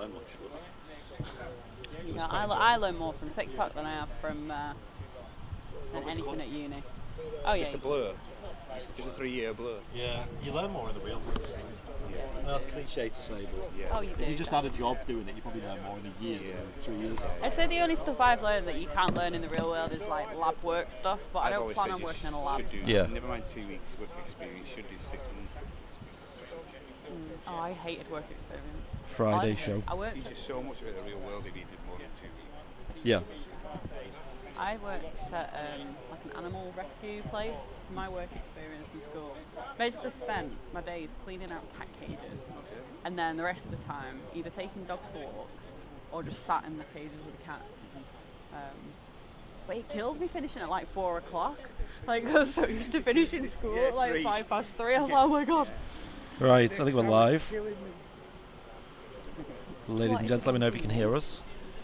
learn much. Yeah, I learn more from TikTok than I have from than anything at uni. Oh yeah. Just a blur. Just a 3-year blur. Yeah, you learn more in the real world. Yeah. Well, that's cliche to say, but Oh, you do. if you just had a job doing it, you probably learn more in a year than in 3 years. I'd say the only stuff I've learned that you can't learn in the real world is like lab work stuff, but I don't plan on working in a lab. Never mind 2 weeks work experience, should do 6 months. Oh, I hated work experience. Friday show. I worked. Teaches so much about the real world if you did more than 2 weeks. Yeah. I worked at like an animal rescue place. My work experience in school. Basically spent my days cleaning out cat cages, and then the rest of the time either taking dogs for walks or just sat in the cages with the cats. But it killed me finishing at like 4 o'clock. Like I was so used to finishing school at like 3:05. I was like, oh my god. Right, I think we're live. Ladies and gents, let me know if you can hear us.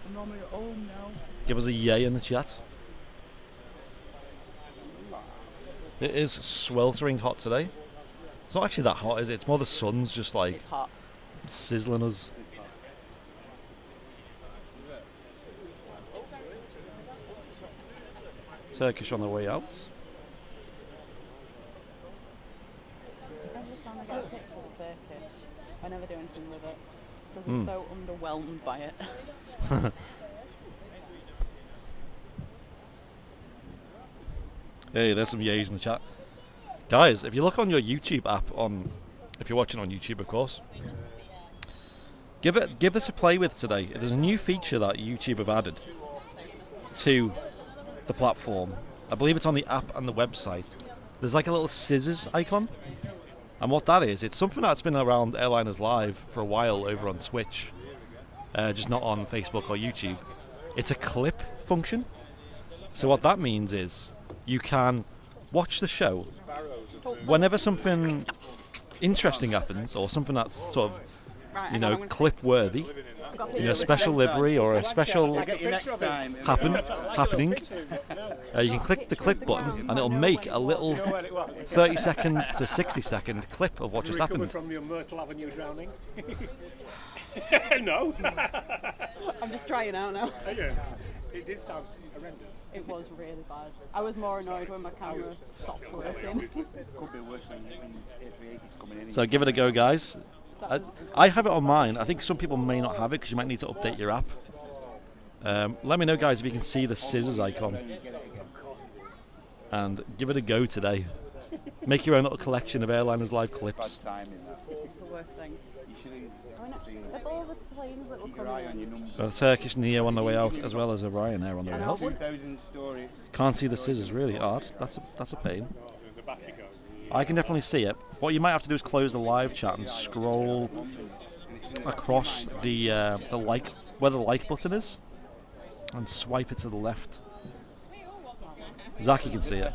I'm normally at home now. Give us a yay in the chat. It is sweltering hot today. It's not actually that hot, is it? It's more the sun's just like It's hot. sizzling us. Turkish on the way out. Every time I get tips for Turkish, I never do anything with it because I'm so underwhelmed by it. Hey, there's some yays in the chat. Guys, if you look on your YouTube app if you're watching on YouTube, of course, give this a play with today. There's a new feature that YouTube have added to the platform. I believe it's on the app and the website. There's like a little scissors icon. And what that is, it's something that's been around Airliners Live for a while over on Twitch, just not on Facebook or YouTube. It's a clip function. So what that means is you can watch the show whenever something interesting happens or something that's sort of, clip worthy, a special livery or a special happening. You can click the click button and it'll make a little 30-second to 60-second clip of what just happened. From your Myrtle Avenue drowning? No. I'm just trying out now. Yeah. It did sound horrendous. It was really bad. I was more annoyed when my camera stopped working. Could be worse when Aviation's coming in. So give it a go, guys. I have it on mine. I think some people may not have it because you might need to update your app. Let me know, guys, if you can see the scissors icon. And give it a go today. Make your own little collection of Airliners Live clips. It's the worst thing. Of all the planes that were coming in, Got a Turkish Neo on the way out as well as a Ryanair on the way out. Can't see the scissors, really. Oh, that's a pain. I can definitely see it. What you might have to do is close the live chat and scroll across the like, where the like button is, and swipe it to the left. Zaki can see it.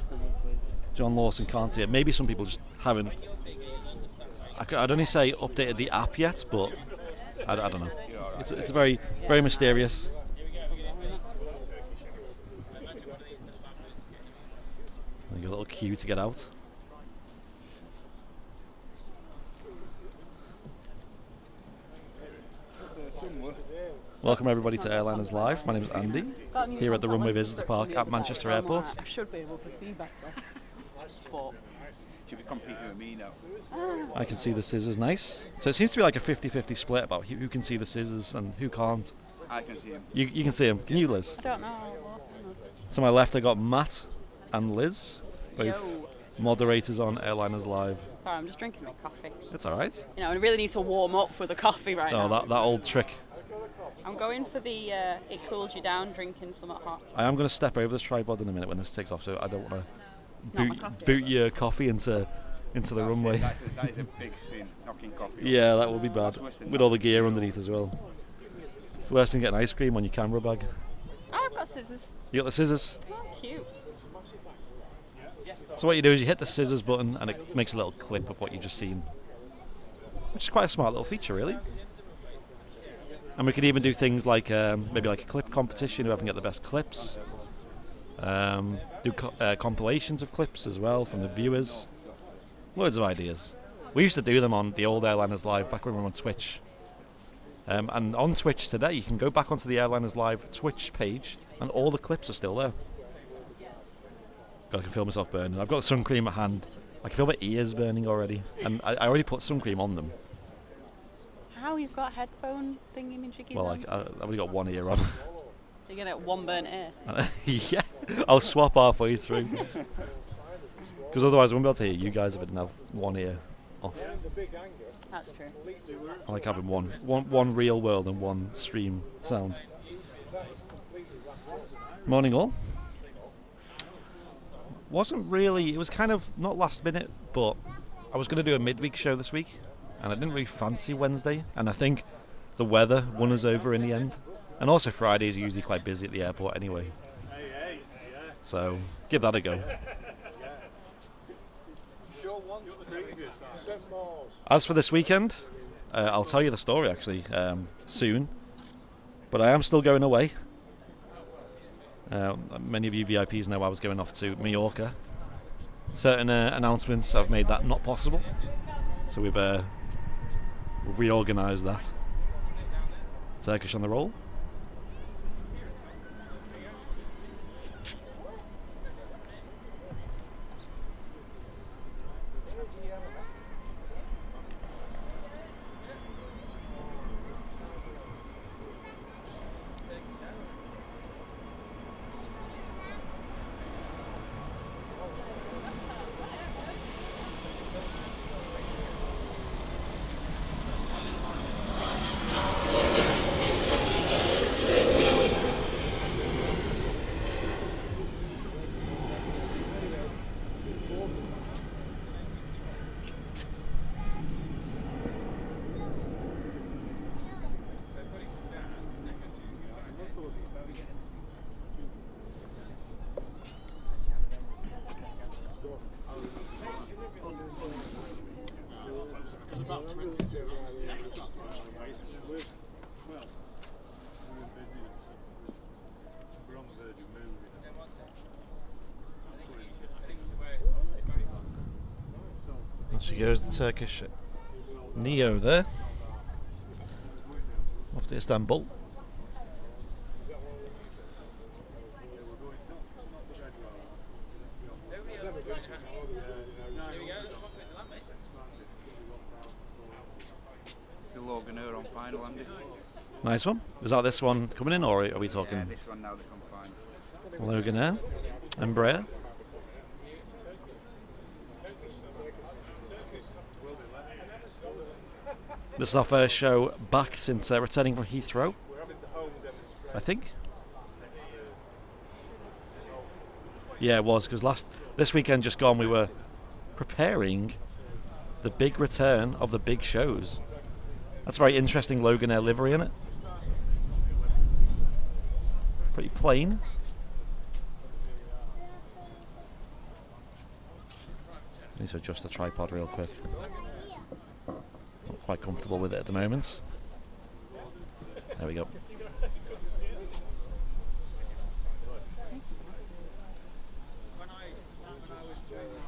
John Lawson can't see it. Maybe some people just haven't. I'd only say updated the app yet, but I don't know. It's very, very mysterious. Like a little queue to get out. Welcome everybody to Airliners Live. My name is Andy, here at the Runway Visitor Park at Manchester Airport. I should be able to see better. But Should be competing with me now. I can see the scissors, nice. So it seems to be like a 50-50 split about who can see the scissors and who can't. I can see him. You can see them. Can you, Liz? I don't know. To my left I got Matt and Liz, both Yo. moderators on Airliners Live. Sorry, I'm just drinking my coffee. It's alright. You know, I really need to warm up with a coffee right Oh, now. that old trick. I'm going for the it cools you down, drinking something hot. I am going to step over this tripod in a minute when this takes off, so I don't want Not my to coffee. boot your coffee into the runway. That is a big sin, knocking coffee. Yeah, that will be bad. With all the gear underneath as well. It's worse than getting ice cream on your camera bag. Oh, I've got scissors. You got the scissors. Oh, cute. So what you do is you hit the scissors button and it makes a little clip of what you've just seen. Which is quite a smart little feature, really. And we could even do things like maybe like a clip competition, whoever can get the best clips. Do compilations of clips as well from the viewers. Loads of ideas. We used to do them on the old Airliners Live back when we were on Twitch. And on Twitch today, you can go back onto the Airliners Live Twitch page, and all the clips are still there. God, I can feel myself burning. I've got sun cream at hand. I can feel my ears burning already, and I already put sun cream on them. How you've got headphone thingy-majiggies Well, on? I've only got one ear on. You're gonna get one burnt ear. Yeah, I'll swap halfway through. Because otherwise I won't be able to hear you guys if I didn't have one ear off. That's true. I like having one real world and one stream sound. Morning all. Wasn't really, it was kind of not last minute, but I was going to do a midweek show this week, and I didn't really fancy Wednesday, and I think the weather won us over in the end. And also Fridays are usually quite busy at the airport anyway. So, give that a go. As for this weekend, I'll tell you the story actually soon, but I am still going away. Many of you VIPs know I was going off to Mallorca. Certain announcements have made that not possible, so we've reorganised that. Turkish on the roll. She goes the Turkish Neo there, off to Istanbul. The Logan Air on final, Andy. Nice one. Is that this one coming in, or are we talking Yeah, this one now they come final. Logan Air, Embraer? This is our first show back since returning from Heathrow, I think. Yeah, it was, because this weekend just gone we were preparing the big return of the big shows. That's a very interesting Logan Air livery in it. Pretty plain. Need to adjust the tripod real quick. Not quite comfortable with it at the moment. There we go.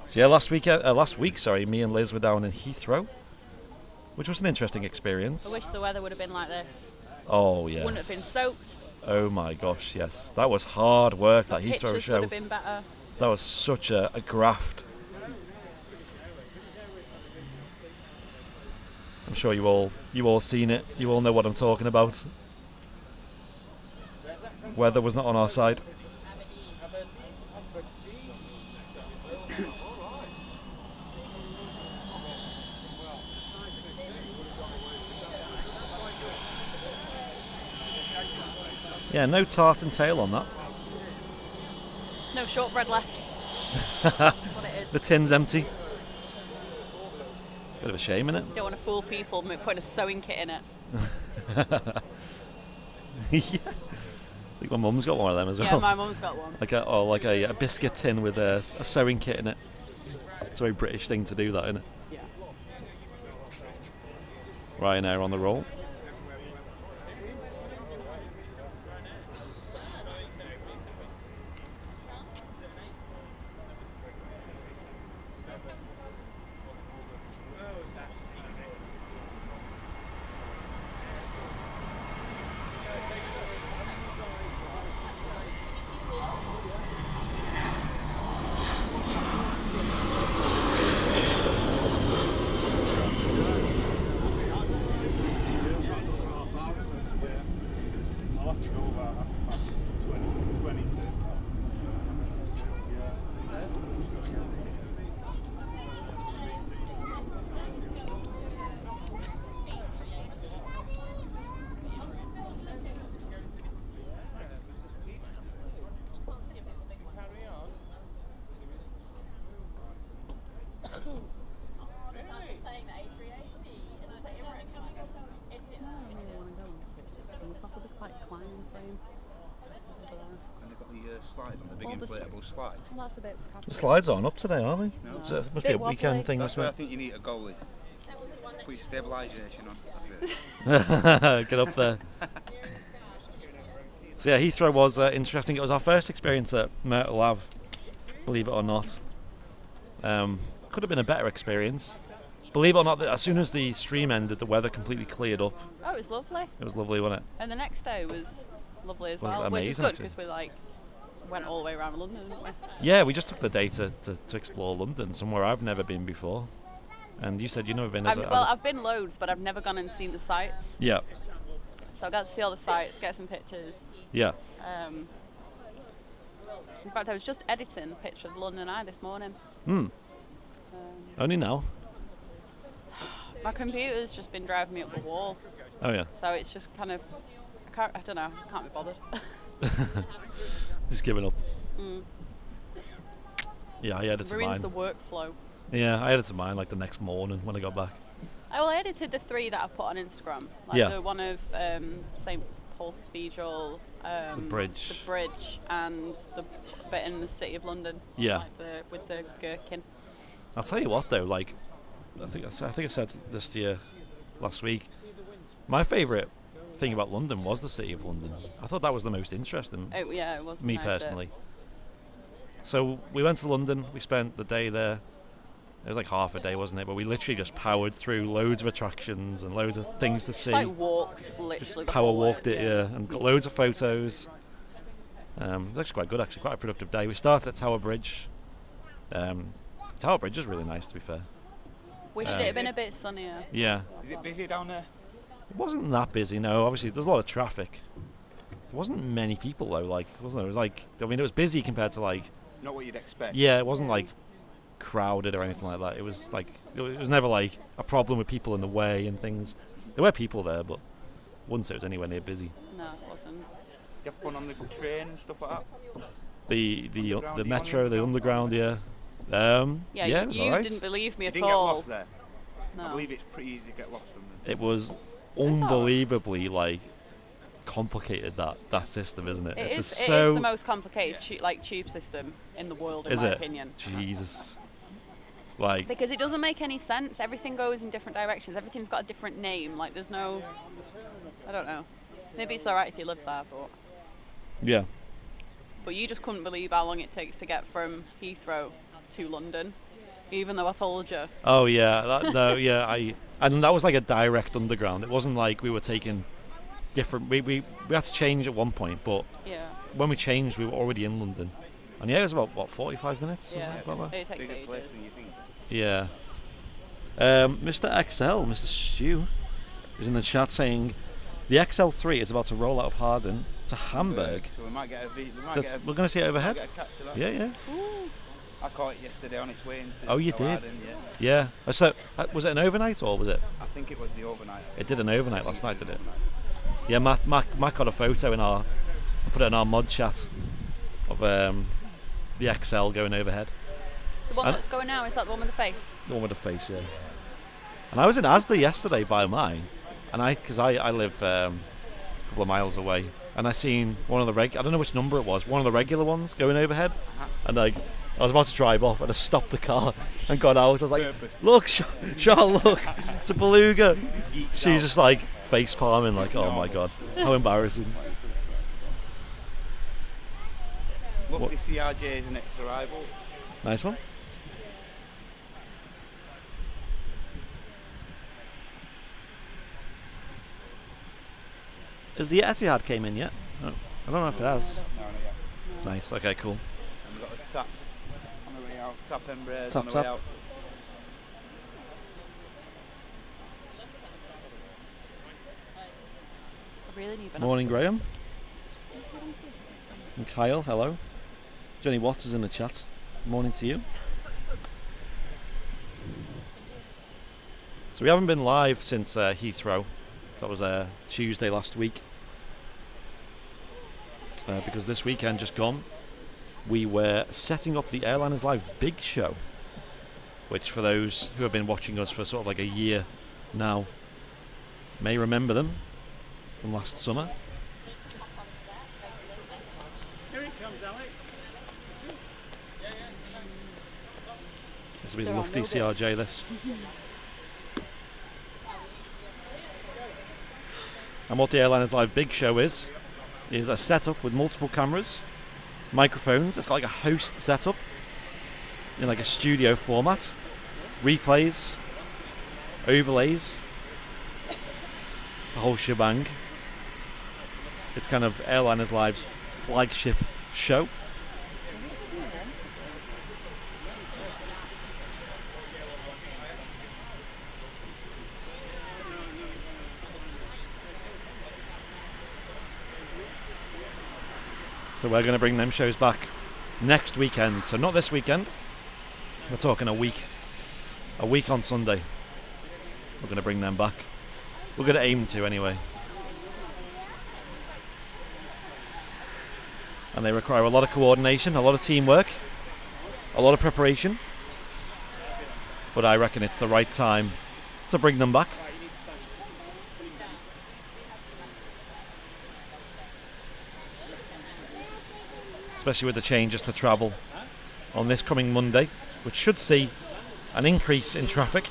So yeah, last week, me and Liz were down in Heathrow, which was an interesting experience. I wish the weather would have been like this. Oh yes. Wouldn't have been soaked. Oh my gosh, yes. That was hard work, that Heathrow Pictures show. would have been better. That was such a graft. I'm sure you all seen it. You all know what I'm talking about. Weather was not on our side. Yeah, no tart and tail on that. No shortbread left. That's what it is. The tin's empty. Bit of a shame, innit? Don't want to fool people putting a sewing kit in it. Yeah. I think my mum's got one of them as well. Yeah, my mum's got one. Like a biscuit tin with a sewing kit in it. It's a very British thing to do that, isn't it? Yeah. Ryanair on the roll. airplane. And they've got the slide on the big Well, the inflatable slide. Well, that's a bit. The slides aren't up today, are they? No. So it must Bit be a weekend wobbly. thing, That's why I mustn't think you need a goalie. Put your stabilisation on. That's it. it? Get up there. So yeah, Heathrow was interesting. It was our first experience at Myrtle Ave, believe it or not. Could have been a better experience. Believe it or not, as soon as the stream ended, the weather completely cleared up. Oh, it was lovely. It was lovely, wasn't it? And the next day was lovely as Was well, which is amazing, good actually. because we went all the way around London, didn't we? Yeah, we just took the day to explore London, somewhere I've never been before. And you said you've never been I've been loads, but I've never gone and seen the sights. Yeah, So I got to see all the sights, get some pictures. yeah. In fact, I was just editing a picture of London Eye this morning. Only now. My computer's just been driving me up the wall, Oh yeah. so it's just kind of, I don't know, I can't be bothered. Just giving up. Yeah, I edited Ruins mine. the workflow. Yeah, I edited mine like the next morning when I got back. I edited the 3 that I put on Instagram. Like Yeah. the one of St. Paul's Cathedral, The bridge. and the bit in the City of London. Yeah. Like with the gherkin. I'll tell you what though, like, I think I said this to you last week. My favourite thing about London was the City of London. I thought that was the most interesting. It was Me nice personally. So we went to London. We spent the day there. It was like half a day, wasn't it? But we literally just powered through loads of attractions and loads of things to see. Like walked literally. the Power whole way. walked it, yeah, and got loads of photos. It was actually quite good, actually, quite a productive day. We started at Tower Bridge. Tower Bridge is really nice, to be fair. Wish it had been a bit sunnier. Yeah, Is it busy down there? it wasn't that busy. No, obviously there's a lot of traffic. There wasn't many people though. Like, wasn't there? It was like, I mean, it was busy compared to like. Not what you'd expect. Yeah, it wasn't like crowded or anything like that. It was like it was never like a problem with people in the way and things. There were people there, but wouldn't say it was anywhere near busy. No, it wasn't. You have fun on the train and stuff like that? The metro, the underground, yeah. Yeah, it was you alright. didn't believe me You at didn't get all. lost there? I No. believe it's pretty easy to get lost on there. It was unbelievably like complicated that system, isn't it? It It's is so the most complicated tube system in the world, in is my it? opinion. Jesus. Like, Because it doesn't make any sense. Everything goes in different directions. Everything's got a different name. Like there's no, I don't know. Maybe it's alright if you live there, yeah. but you just couldn't believe how long it takes to get from Heathrow to London, even though I told you. Oh yeah, and that was like a direct underground. It wasn't like we were taking different. We had to change at one point, but Yeah. when we changed, we were already in London. And yeah, it was about 45 minutes. Yeah. Something like that. It takes Bigger place ages. than you think. Yeah. Mr. XL, Mr. Stew, is in the chat saying the XL3 is about to roll out of Harden to Hamburg. So we might get We're going to see it overhead. Get a catch of that. Yeah, yeah. Ooh. I caught it yesterday on its way into Oh, you did? Hawarden, yeah. Yeah. So was it an overnight or was it? I think it was the overnight. It did an overnight last night, did it? Yeah, Matt got a photo I put it in our mod chat of the XL going overhead. The one And- that's going now, is that the one with the face? The one with the face, yeah. And I was in Asda yesterday by mine, and because I live a couple of miles away, and I seen one of the I don't know which number it was, one of the regular ones going overhead, and I was about to drive off, and I stopped the car and got out. I was like, "Look, Charlotte, look, it's a beluga." She's just like face palming, like, "Oh my god, how embarrassing!" Lovely CRJ's next arrival. Nice one. Has the Etihad came in yet? Oh, I don't know if it has. No, not yet. Nice. Okay, cool. And we've got a tap on the way out. Tap Embraers Tap, on the tap. way out. I really need Morning, Graham. And Kyle, hello. Johnny Watts is in the chat. Morning to you. So we haven't been live since Heathrow. That was Tuesday last week. Because this weekend just gone, we were setting up the Airliners Live Big Show, which for those who have been watching us for sort of like a year now may remember them from last summer. This will be There are lofty no CRJ, this. And what the Airliners Live Big Show is a setup with multiple cameras, microphones. It's got like a host setup in like a studio format, replays, overlays, the whole shebang. It's kind of Airliners Live's flagship show. So we're going to bring them shows back next weekend. So not this weekend. We're talking a week on Sunday. We're going to bring them back. We're going to aim to anyway. And they require a lot of coordination, a lot of teamwork, a lot of preparation. But I reckon it's the right time to bring them back. Especially with the changes to travel on this coming Monday, which should see an increase in traffic.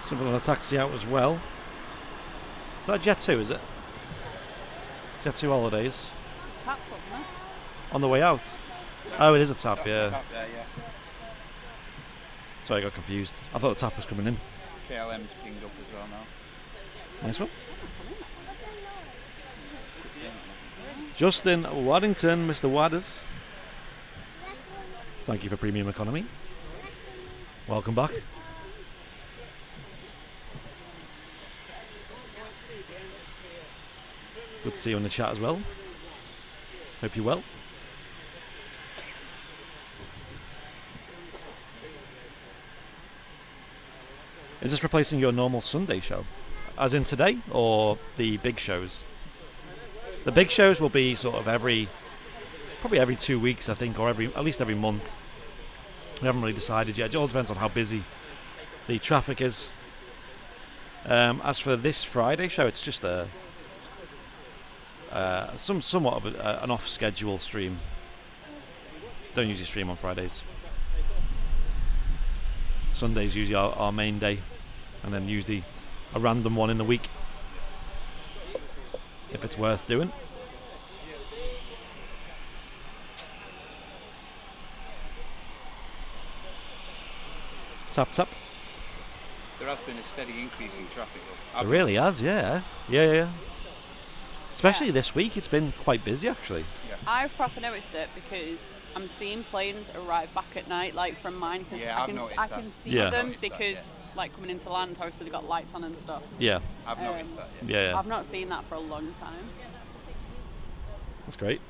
Something on a taxi out as well. Is that Jet 2, is it? Jet 2 Holidays. Tap, wasn't it? On the way out? Oh, it is a tap, yeah. Tap there, yeah. Sorry, I got confused. I thought the tap was coming in. KLM's pinged up as well now. Nice one. Justin Waddington, Mr. Wadders. Thank you for Premium Economy. Welcome back. Good to see you in the chat as well. Hope you're well. Is this replacing your normal Sunday show? As in today, or the big shows? The big shows will be sort of probably every 2 weeks, I think, or at least every month. We haven't really decided yet. It all depends on how busy the traffic is. As for this Friday show, it's just somewhat of an off-schedule stream. Don't usually stream on Fridays. Sunday's usually our main day, and then usually a random one in the week, if it's worth doing. Tap tap. There has been a steady increase in traffic though. It really has, yeah. Yeah. Especially this week, it's been quite busy actually. Yeah. I've proper noticed it because I'm seeing planes arrive back at night, like from mine, because Yeah, I I've can noticed I that. can see Yeah. them I've noticed that, because like coming into land, obviously they've got lights on and stuff. Yeah, I've noticed that, yeah. yeah. I've not seen that for a long time. That's great.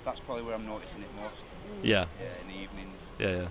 That's probably where I'm noticing it most. Yeah, Yeah, in the evenings. yeah.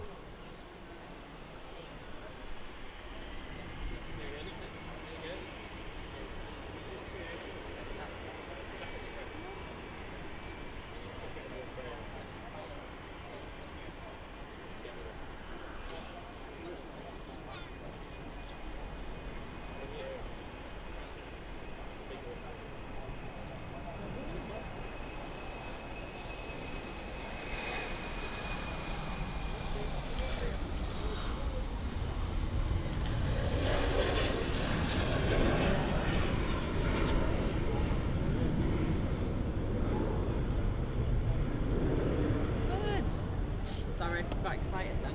sorry, got excited then.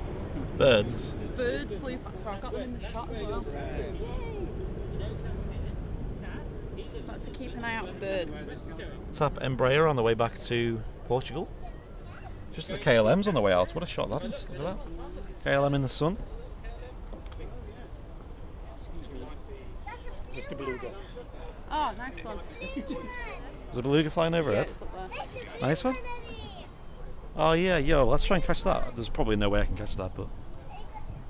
Birds. Birds flew past, so I've got them in the shot as well. Let's keep an eye out for birds. Tap Embraer on the way back to Portugal. Just the KLM's on the way out. What a shot that is. Look at that. KLM in the sun. Just a beluga. Oh, nice one. There's a beluga flying Yeah, overhead. it's up there. Nice one. Oh yeah, yo, let's try and catch that. There's probably no way I can catch that, but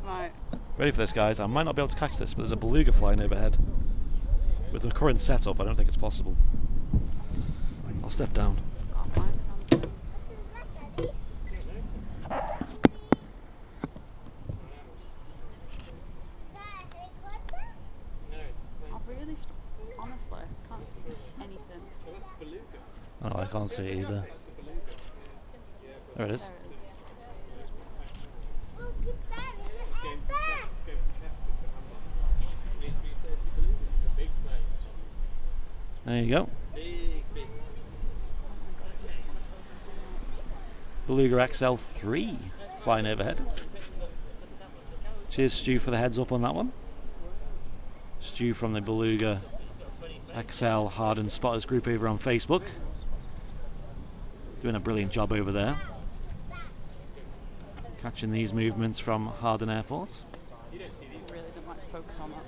Right. ready for this, guys. I might not be able to catch this, but there's a beluga flying overhead. With the current setup, I don't think it's possible. I'll step down. Can't find them. I've really, honestly, can't see anything. Oh, I can't see it either. There it is. There you go. Beluga XL3 flying overhead. Cheers, Stu, for the heads up on that one. Stu from the Beluga XL Hardened Spotters group over on Facebook. Doing a brilliant job over there. Catching these movements from Harden Airport. Really don't like to focus on that.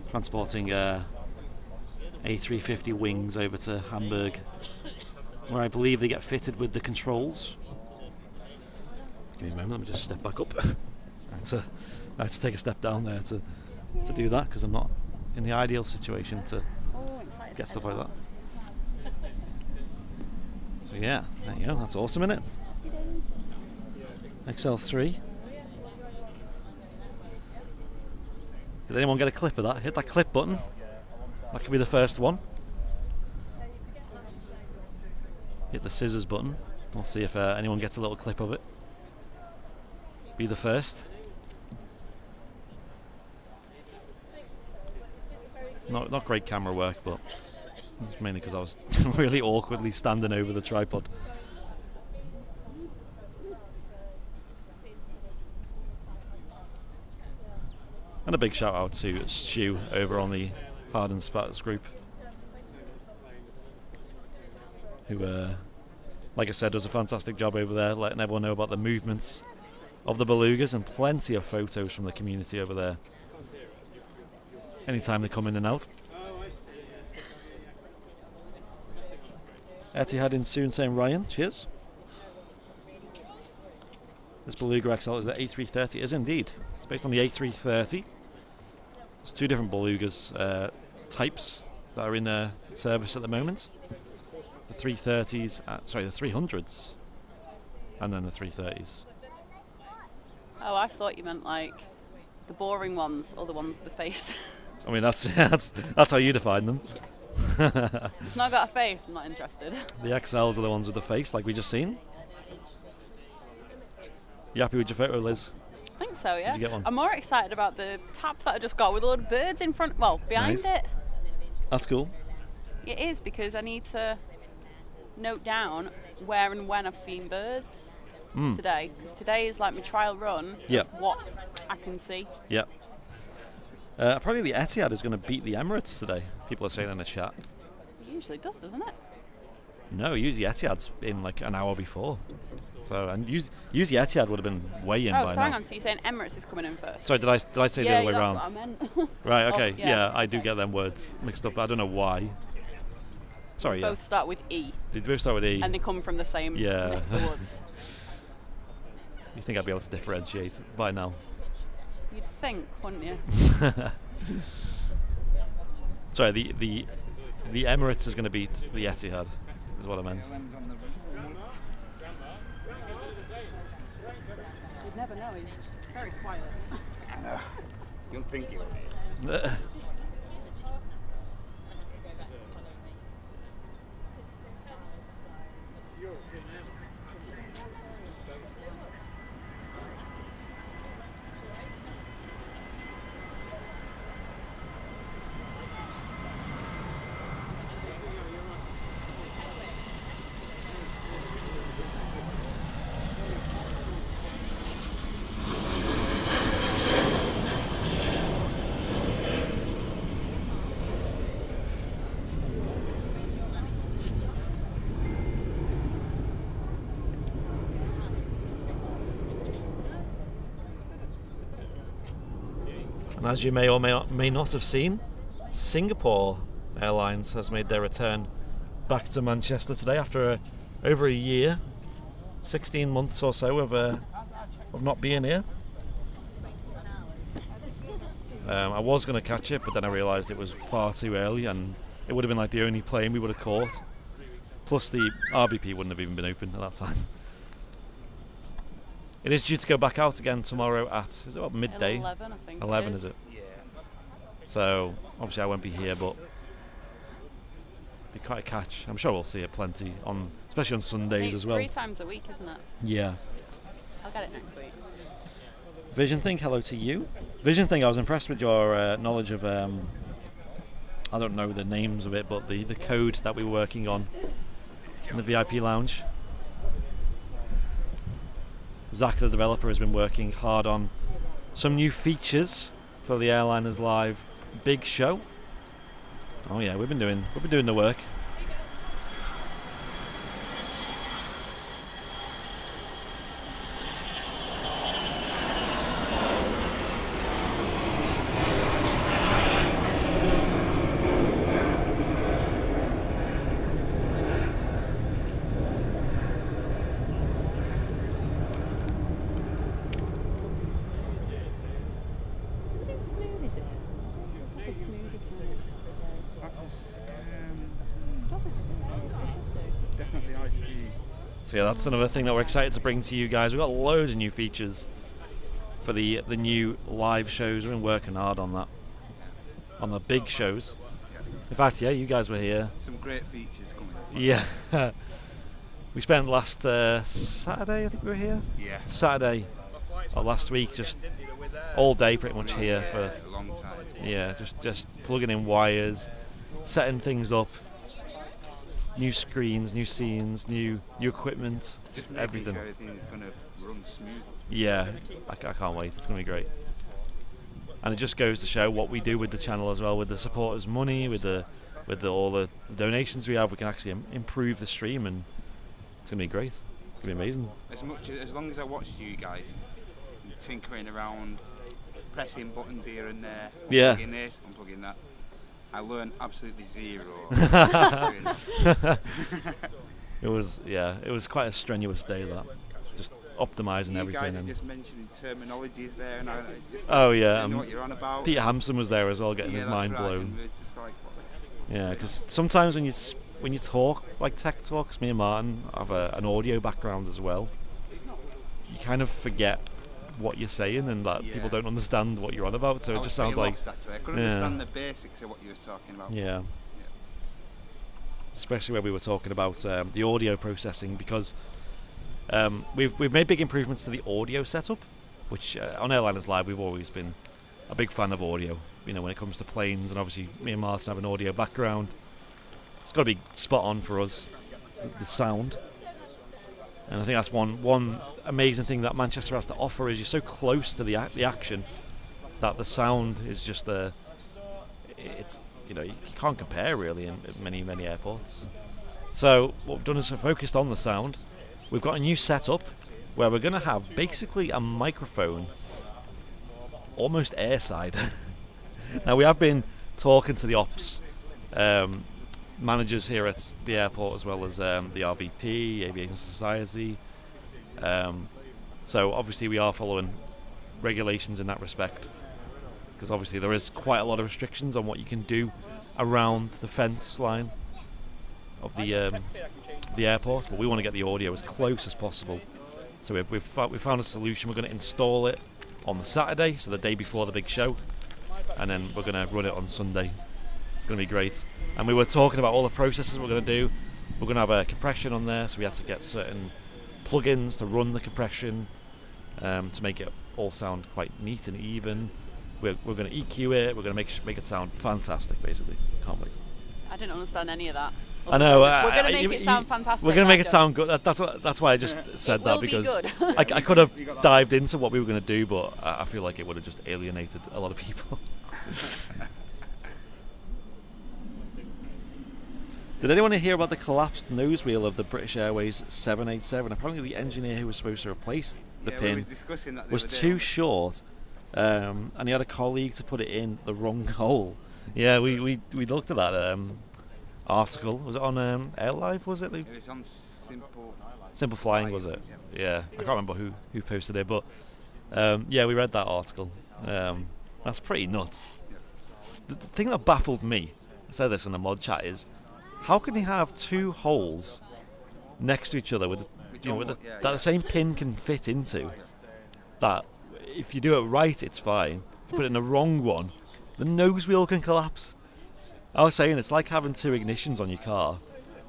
Transporting A350 wings over to Hamburg, where I believe they get fitted with the controls. Give me a moment, let me just step back up. I had to take a step down there to do that, because I'm not in the ideal situation to get stuff like that. So yeah, there you go, that's awesome, isn't it? XL3. Did anyone get a clip of that? Hit that clip button. That could be the first one. Hit the scissors button. We'll see if anyone gets a little clip of it. Be the first. Not great camera work, but it's mainly because I was really awkwardly standing over the tripod. And a big shout out to Stu over on the Harden Spotters group, who, like I said, does a fantastic job over there, letting everyone know about the movements of the belugas, and plenty of photos from the community over there anytime they come in and out. Etihad in soon saying Ryan, cheers. This Beluga XL is the A330, is indeed. It's based on the A330. There's two different Belugas types that are in service at the moment. The 330s, the 300s, and then the 330s. Oh, I thought you meant like the boring ones or the ones with the face. I mean, that's how you define them. It's not got a face, I'm not interested. The XLs are the ones with the face, like we just seen. You happy with your photo, Liz? I think so, yeah. Did you get one? I'm more excited about the tap that I just got with a lot of birds in front, well, behind Nice. it. That's cool. It is, because I need to note down where and when I've seen birds today. Because today is like my trial run Yep. of what I can see. Yep. Apparently the Etihad is going to beat the Emirates today. People are saying in the chat. It usually does, doesn't it? No, usually Etihad's in like an hour before. So, and usually Etihad would have been way in Oh, by so hang now. on, so you're saying Emirates is coming in first? Sorry, did I say the Yeah, other way that's around? what I meant. Right, Oh, okay. yeah, yeah, I do okay. get them words mixed up. I don't know why. Sorry, yeah. Both start with E, Did both start with E? and they come from the same Yeah. neck of the woods. You think I'd be able to differentiate by now? You'd think, wouldn't you? Sorry, the Emirates is going to beat the Etihad, is what I meant. You'd never know, he's very quiet. I know. You'll think you will. And as you may or may not have seen, Singapore Airlines has made their return back to Manchester today after over a year, 16 months or so of not being here. I was going to catch it, but then I realised it was far too early and it would have been like the only plane we would have caught. Plus the RVP wouldn't have even been open at that time. It is due to go back out again tomorrow at, is it what, midday? 11, I think. 11, is it? Yeah. So, obviously I won't be here, but be quite a catch. I'm sure we'll see it plenty, on, especially on Sundays as well. 3 times a week, isn't it? Yeah. I'll get it next week. Vision Think, hello to you. Vision Think, I was impressed with your knowledge of, I don't know the names of it, but the code that we were working on in the VIP lounge. Zach, the developer, has been working hard on some new features for the Airliners Live big show. Oh yeah, we've been doing the work. Definitely iced tea. So yeah, that's another thing that we're excited to bring to you guys. We've got loads of new features for the new live shows. We've been working hard on that, on the big shows. In fact, yeah, you guys were here. Some great features coming up. Yeah. We spent last Saturday, I think we were here. Yeah. Saturday, or last week, just all day pretty much here for A long time. yeah, just plugging in wires, setting things up, new screens, new scenes, new equipment, just making everything. sure everything is going to run smooth. Yeah, I can't wait. It's going to be great. And it just goes to show what we do with the channel as well, with the supporters' money, with all the donations we have. We can actually improve the stream, and it's going to be great. It's going to be amazing. As long as I watched you guys tinkering around, pressing buttons here and there, Yeah. unplugging this, unplugging that, I learned absolutely zero. It was quite a strenuous day, that. Just optimising You everything. guys are And just mentioning terminologies there, and I just oh yeah, don't know what you're on about. Peter Hampson was there as well, getting Yeah, his that's mind right, blown. and it's just like, what Yeah, because sometimes when you talk like tech talks, me and Martin have an audio background as well. You kind of forget what you're saying, and that people don't understand what you're on about. So I it was just sounds pretty like lost, actually. I couldn't yeah. understand the basics of what you were talking about. yeah. Especially where we were talking about the audio processing, because we've made big improvements to the audio setup, which on Airliners Live we've always been a big fan of audio. You know, when it comes to planes, and obviously me and Martin have an audio background. It's got to be spot on for us, the sound. And I think that's one amazing thing that Manchester has to offer, is you're so close to the action that the sound is just it's, you know, you can't compare really in many airports. So what we've done is we've focused on the sound. We've got a new setup where we're going to have basically a microphone almost airside. Now we have been talking to the ops managers here at the airport, as well as the RVP, Aviation Society. So obviously we are following regulations in that respect, because obviously there is quite a lot of restrictions on what you can do around the fence line of the airport, but we want to get the audio as close as possible. So we found a solution. We're going to install it on the Saturday, so the day before the big show, and then we're going to run it on Sunday. It's going to be great. And we were talking about all the processes we're going to do. We're going to have a compression on there, so we had to get certain plugins to run the compression to make it all sound quite neat and even. We're going to EQ it. We're going to make it sound fantastic, basically. Can't wait. I didn't understand any of that. I know. We're going to make it sound fantastic. We're going to make it sound good. That's why I just said that, because I could have dived into what we were going to do, but I feel like it would have just alienated a lot of people. Did anyone hear about the collapsed nose wheel of the British Airways 787? Apparently the engineer who was supposed to replace the pin was too short and he had a colleague to put it in the wrong hole. Yeah, we looked at that article. Was it on Air Live? Was it? It was on Simple Flying, was it? Yeah, I can't remember who posted it, but yeah, we read that article. That's pretty nuts. The thing that baffled me, I said this in the mod chat, is how can they have two holes next to each other with that the same pin can fit into? That if you do it right, it's fine. If you put it in the wrong one, the nose wheel can collapse. I was saying it's like having two ignitions on your car.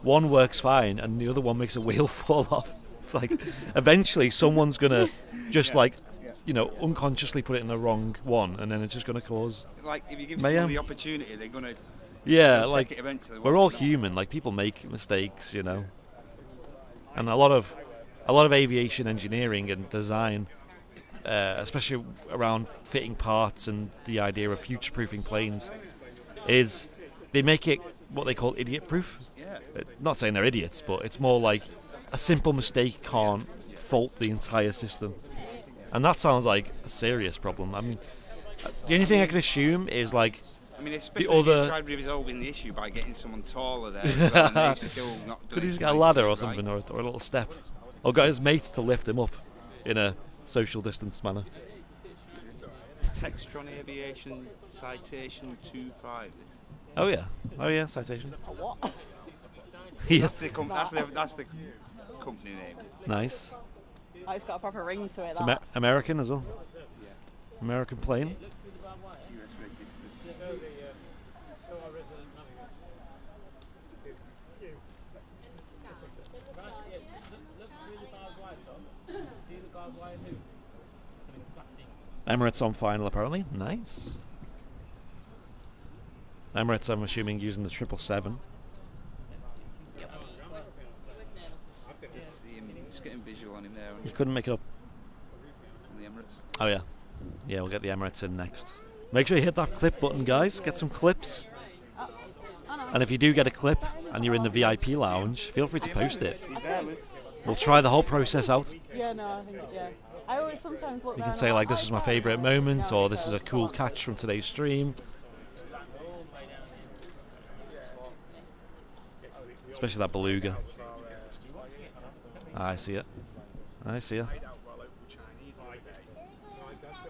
One works fine, and the other one makes a wheel fall off. It's like eventually someone's gonna just unconsciously put it in the wrong one, and then it's just gonna cause like if you give mayhem. someone the opportunity, they're gonna like take it eventually. we're all human. Like people make mistakes, and a lot of aviation engineering and design, especially around fitting parts and the idea of future-proofing planes, is they make it what they call idiot-proof. Not saying they're idiots, but it's more like a simple mistake can't fault the entire system. And that sounds like a serious problem. I mean, the only thing I can assume is like especially the other. if you tried resolving the issue by getting someone taller there. As well, and they still not Could doing he's got a ladder or something, or a little step, or got his mates to lift him up in a social distance manner. Textron Aviation Citation 25. Oh yeah, citation. What? Yeah. That's the company name. Nice. Oh, it's got a proper ring to it. It's That. American as well. American plane. Emirates on final apparently. Nice. Emirates, I'm assuming, using the 777. Just getting visual on him there. You couldn't make it up. On the Emirates. Oh yeah. Yeah, we'll get the Emirates in next. Make sure you hit that clip button, guys. Get some clips. And if you do get a clip and you're in the VIP lounge, feel free to post it. We'll try the whole process out. Yeah, no, I think yeah. I always sometimes look. You can say like, this is my favourite moment, or this is a cool catch from today's stream. Especially that beluga. I see it. I see it.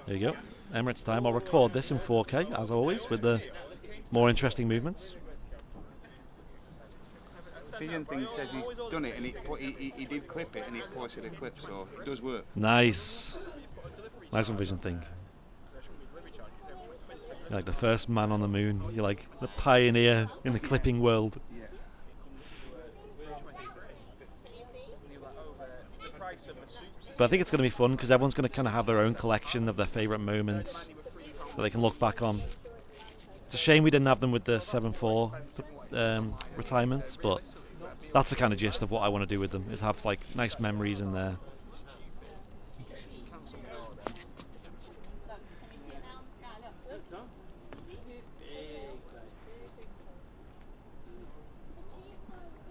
There you go. Emirates time. I'll record this in 4K, as always, with the more interesting movements. Vision thing says he's done it, and he did clip it, and he posted a clip, so it does work. Nice. Nice one, Vision thing. You're like the first man on the moon. You're like the pioneer in the clipping world. But I think it's going to be fun because everyone's going to kind of have their own collection of their favourite moments that they can look back on. It's a shame we didn't have them with the 7.4 retirements, but that's the kind of gist of what I want to do with them, is have like nice memories in there.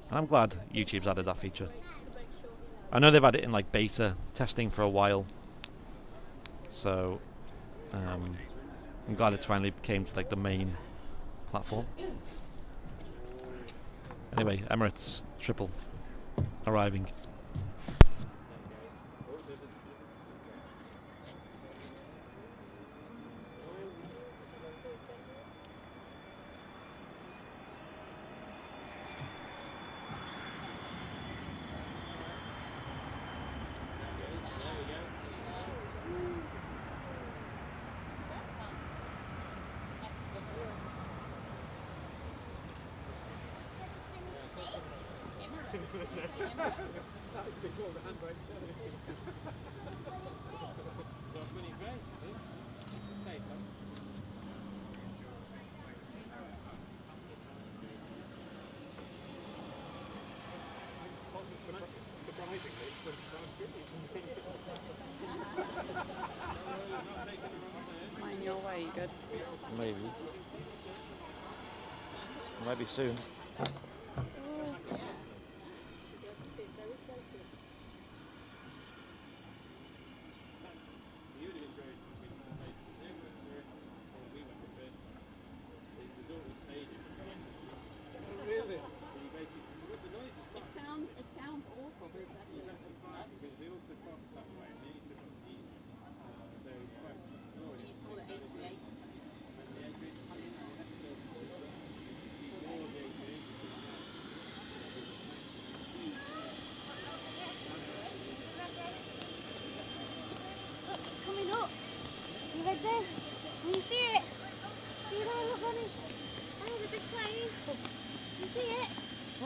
And I'm glad YouTube's added that feature. I know they've had it in like beta testing for a while, so I'm glad it's finally came to like the main platform. Anyway, Emirates triple arriving. Mine your way, good. Maybe. Maybe soon.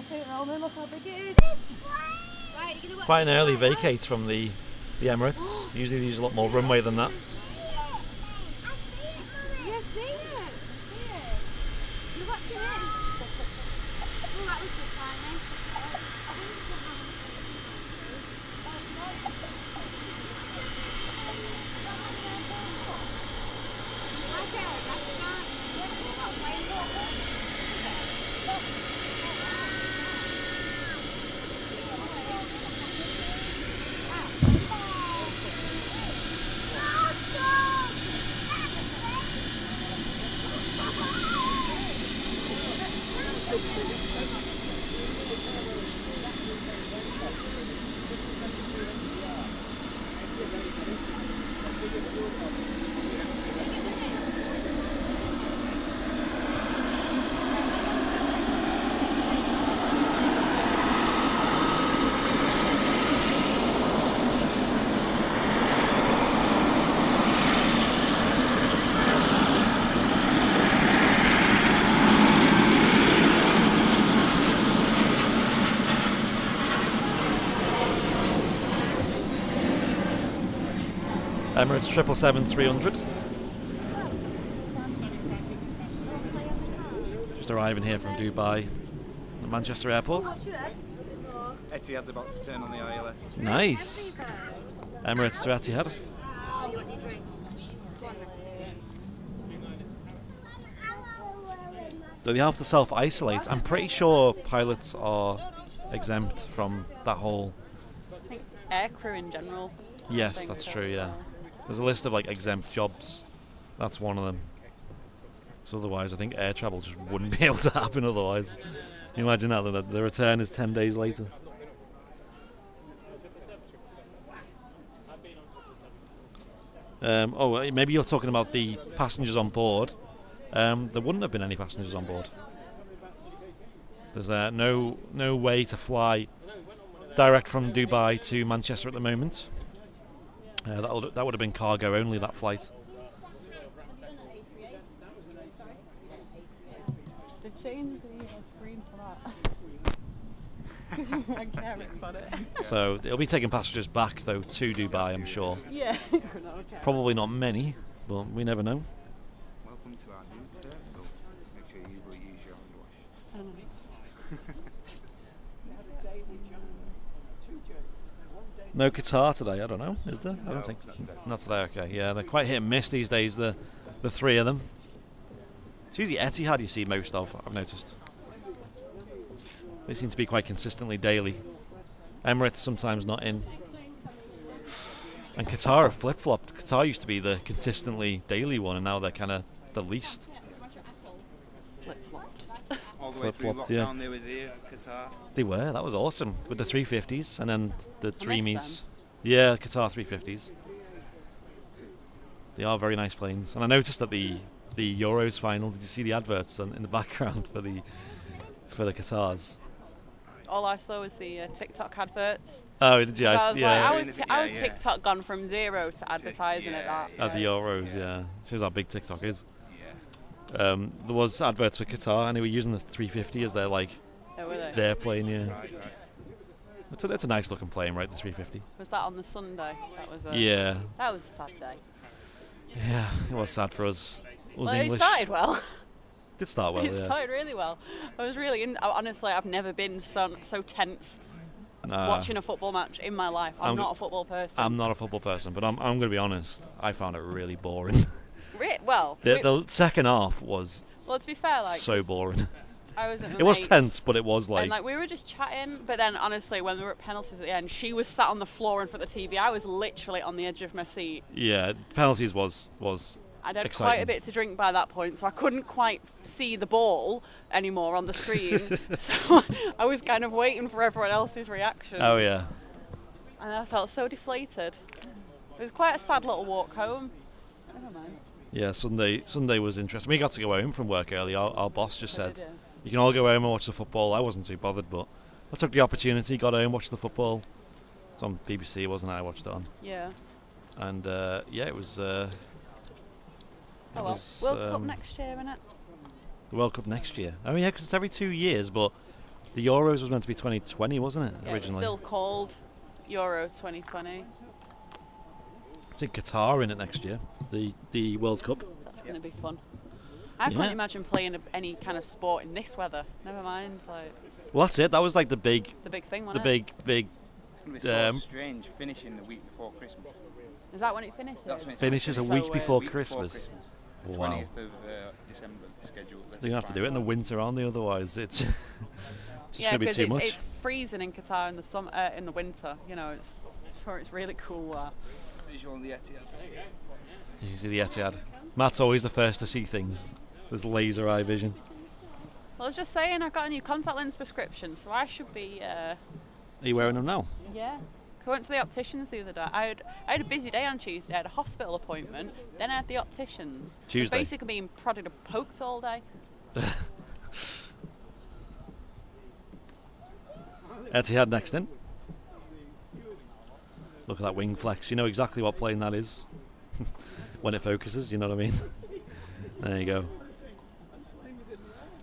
Look how big it is. Quite an early vacate from the Emirates. Usually they use a lot more runway than that. Yes, see it. You're watching it. Oh, that was good timing. Like a restaurant. Emirates 777-300. Just arriving here from Dubai, at Manchester Airport. Etihad's about to turn on the ILS. Nice. Emirates to Etihad. Oh, you want your drink? Go on then. Do they have to self-isolate? I'm pretty sure pilots are exempt from that whole... I think air crew in general. Yes, that's true, yeah. There's a list of like exempt jobs. That's one of them. So otherwise, I think air travel just wouldn't be able to happen otherwise. You imagine that the return is 10 days later. Maybe you're talking about the passengers on board. There wouldn't have been any passengers on board. There's no way to fly direct from Dubai to Manchester at the moment. That would have been cargo only, that flight. They changed the screen for that. Like Eric's on it. So it'll be taking passengers back though to Dubai, I'm sure. Yeah. Probably not many, but we never know. Welcome to our new terminal. Make sure you will use your hand wash. No Qatar today, I don't know, is there? I don't think. Not today. Not today, okay. Yeah, they're quite hit and miss these days, the three of them. It's usually Etihad you see most of, I've noticed. They seem to be quite consistently daily. Emirates sometimes not in. And Qatar have flip-flopped. Qatar used to be the consistently daily one, and now they're kind of the least. Flip-flopped. All the way through Flip-flopped, yeah. lockdown, they were here, Qatar. They were, that was awesome. With the 350s, and then the I Dreamies. miss Yeah, Qatar 350s. They are very nice planes. And I noticed that the Euros final, did you see the adverts in the background for the Qatars? All I saw was the TikTok adverts. Oh, did you? So I was like, how Yeah. would TikTok gone from zero to advertising at that? At the Euros, yeah. Shows how big TikTok is. Yeah. There was adverts for Qatar, and they were using the 350 as their Oh, were they? their plane. Yeah, Right. it's a nice looking plane, right? The 350. Was that on the Sunday? That was Yeah, That was a sad day. yeah. It was sad for us. Well, English. it started well. Did start well, It yeah. started really well. I was really honestly, I've never been so tense Nah, watching a football match in my life. I'm I'm not a football person. I'm not a football person, but I'm going to be honest. I found it really boring. Well, the second half was well, to be fair, like so boring. I was at my It was mate's, tense, but it was and like we were just chatting. But then, honestly, when we were at penalties at the end, she was sat on the floor in front of the TV. I was literally on the edge of my seat. yeah. Penalties was I'd had quite exciting. a bit to drink by that point, so I couldn't quite see the ball anymore on the screen. So I was kind of waiting for everyone else's reaction. Oh yeah. And I felt so deflated. It was quite a sad little walk home. Never mind. Yeah, Sunday was interesting. We got to go home from work early. Our boss just said, Did you? you can all go home and watch the football. I wasn't too bothered, but I took the opportunity, got home, watched the football. It's on BBC, wasn't it? I watched it on. Yeah. And yeah, it was... Oh well. World Cup next year, innit? The World Cup next year. Oh yeah, because it's every 2 years, but The Euros was meant to be 2020, wasn't it, Yeah, originally? it's still called Euro 2020. It's in Qatar in it next year, the World Cup. That's going to be fun. I Yeah. couldn't imagine playing any kind of sport in this weather. Never mind, like Well, that's it. That was like the big thing, the wasn't big It's going to be so strange finishing the week before Christmas. it? Is that when it finishes? That's when it finishes a So week weird. before Week Christmas. before Wow. 20th of December scheduled. They're gonna have to do it in the winter, aren't they? Otherwise, it's it's just Yeah, gonna be 'cause too it's, much. it's freezing in Qatar in the summer, in the winter. You know, sure it's really cool. Visual on the Etihad. You see the Etihad. Matt's always the first to see things. There's laser eye vision. Well, I was just saying, I got a new contact lens prescription, so I should be. Are you wearing them now? Yeah. I went to the opticians the other day. I had a busy day on Tuesday. I had a hospital appointment. Then I had the opticians. Tuesday? Basically being prodded and poked all day. Etihad next in. Look at that wing flex. You know exactly what plane that is when it focuses. You know what I mean? There you go.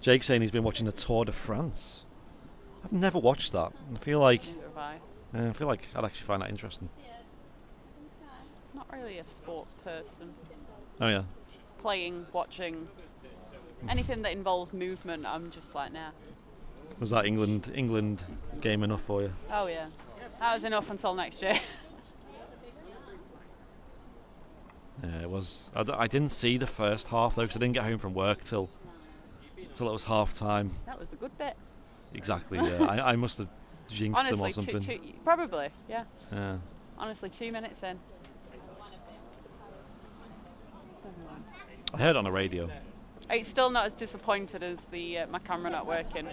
Jake's saying he's been watching the Tour de France. I've never watched that. I feel like I'd actually find that interesting. Not really a sports person. Oh yeah. Playing, watching, anything that involves movement, I'm just like, nah. Was that England game enough for you? Oh yeah. That was enough until next year. Yeah, it was. I didn't see the first half though, because I didn't get home from work till it was half time. That was the good bit. Exactly. Yeah. I must have jinxed them or Honestly, something. probably, yeah. Yeah. Honestly, 2 minutes in. I heard it on the radio. It's still not as disappointed as the my camera not working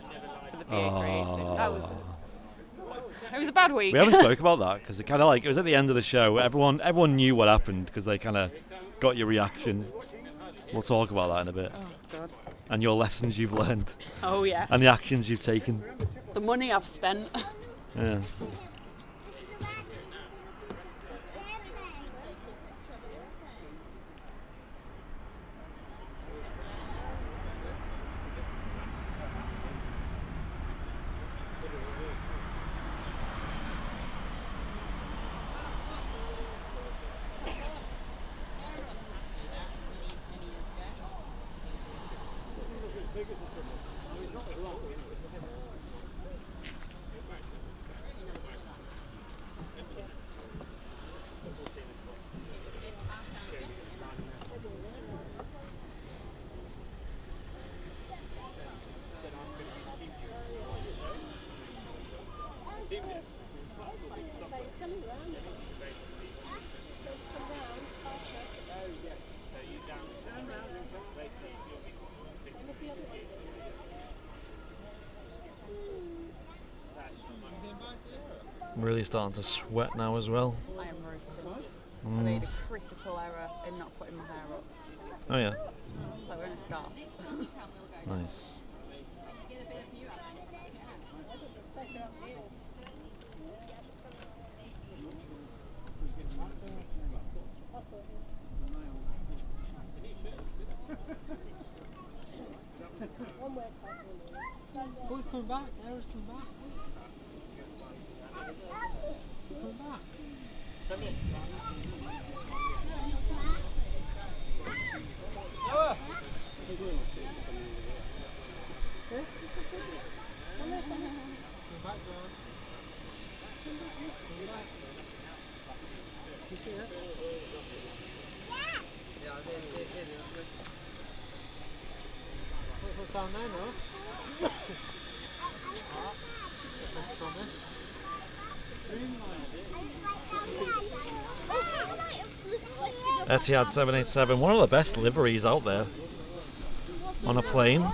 for the PA380. That was. It was a bad week. We haven't spoke about that because it kind of like it was at the end of the show. Everyone knew what happened because they kind of got your reaction. We'll talk about that in a bit. Oh God. And your lessons you've learned Oh yeah. and the actions you've taken. The money I've spent. Yeah. I'm really starting to sweat now as well. I am roasted. I made a critical error in not putting my hair up. Oh yeah. So we're in a scarf. Nice. Who's coming back? Who's coming back? Come back. Come in. Noah! Come back, John. Come back. You see it? Yeah, I did. What's down there, no? Etihad 787, one of the best liveries out there on a plane.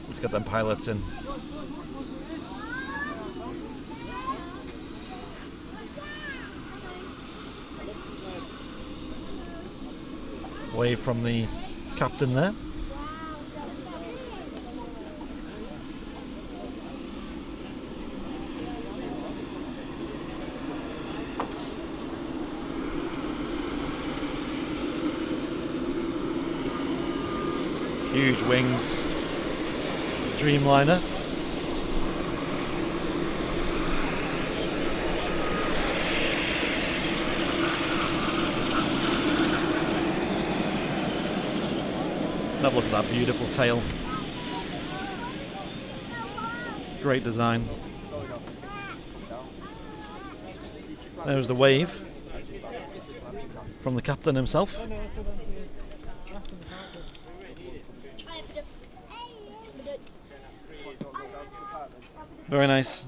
Let's get them pilots in. Wave from the captain there. Huge wings. Dreamliner. Have a look at that beautiful tail. Great design. There's the wave from the captain himself. Very nice.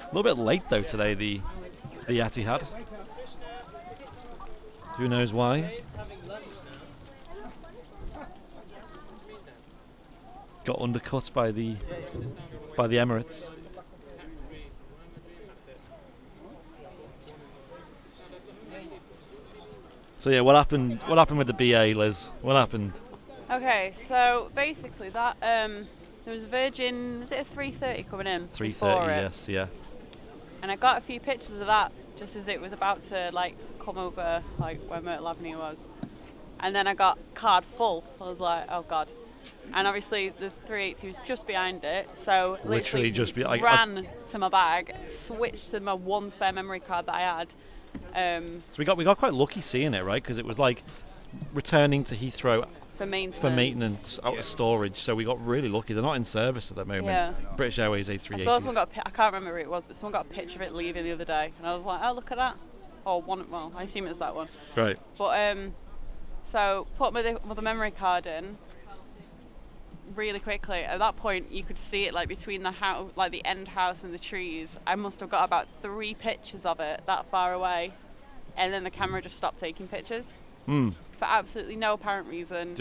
A little bit late though today, the Etihad. Who knows why? Got undercut by the Emirates. So yeah, what happened? What happened with the BA, Liz? What happened? Okay, so basically that there was a Virgin, was it a 330 coming in? 330, yes, yeah. And I got a few pictures of that just as it was about to like come over, like where Myrtle Avenue was. And then I got card full. I was like, oh god. And obviously the 380 was just behind it, so literally just ran to my bag, switched to my one spare memory card that I had. So we got quite lucky seeing it, right? Because it was like returning to Heathrow for maintenance out of storage. So we got really lucky. They're not in service at the moment. Yeah. British Airways I saw A380s. someone I can't remember who it was, but someone got a picture of it leaving the other day, and I was like, oh look at that. Oh, well, I assume it's that one. Right. But so put the memory card in really quickly. At that point, you could see it like between the house, like the end house and the trees. I must have got about 3 pictures of it that far away, and then the camera just stopped taking pictures for absolutely no apparent reason.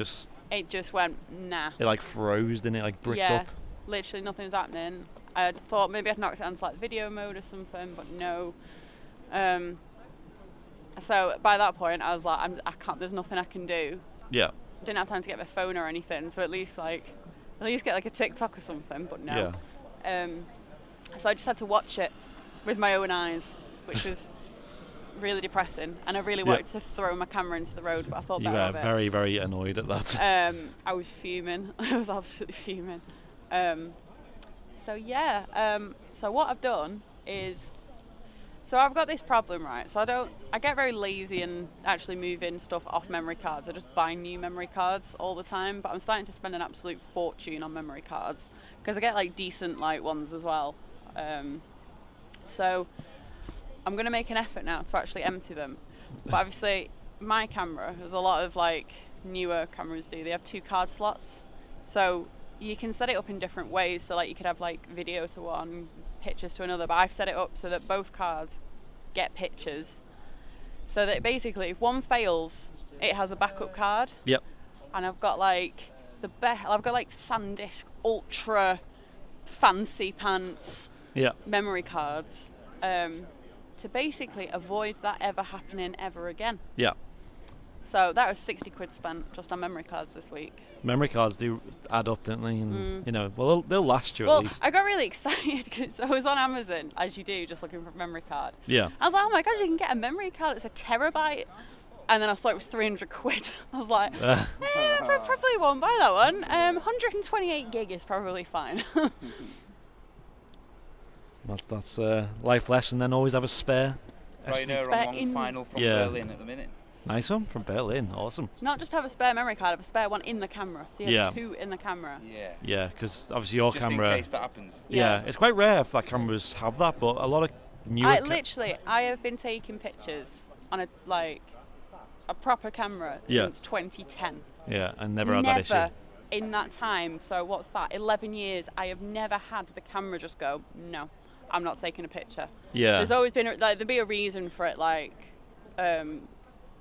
It just went nah. It like froze, didn't it? Like bricked up. Literally nothing was happening. I thought maybe I'd knocked it onto like video mode or something, but no. So by that point, I was like, I can't. There's nothing I can do. Yeah. Didn't have time to get my phone or anything, so at least get like a TikTok or something, but no. Yeah. So I just had to watch it with my own eyes, which was really depressing, and I really wanted to throw my camera into the road, but I thought you better were of it. very, very annoyed at that. I was fuming. I was absolutely fuming. So what I've done is, so I've got this problem, right? So I get very lazy and actually moving stuff off memory cards. I just buy new memory cards all the time, but I'm starting to spend an absolute fortune on memory cards because I get like decent like ones as well. So I'm going to make an effort now to actually empty them. But obviously my camera, as a lot of like newer cameras do, they have 2 card slots. So you can set it up in different ways. So like you could have like video to one, pictures to another, but I've set it up so that both cards get pictures, so that basically if one fails, it has a backup card. Yep. And I've got like I've got like SanDisk ultra fancy pants memory cards to basically avoid that ever happening ever again. Yeah. So that was 60 quid spent just on memory cards this week. Memory cards do add up, don't they? And you know, well, they'll last you well, at least. I got really excited because I was on Amazon, as you do, just looking for a memory card. Yeah. I was like, oh my god, you can get a memory card that's a terabyte. And then I saw it was 300 quid. I was like, probably won't buy that one. 128 gig is probably fine. That's life lesson. Then always have a spare. Right now, I'm on final from Berlin at the minute. Nice one from Berlin. Awesome. Not just have a spare memory card, have a spare one in the camera. So you have 2 in the camera. Yeah. Yeah, because obviously your just camera. in case that happens. Yeah, it's quite rare that cameras have that, but a lot of newer. I have been taking pictures on a proper camera since 2010. Yeah, and never had that issue. In that time, so what's that? 11 years. I have never had the camera just go, no, I'm not taking a picture. Yeah. There's always been there'd be a reason for it, like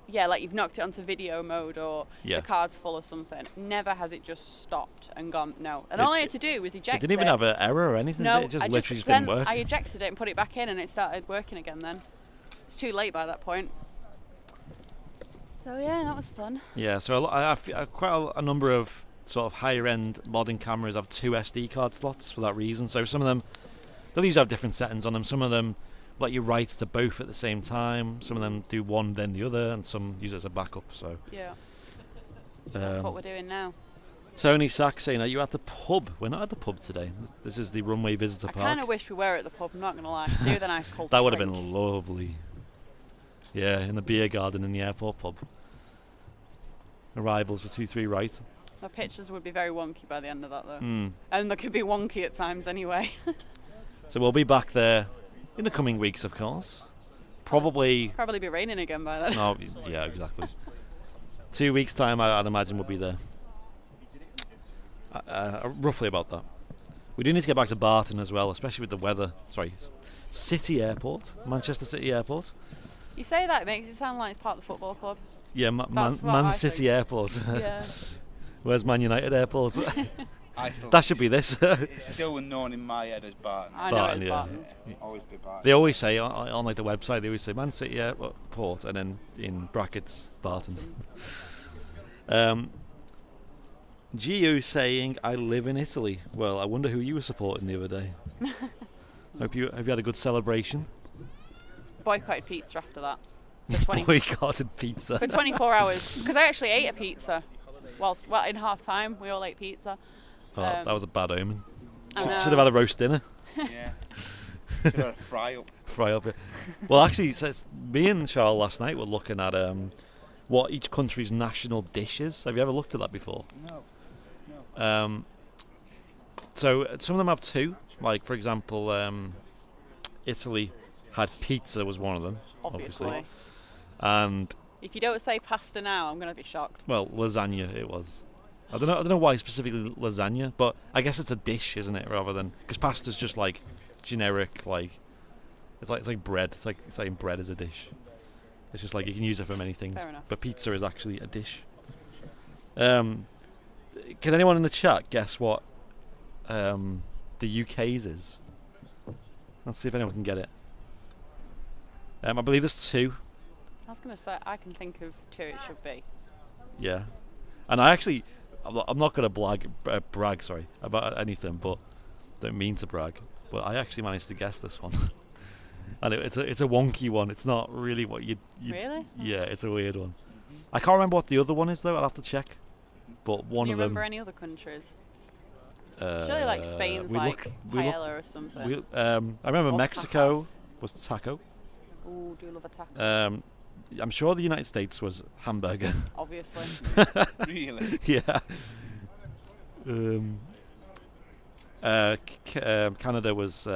you've knocked it onto video mode or the card's full or something. Never has it just stopped and gone, no. And all I had to do was eject it. It didn't even have an error or anything, no, did it? It just literally just didn't work. I ejected it and put it back in and it started working again then. It's too late by that point. So yeah, that was fun. Yeah, so quite a number of sort of higher end modern cameras have 2 SD card slots for that reason. So some of them, they'll usually have different settings on them. Some of them let you write to both at the same time. Some of them do one then the other, and some use it as a backup. So Yeah. That's what um, we're doing now. Tony Sack saying, "Are you at the pub?" We're not at the pub today. This is the Runway Visitor I Park. kind of wish we were at the pub. I'm not gonna lie. Do the nice cold That would have drink. been lovely. Yeah, in the beer garden in the airport pub. Arrivals for 2-3 right. The pictures would be very wonky by the end of that though. Mm. And they could be wonky at times anyway. So we'll be back there in the coming weeks, of course. Probably. Probably be raining again by then. No, yeah, exactly. 2 weeks' time, I'd imagine we'll be there. Roughly about that. We do need to get back to Barton as well, especially with the weather. Sorry, City Airport, Manchester City Airport. You say that, it makes it sound like it's part of the football club. Yeah, That's Man what I City think. Airport. Yeah. Where's Man United Airport? I still That should be this. It's still unknown in my head as Barton. I know Barton, it's yeah. Barton. Always be Barton. They always say on like the website, they always say Man City Airport, and then in brackets Barton. Gio saying, "I live in Italy." Well, I wonder who you were supporting the other day. Hope you had a good celebration. Boycotted pizza after that. For 20 Boycotted pizza. for 24 hours. Because I actually ate a pizza. Well, in half time, we all ate pizza. Oh, that was a bad omen. I know. Should have had a roast dinner. Yeah. Should have a fry up. Fry up. Yeah. Well, actually, me and Charles last night were looking at what each country's national dish is. Have you ever looked at that before? No. So some of them have 2. Like, for example, Italy had pizza was one of them, obviously. And, If you don't say pasta now, I'm going to be shocked. well, lasagna it was. I don't know why specifically lasagna, but I guess it's a dish, isn't it, rather than... Because pasta's just, like, generic, like... It's like bread. It's like saying bread is a dish. It's just like you can use it for many things. Fair enough. But pizza is actually a dish. Can anyone in the chat guess what the UK's is? Let's see if anyone can get it. I believe there's 2. I was going to say, I can think of 2 it should be. Yeah. And I'm not going to brag about anything, but don't mean to brag. But I actually managed to guess this one. And it's a wonky one. It's not really what you'd... Really? Yeah, it's a weird one. I can't remember what the other one is, though. I'll have to check. But one Do you of them... remember any other countries? Surely like Spain's paella or something. I remember Or Mexico tapas. was taco. Ooh, do you love a taco? I'm sure the United States was hamburger. Obviously. Really? Yeah. Canada was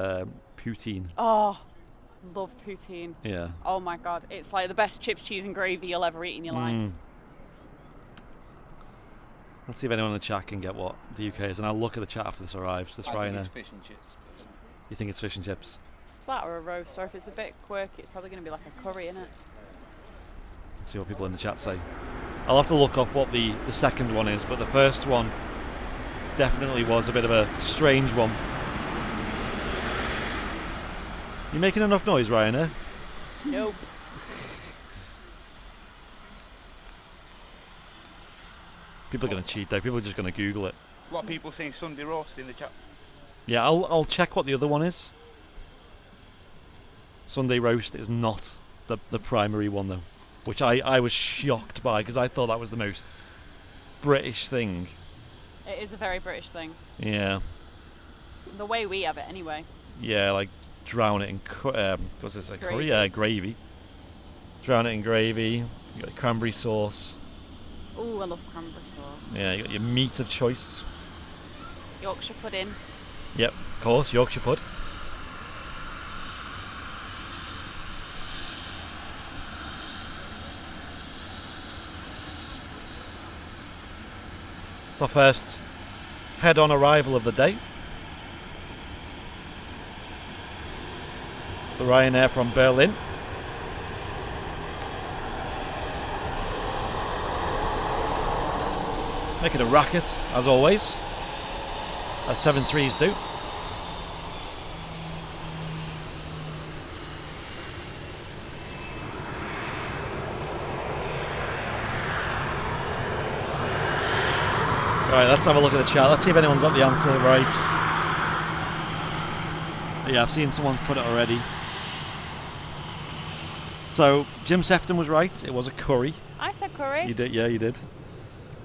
poutine. Oh, love poutine. Yeah. Oh my god, it's like the best chips, cheese and gravy you'll ever eat in your life. Let's see if anyone in the chat can get what the UK is, and I'll look at the chat after this arrives. This I Ryanair. think it's fish and chips. You think it's fish and chips? It's that or a roast, or if it's a bit quirky, it's probably going to be like a curry, innit? Let's see what people in the chat say. I'll have to look up what the second one is, but the first one definitely was a bit of a strange one. You making enough noise, Ryanair? Nope. People are going to cheat though. People are just going to Google it. What are people saying? Sunday roast in the chat? Yeah, I'll check what the other one is. Sunday roast is not the primary one though, which I was shocked by because I thought that was the most British thing. It is a very British thing. Yeah. The way we have it, anyway. Yeah, like drown it in what's this? Like Gravy. Yeah, gravy. Drown it in gravy. You got cranberry sauce. Ooh, I love cranberry sauce. Yeah, you got your meat of choice. Yorkshire pudding. Yep, of course, Yorkshire pud. It's our first head-on arrival of the day. The Ryanair from Berlin. Making a racket, as always, as 7-3s do. Right, let's have a look at the chat. Let's see if anyone got the answer right. Yeah, I've seen someone's put it already. So, Jim Sefton was right. It was a curry. I said curry. You did, yeah, you did.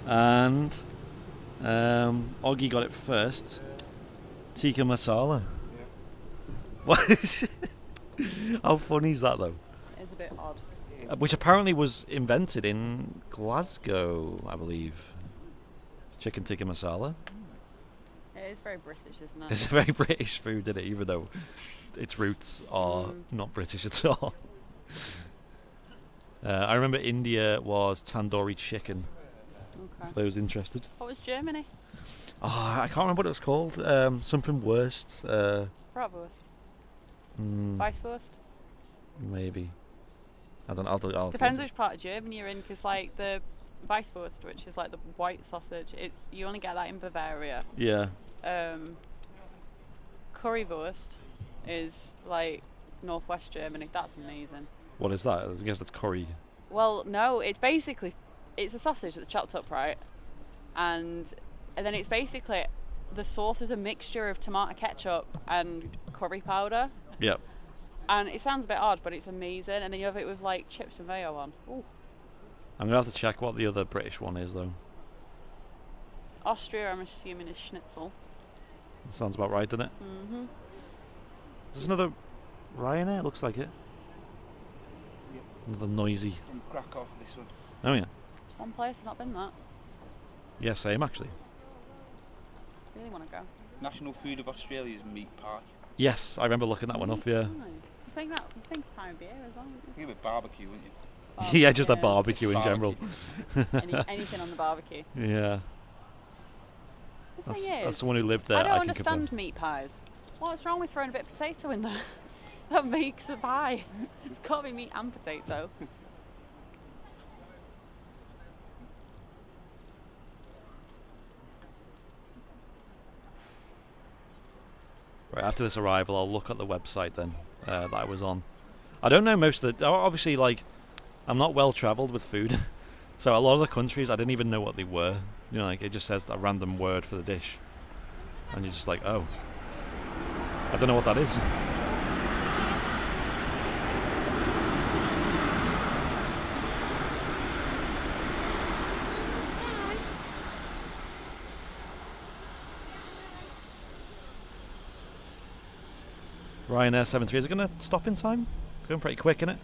And Oggy got it first. Tikka masala. What? How funny is that, though? It's a bit odd. Which apparently was invented in Glasgow, I believe. Chicken tikka masala. It is very British, isn't it? It's a very British food, isn't it? Even though its roots are not British at all. I remember India was tandoori chicken. Okay. For those interested. What was Germany? Oh, I can't remember what it was called. Something worst. Bratwurst. Weisswurst. Maybe. I don't know. I'll Depends which part of Germany you're in, because like the Weisswurst, which is like the white sausage, you only get that in Bavaria. Yeah. Currywurst is like northwest Germany. That's amazing. What is that? I guess that's curry. Well, no, it's a sausage that's chopped up, right? And then it's basically, the sauce is a mixture of tomato ketchup and curry powder. Yep. And it sounds a bit odd, but it's amazing. And then you have it with like chips and mayo on. Ooh. I'm gonna have to check what the other British one is, though. Austria, I'm assuming, is schnitzel. That sounds about right, doesn't it? Mhm. There's another Ryanair. It looks like it. Another noisy. From Krakow for this one. Oh yeah. One place, I've not been that. Yeah, same actually. Really want to go. National food of Australia is meat pie. Yes, I remember looking that one up. Yeah. You think time of year as well? You with barbecue, wouldn't you? Yeah, just a barbecue in general. Anything on the barbecue. Yeah. The thing is, As someone who lived there, I don't can understand confirm. meat pies. What's wrong with throwing a bit of potato in there? That makes a pie. It's got to be meat and potato. Right, after this arrival, I'll look at the website then that I was on. I don't know most of the... Obviously, like, I'm not well travelled with food. So a lot of the countries, I didn't even know what they were. You know, like, it just says a random word for the dish. And you're just like, oh. I don't know what that is. Ryanair 73, is it going to stop in time? It's going pretty quick, isn't it?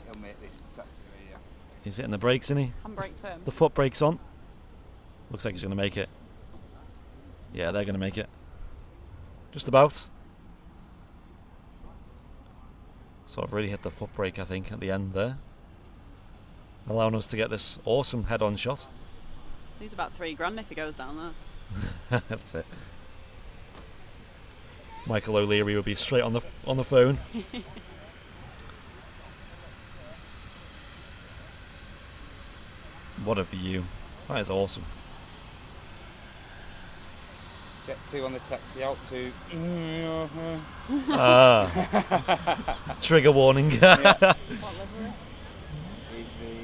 He'll make this taxi, yeah. He's hitting the brakes, isn't he? Handbrake turn. The foot brake's on. Looks like he's going to make it. Yeah, they're going to make it. Just about. Sort of really hit the foot brake, I think, at the end there. Allowing us to get this awesome head-on shot. He's about $3,000 if he goes down there. That's it. Michael O'Leary will be straight on the phone. What a view. That is awesome. Jet 2 on the taxi out to... Trigger warning.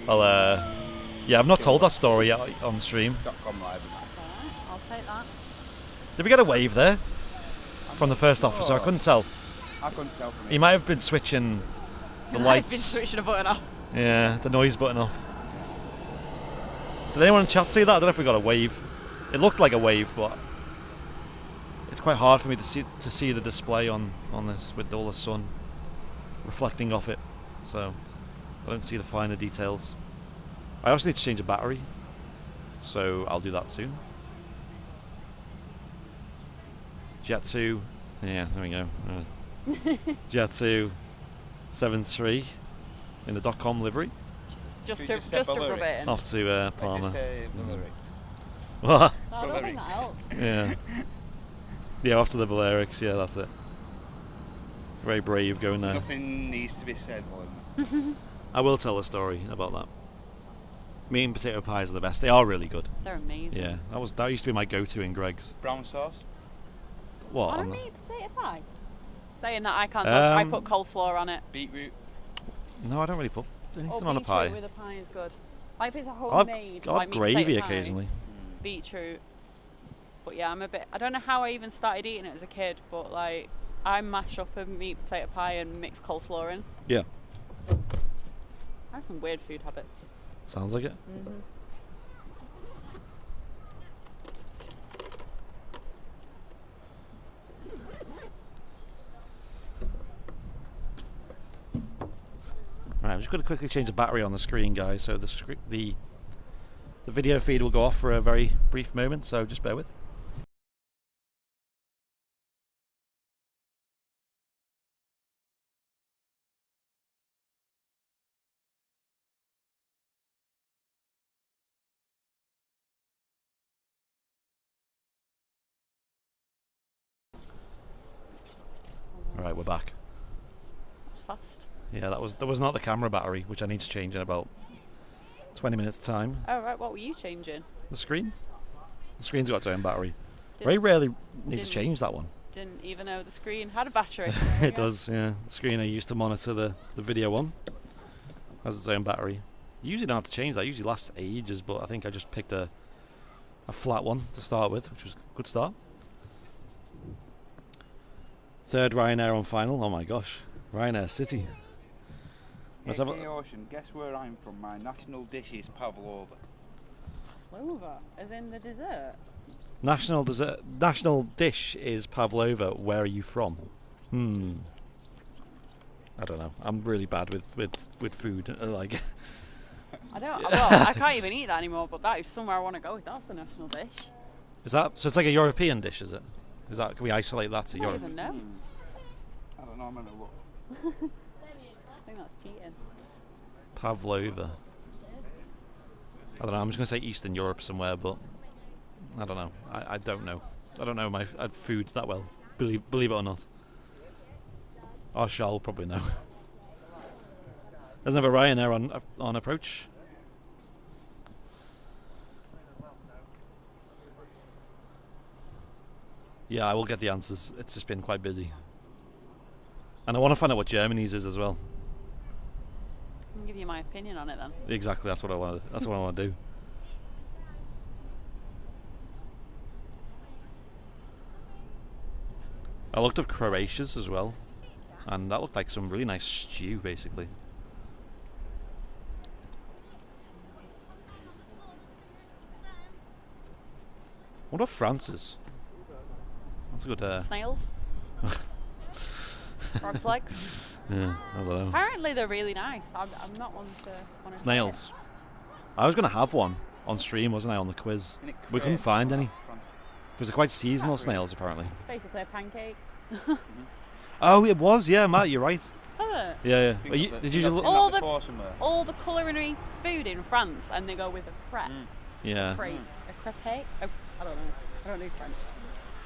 Well, yeah, I've not told that story yet on stream. .com live. I'll take that. Did we get a wave there? From the first officer? I couldn't tell. I couldn't tell from He might have been switching the I've been lights. switching a button off. Yeah, the noise button off. Did anyone in chat see that? I don't know if we got a wave. It looked like a wave, but it's quite hard for me to see the display on this with all the sun reflecting off it. So I don't see the finer details. I also need to change a battery, so I'll do that soon. Jet 2, yeah, there we go. Jet 2 7.3 in the .com livery. Just You to just said rub Balearics. it in. Off to Palmer. What? No, I don't think that helps. Yeah. Yeah, off to the Balearics, yeah, that's it. Very brave going there. Nothing needs to be said more than that. I will tell a story about that. Meat and potato pies are the best. They are really good. They're amazing. Yeah, that used to be my go-to in Greg's. Brown sauce? What? I on don't the- eat potato pie. Saying that I can't. I put coleslaw on it. Beetroot? No, I don't really put anything on a beetroot pie. with a pie is good. Like if it's a I'll homemade. have like meat gravy potato pie. occasionally. beetroot. But yeah, I don't know how I even started eating it as a kid, but like, I mash up a meat potato pie and mix coleslaw in. Yeah. I have some weird food habits. Sounds like it. Mm-hmm. Right, I'm just going to quickly change the battery on the screen, guys. So the video feed will go off for a very brief moment. So just bear with. Right, we're back. That's fast. Yeah, that was not the camera battery, which I need to change in about 20 minutes time. Oh right, what were you changing? The screen? The screen's got its own battery. Didn't- Very rarely need to didn't- change that one. Didn't even know the screen had a battery. It does, yeah. The screen I used to monitor the video on has its own battery. You usually don't have to change that. It usually lasts ages, but I think I just picked a flat one to start with, which was a good start. Third Ryanair on final. Oh my gosh. Ryanair City. Let's have a- Aviation, guess where I'm from? My national dish is pavlova. Pavlova, as in the dessert. National dish is pavlova. Where are you from? I don't know. I'm really bad with food. Like, I don't. Well, I can't even eat that anymore. But that is somewhere I want to go. That's the national dish. is that so? It's like a European dish, is it? Is that? Can we isolate that to I don't Europe? even know. I don't know, I'm gonna look. I think that's cheating. Pavlova. I don't know. I'm just gonna say Eastern Europe somewhere, but I don't know. I don't know. I don't know my food that well. Believe it or not. Or Charles will probably know. There's another Ryanair on approach. Yeah, I will get the answers. It's just been quite busy. And I want to find out what Germany's is as well. I can give you my opinion on it then. Exactly, that's what I wanted. That's what I want to do. I looked up Croatia's as well, and that looked like some really nice stew, basically. What about France's? That's a good. Snails. Frog's legs. Yeah, I don't know. Apparently they're really nice. I'm not one to want to. Snails. I was going to have one on stream, wasn't I, on the quiz? We couldn't find any. Because they're quite seasonal snails, apparently. Basically a pancake. Oh, it was, yeah, Matt, you're right. Oh. Yeah, yeah. Did you just look? all the culinary food in France, and they go with a crepe. Yeah. A crepe? Oh, I don't know. I don't do French.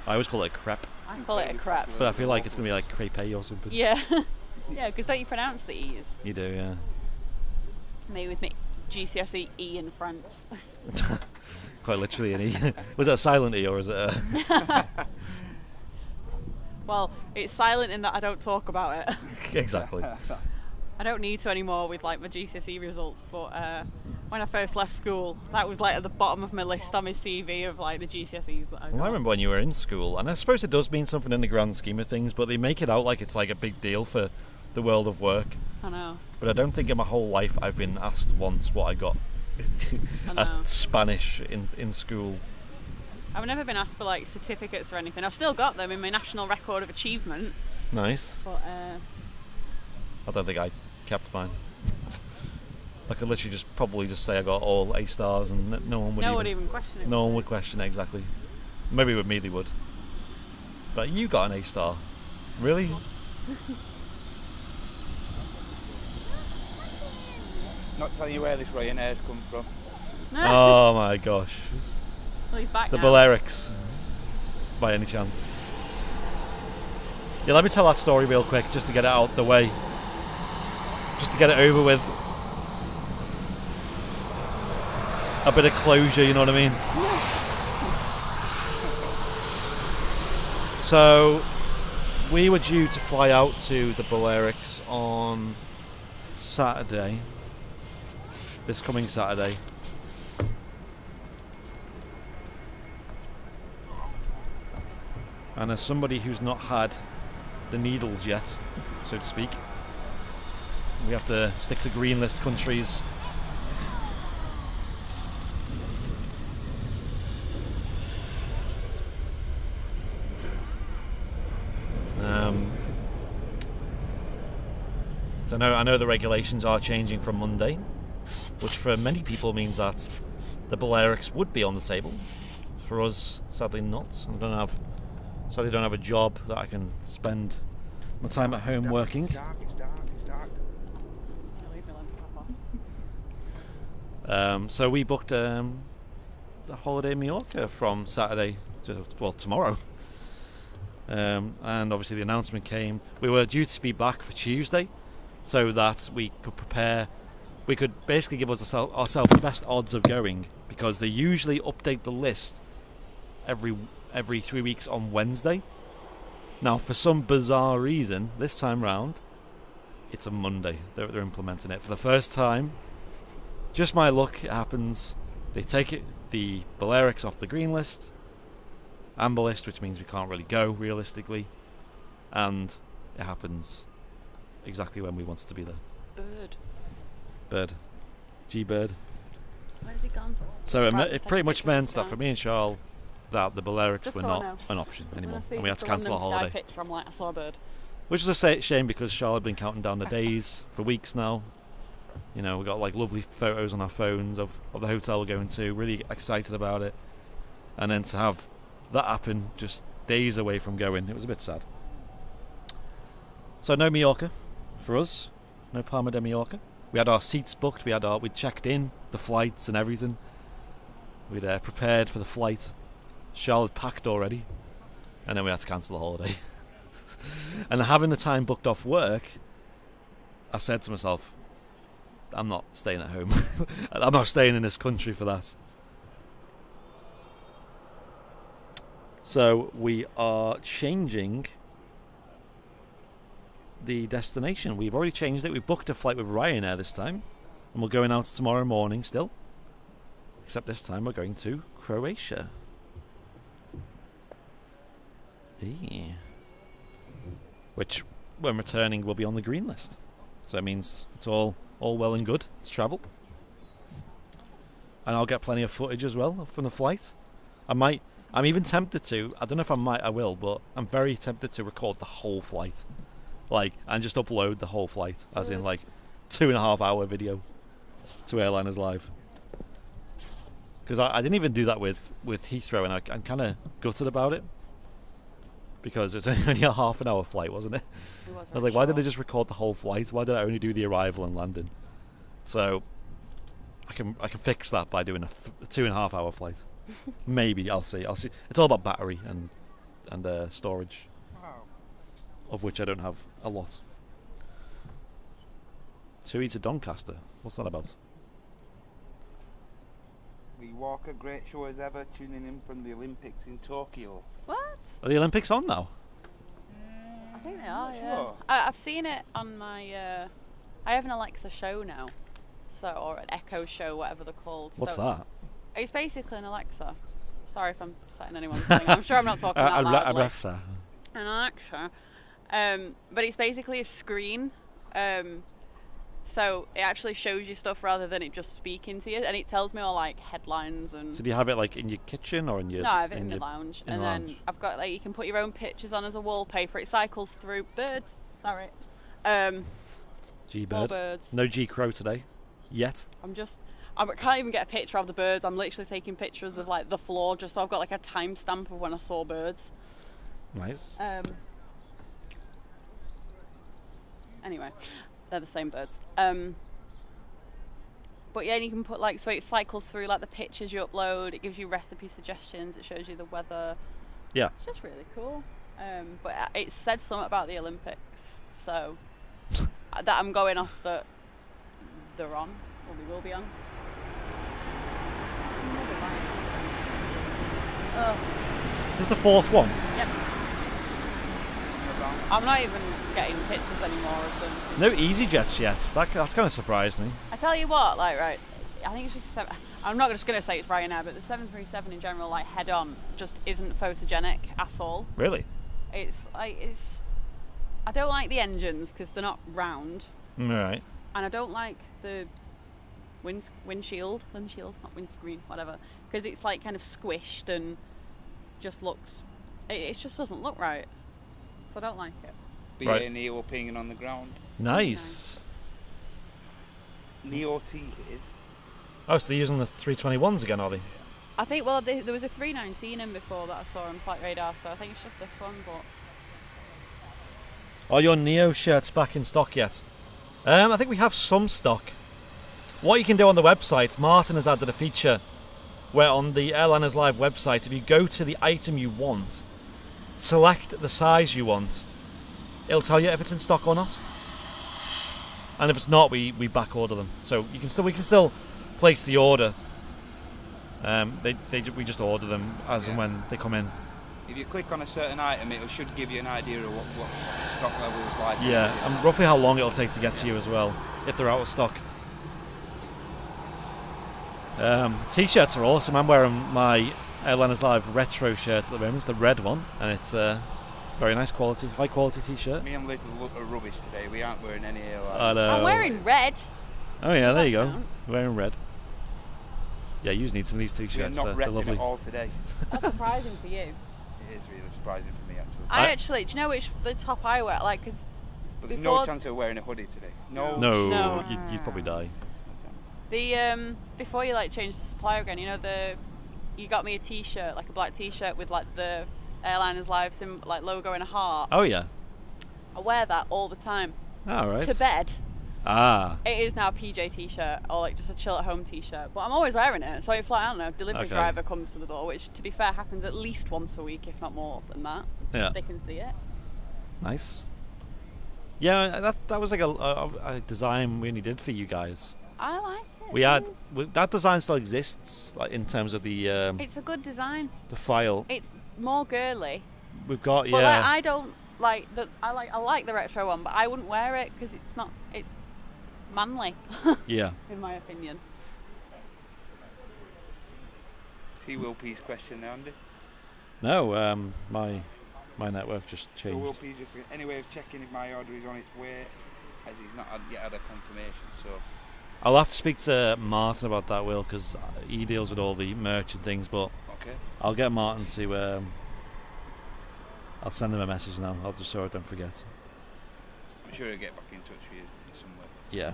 I always call it a crepe, I call it a crepe. but I feel like it's going to be like crepe or something. Yeah. Yeah, because don't you pronounce the E's? You do, yeah. Me with me GCSE E in French. Quite literally an E. Was that a silent E or is it a... Well, it's silent in that I don't talk about it. Exactly. I don't need to anymore with like my GCSE results, but when I first left school, that was like at the bottom of my list on my CV of like the GCSEs that I got. Well, I remember when you were in school, and I suppose it does mean something in the grand scheme of things, but they make it out like it's like a big deal for the world of work. I know. But I don't think in my whole life I've been asked once what I got at Spanish in school. I've never been asked for like certificates or anything. I've still got them in my National Record of Achievement. Nice. But I don't think I kept mine. I could literally probably just say I got all A stars and no one would even question it. No one would question it, exactly. Maybe with me they would. But you got an A star. Really? Not telling you where this Ryanair's come from. Oh my gosh. Well, he's back The now. Balearics. By any chance. Yeah, let me tell that story real quick just to get it out the way. Just to get it over with. A bit of closure, you know what I mean? So, we were due to fly out to the Balearics on Saturday. This coming Saturday. And as somebody who's not had the needles yet, so to speak, we have to stick to green list countries. So I know the regulations are changing from Monday, which for many people means that the Balearics would be on the table. For us, sadly not. Sadly don't have a job that I can spend my time at home working. It's dark. So we booked a holiday in Mallorca from Saturday to, well, tomorrow. And obviously the announcement came. We were due to be back for Tuesday, so that we could prepare. We could basically give ourselves the best odds of going, because they usually update the list every 3 weeks on Wednesday. Now, for some bizarre reason, this time round, it's a Monday. They're implementing it for the first time. Just my luck, it happens. They take the Balearics off the green list, amber list, which means we can't really go realistically, and it happens exactly when we want it to be there. Bird. G-Bird. Where's he gone? So Right, it pretty much take meant pictures that down. for me and Charles, that the Balearics Just were so I not know. an option anymore, I and we had to see cancel our some random holiday. sky picture, I'm like, I saw a bird. Which is a shame, because Charlotte had been counting down the days for weeks now. You know, we got like lovely photos on our phones of the hotel we're going to, really excited about it. And then to have that happen just days away from going, it was a bit sad. So no Mallorca for us, no Palma de Mallorca. We had our seats booked, we'd checked in the flights and everything. We'd prepared for the flight. Charlotte packed already, and then we had to cancel the holiday. And having the time booked off work, I said to myself, I'm not staying at home. I'm not staying in this country for that. So we are changing the destination. We've already changed it. We've booked a flight with Ryanair this time, and we're going out tomorrow morning still. Except this time we're going to Croatia. Yeah. Which, when returning, will be on the green list. So it means it's all well and good to travel. And I'll get plenty of footage as well from the flight. I'm even tempted to, I don't know if I will, but I'm very tempted to record the whole flight. And just upload the whole flight, as in 2.5 hour video to Airliners Live. Because I didn't even do that with Heathrow, and I'm kind of gutted about it. Because it's only a half an hour flight, wasn't it? I was like, why did I just record the whole flight? Why did I only do the arrival and landing? So I can fix that by doing a 2.5 hour flight. Maybe, I'll see. It's all about battery and storage, of which I don't have a lot. Tui to Doncaster. What's that about? We walk a great show as ever, tuning in from the Olympics in Tokyo. What? Are the Olympics on now? I think they are, yeah. Sure. I've seen it on my... I have an Alexa show now. Or an Echo show, whatever they're called. What's that? It's basically an Alexa. Sorry if I'm setting anyone's thing. I'm sure I'm not talking that loudly. Alexa. An Alexa. But it's basically a screen. So it actually shows you stuff rather than it just speaking to you, and it tells me all headlines and. So do you have it in your kitchen or in your? No, I have it in the lounge, in and the then lounge. I've got you can put your own pictures on as a wallpaper. It cycles through birds. Sorry. G-Bird. More birds. No G-Crow today, yet. I can't even get a picture of the birds. I'm literally taking pictures of the floor, just so I've got a timestamp of when I saw birds. Nice. Anyway, they're the same birds. But yeah, and you can put so it cycles through the pictures you upload. It gives you recipe suggestions. It shows you the weather. Yeah. It's just really cool. But it said something about the Olympics, so that I'm going off that they're on, or we will be on. Oh. This is the fourth one. Yep. I'm not even getting pictures anymore of them. No EasyJets yet. That's kind of surprised me. I tell you what, right, I think it's just I'm not just going to say it's Ryanair, but the 737 in general, like head on, just isn't photogenic at all. Really? It's like I don't like the engines because they're not round, Right. and I don't like the windshield, not windscreen, whatever, because it's like kind of squished and just looks. It just doesn't look right, so I don't like it. BA Neo pinging on the ground. Nice. Neo T is. Oh, so they're using the 321s again, are they? I think, well, there was a 319 in before that I saw on Flight Radar, so I think it's just this one, but... Are your Neo shirts back in stock yet? I think we have some stock. What you can do on the website, Martin has added a feature where on the Airliners Live website, if you go to the item you want, select the size you want, it'll tell you if it's in stock or not. And if it's not, we back order them. So we can still place the order. We just order them as and when they come in. If you click on a certain item, it should give you an idea of what stock level is like. Yeah, and roughly how long it'll take to get to you as well, if they're out of stock. T-shirts are awesome. I'm wearing my Airliners Live retro shirt at the moment. It's the red one, and it's very nice quality, high quality T-shirt. Me and Liz look rubbish today. We aren't wearing any airline. I know. I'm wearing red. Oh yeah, there you go. Count. Wearing red. Yeah, you just need some of these We're T-shirts. not They're repping lovely. it all today. That's surprising for you. It is really surprising for me, actually. I actually, do you know which the top I wear? Like, because But there's before no chance of wearing a hoodie today. No. No, you'd probably die. the before you like change the supplier again, you know you got me a T-shirt, like a black T-shirt with like the Airliners Live like logo in a heart. Oh yeah. I wear that all the time All right. to bed. Ah. It is now a PJ T-shirt or like just a chill at home T-shirt, but I'm always wearing it. So if like I don't know, delivery Okay. driver comes to the door, which to be fair happens at least once a week, if not more than that, Yeah. they can see it. Nice. Yeah, that was like a design we only did for you guys. I like it. We had that design still exists, like in terms of the It's a good design. file. It's more girly. We've got But like, yeah. I don't like the. I like the retro one, but I wouldn't wear it because it's not. It's manly, Yeah. in my opinion. See Will P's question there, Andy? No, my network just So Will changed. P just any way of checking if my order is on its way, as he's not yet had a confirmation. So I'll have to speak to Martin about that, Will, because he deals with all the merch and things. But okay. I'll get Martin to. I'll send him a message now. I'll just so I don't forget. I'm sure he'll get back in touch with you in some way. Yeah.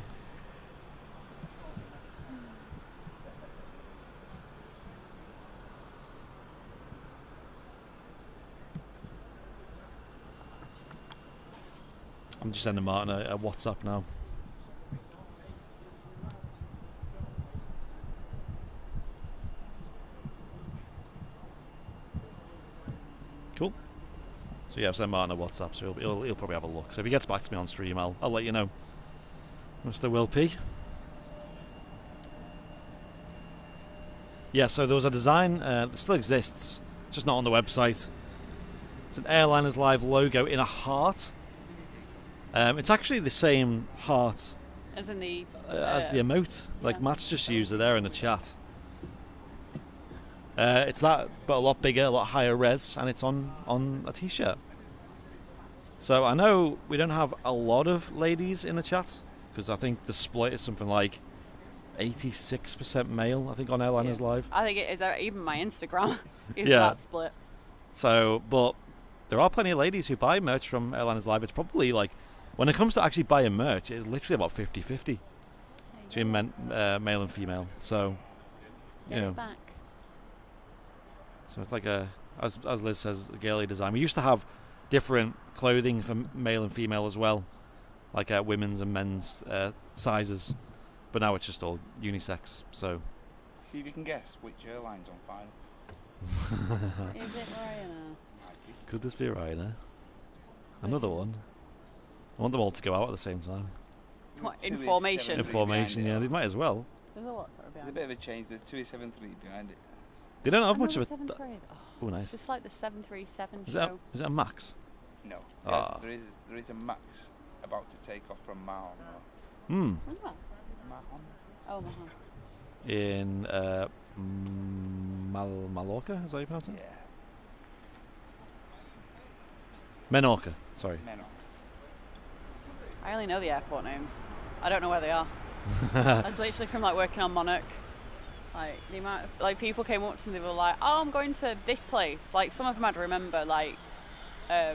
I'm just sending Martin a WhatsApp now. Cool. So yeah, I've sent Martin a WhatsApp, so he'll probably have a look. So if he gets back to me on stream, I'll let you know. Mr. Will P. Yeah, so there was a design that still exists, just not on the website. It's an Airliners Live logo in a heart. It's actually the same heart As in the. as the emote. Like yeah. Matt's just used it there in the chat. It's that, but a lot bigger, a lot higher res, and it's on a T-shirt. So I know we don't have a lot of ladies in the chat, because I think the split is something like 86% male, I think, on Airliners Live. I think it is. Even my Instagram is Yeah. that split. So, but there are plenty of ladies who buy merch from Airliners Live. It's probably like, when it comes to actually buying merch, it's literally about 50-50 between male and female. So, Get you know. it back. So it's like as Liz says, a girly design. We used to have different clothing for male and female as well, like women's and men's sizes, but now it's just all unisex. So See if you can guess which airline's on final. Is it Ryanair? could this be Ryanair? Another one. I want them all to go out at the same time. What, Two is information? 7-3 Information, behind yeah, it. they might as well. There's a lot for There's a bit of a change. There's 273 behind it. They don't have much of a. 737. Oh, nice. It's like the 737 Is show. it a Max? No. Ah. There is a Max about to take off from Mahon. Hmm. Oh, Mahon? oh Mahan. in Mallorca. Is that how you pronounce it? Yeah. Menorca. Sorry. Menorca. I only know the airport names. I don't know where they are. I was literally from like working on Monarch. Like the amount of, like people came up to me, they were like, "Oh, I'm going to this place." Like some of them I'd remember, like A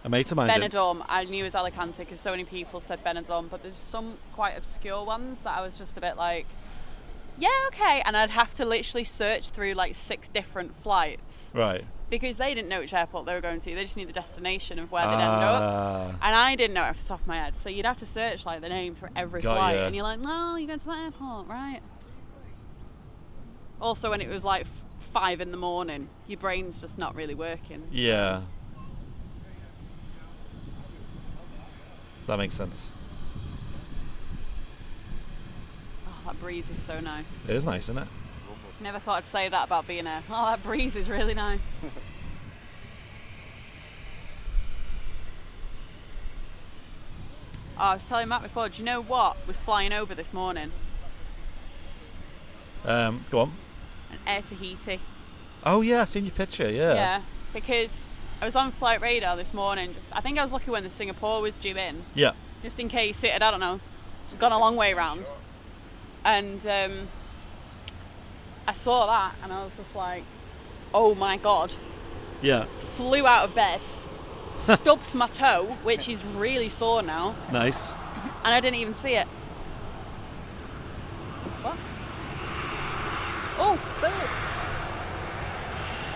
mate of mine. Benidorm. I knew it was Alicante because so many people said Benidorm, but there's some quite obscure ones that I was just a bit like, "Yeah, okay," and I'd have to literally search through like 6 different flights. Right. Because they didn't know which airport they were going to, they just knew the destination of where they'd end up. And I didn't know it off the top of my head. So you'd have to search like the name for every flight. ya. And you're like, no, you're going to that airport, right? Also, when it was like 5 in the morning, your brain's just not really working. Yeah. That makes sense. Oh, that breeze is so nice. It is nice, isn't it? Never thought I'd say that about being here. Oh, that breeze is really nice. Oh, I was telling Matt before, do you know what was flying over this morning? Go on. An Air Tahiti. Oh yeah, I seen your picture. Yeah. Yeah, because I was on flight radar this morning. I think I was lucky when the Singapore was due in, Yeah. just in case it had, I don't know, gone a long way round. And I saw that and I was just like, oh my god. Yeah. Flew out of bed, stubbed my toe, which is really sore now, Nice. and I didn't even see it. What? Oh, Bill.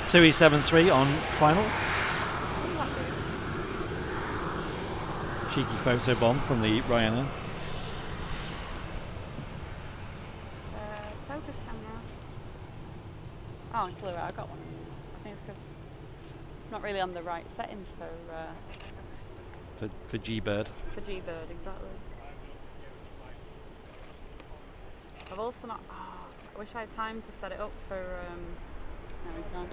2E73 on final. Cheeky photo bomb from the Ryanair. Focus camera. Oh, I flew out. I got one. I think it's because I'm not really on the right settings For G-Bird. for G-Bird, exactly. I've also not. Oh, I wish I had time to set it up for. No, he's gone.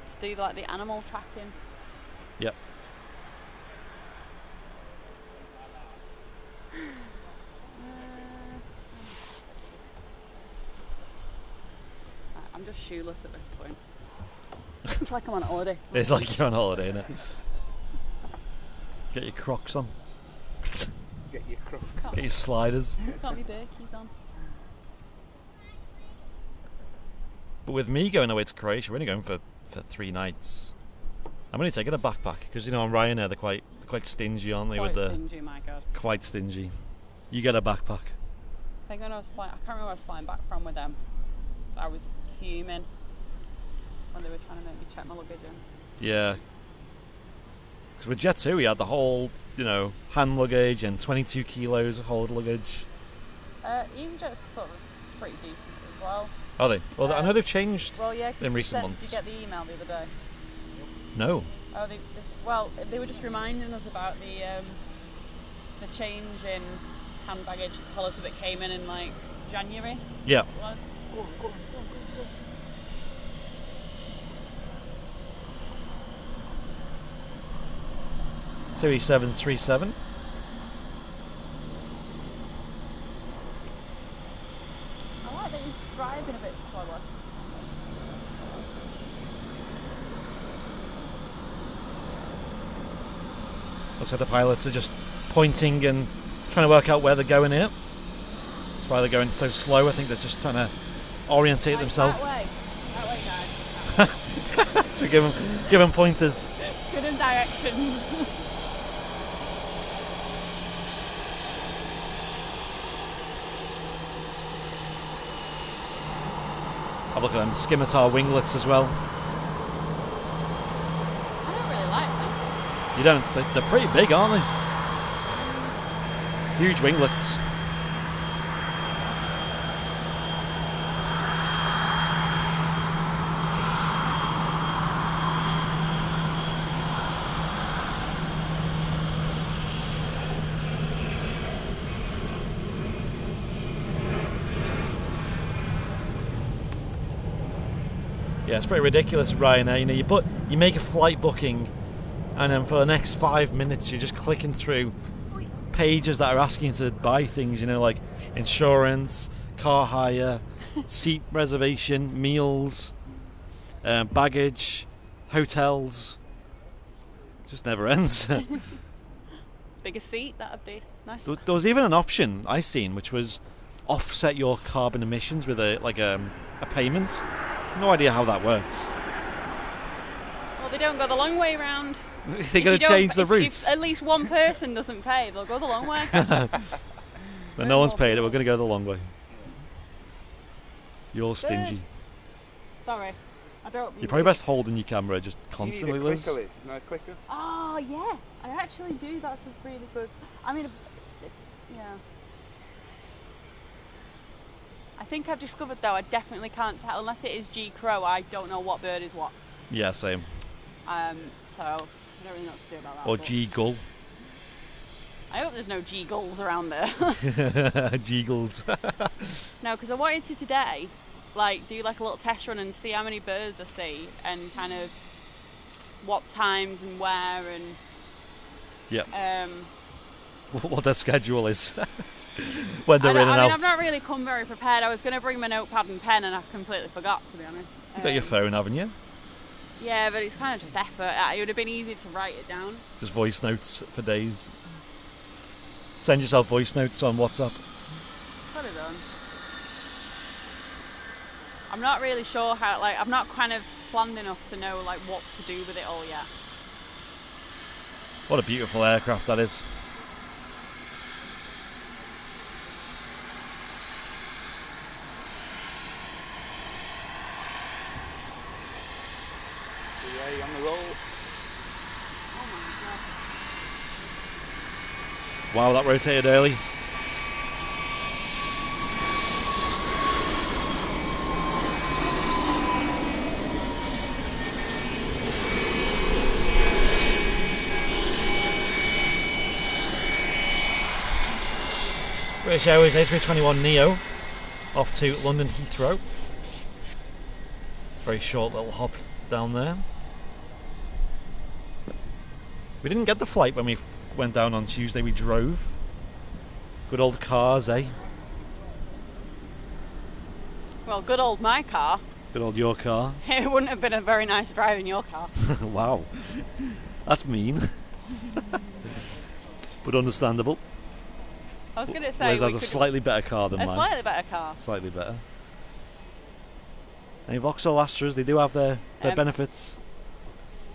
To do like the animal tracking. Yep. I'm just shoeless at this point. It's like I'm on holiday. It's like you're on holiday, innit? Get your Crocs on. Get your crook. Get your sliders. Got me Birkies on. But with me going away to Croatia, we're only going for 3 nights. I'm only taking a backpack because you know on Ryanair they're quite stingy, aren't they? Quite with the stingy, my god. quite stingy. You get a backpack. I think when I was flying, I can't remember where I was flying back from with them. I was fuming when they were trying to make me check my luggage in. Yeah. Because with Jet2 we had the whole, you know, hand luggage and 22 kilos of hold luggage. EasyJet's sort of pretty decent as well. Are they? Well, I know they've changed Well, yeah. 'Cause in you recent said- months. Did you get the email the other day? No. Oh, they were just reminding us about the change in hand baggage policy that came in like January. Yeah. It was. Series 737. I like that he's driving a bit slower. Looks like the pilots are just pointing and trying to work out where they're going here. That's why they're going so slow. I think they're just trying to orientate themselves. That way, guys. So give them pointers. Good in directions. Have a look at them scimitar winglets as well. I don't really like them. You don't? They're pretty big, aren't they? Huge winglets. Yeah, it's pretty ridiculous, Ryanair. You know, you make a flight booking, and then for the next 5 minutes you're just clicking through pages that are asking to buy things, you know, like insurance, car hire, seat reservation, meals, baggage, hotels. Just never ends. Bigger seat, that'd be nice. There was even an option I seen which was offset your carbon emissions with a payment. No idea how that works. Well, they don't go the long way round. They're going to change the routes. If at least one person doesn't pay, they'll go the long way. But no one's paid it. We're going to go the long way. You're stingy. Sorry, I don't. You're probably best holding your camera just constantly, you need a Liz. clicker, Liz. No clicker? Oh yeah, I actually do. That's a really good. I mean, yeah. I think I've discovered though, I definitely can't tell unless it is G Crow. I don't know what bird is what. Yeah, same. So I don't really know what to do about that. Or but G Gull. I hope there's no G Gulls around there. G Gulls. No, because I wanted to today, like, do like a little test run and see how many birds I see and kind of what times and where and Yeah. What their schedule is. When they're in and I out. mean, I've not really come very prepared. I was going to bring my notepad and pen and I completely forgot, to be honest. You got your phone, haven't you? Yeah, but it's kind of just effort. It would have been easy to write it down. Just voice notes for days. Send yourself voice notes on WhatsApp. Could have done. I'm not really sure how, like, I've not kind of planned enough to know, like, what to do with it all yet. What a beautiful aircraft that is. Yeah, on the roll. Oh my god. Wow, that rotated early. British Airways A321neo off to London Heathrow. Very short little hop down there. We didn't get the flight when we went down on Tuesday, we drove. Good old cars, eh? Well, good old my car. Good old your car. It wouldn't have been a very nice drive in your car. Wow. That's mean. But understandable. I was going to say Liz has a slightly better car than a mine. slightly better car. Slightly better. And Vauxhall Astras, they do have their benefits.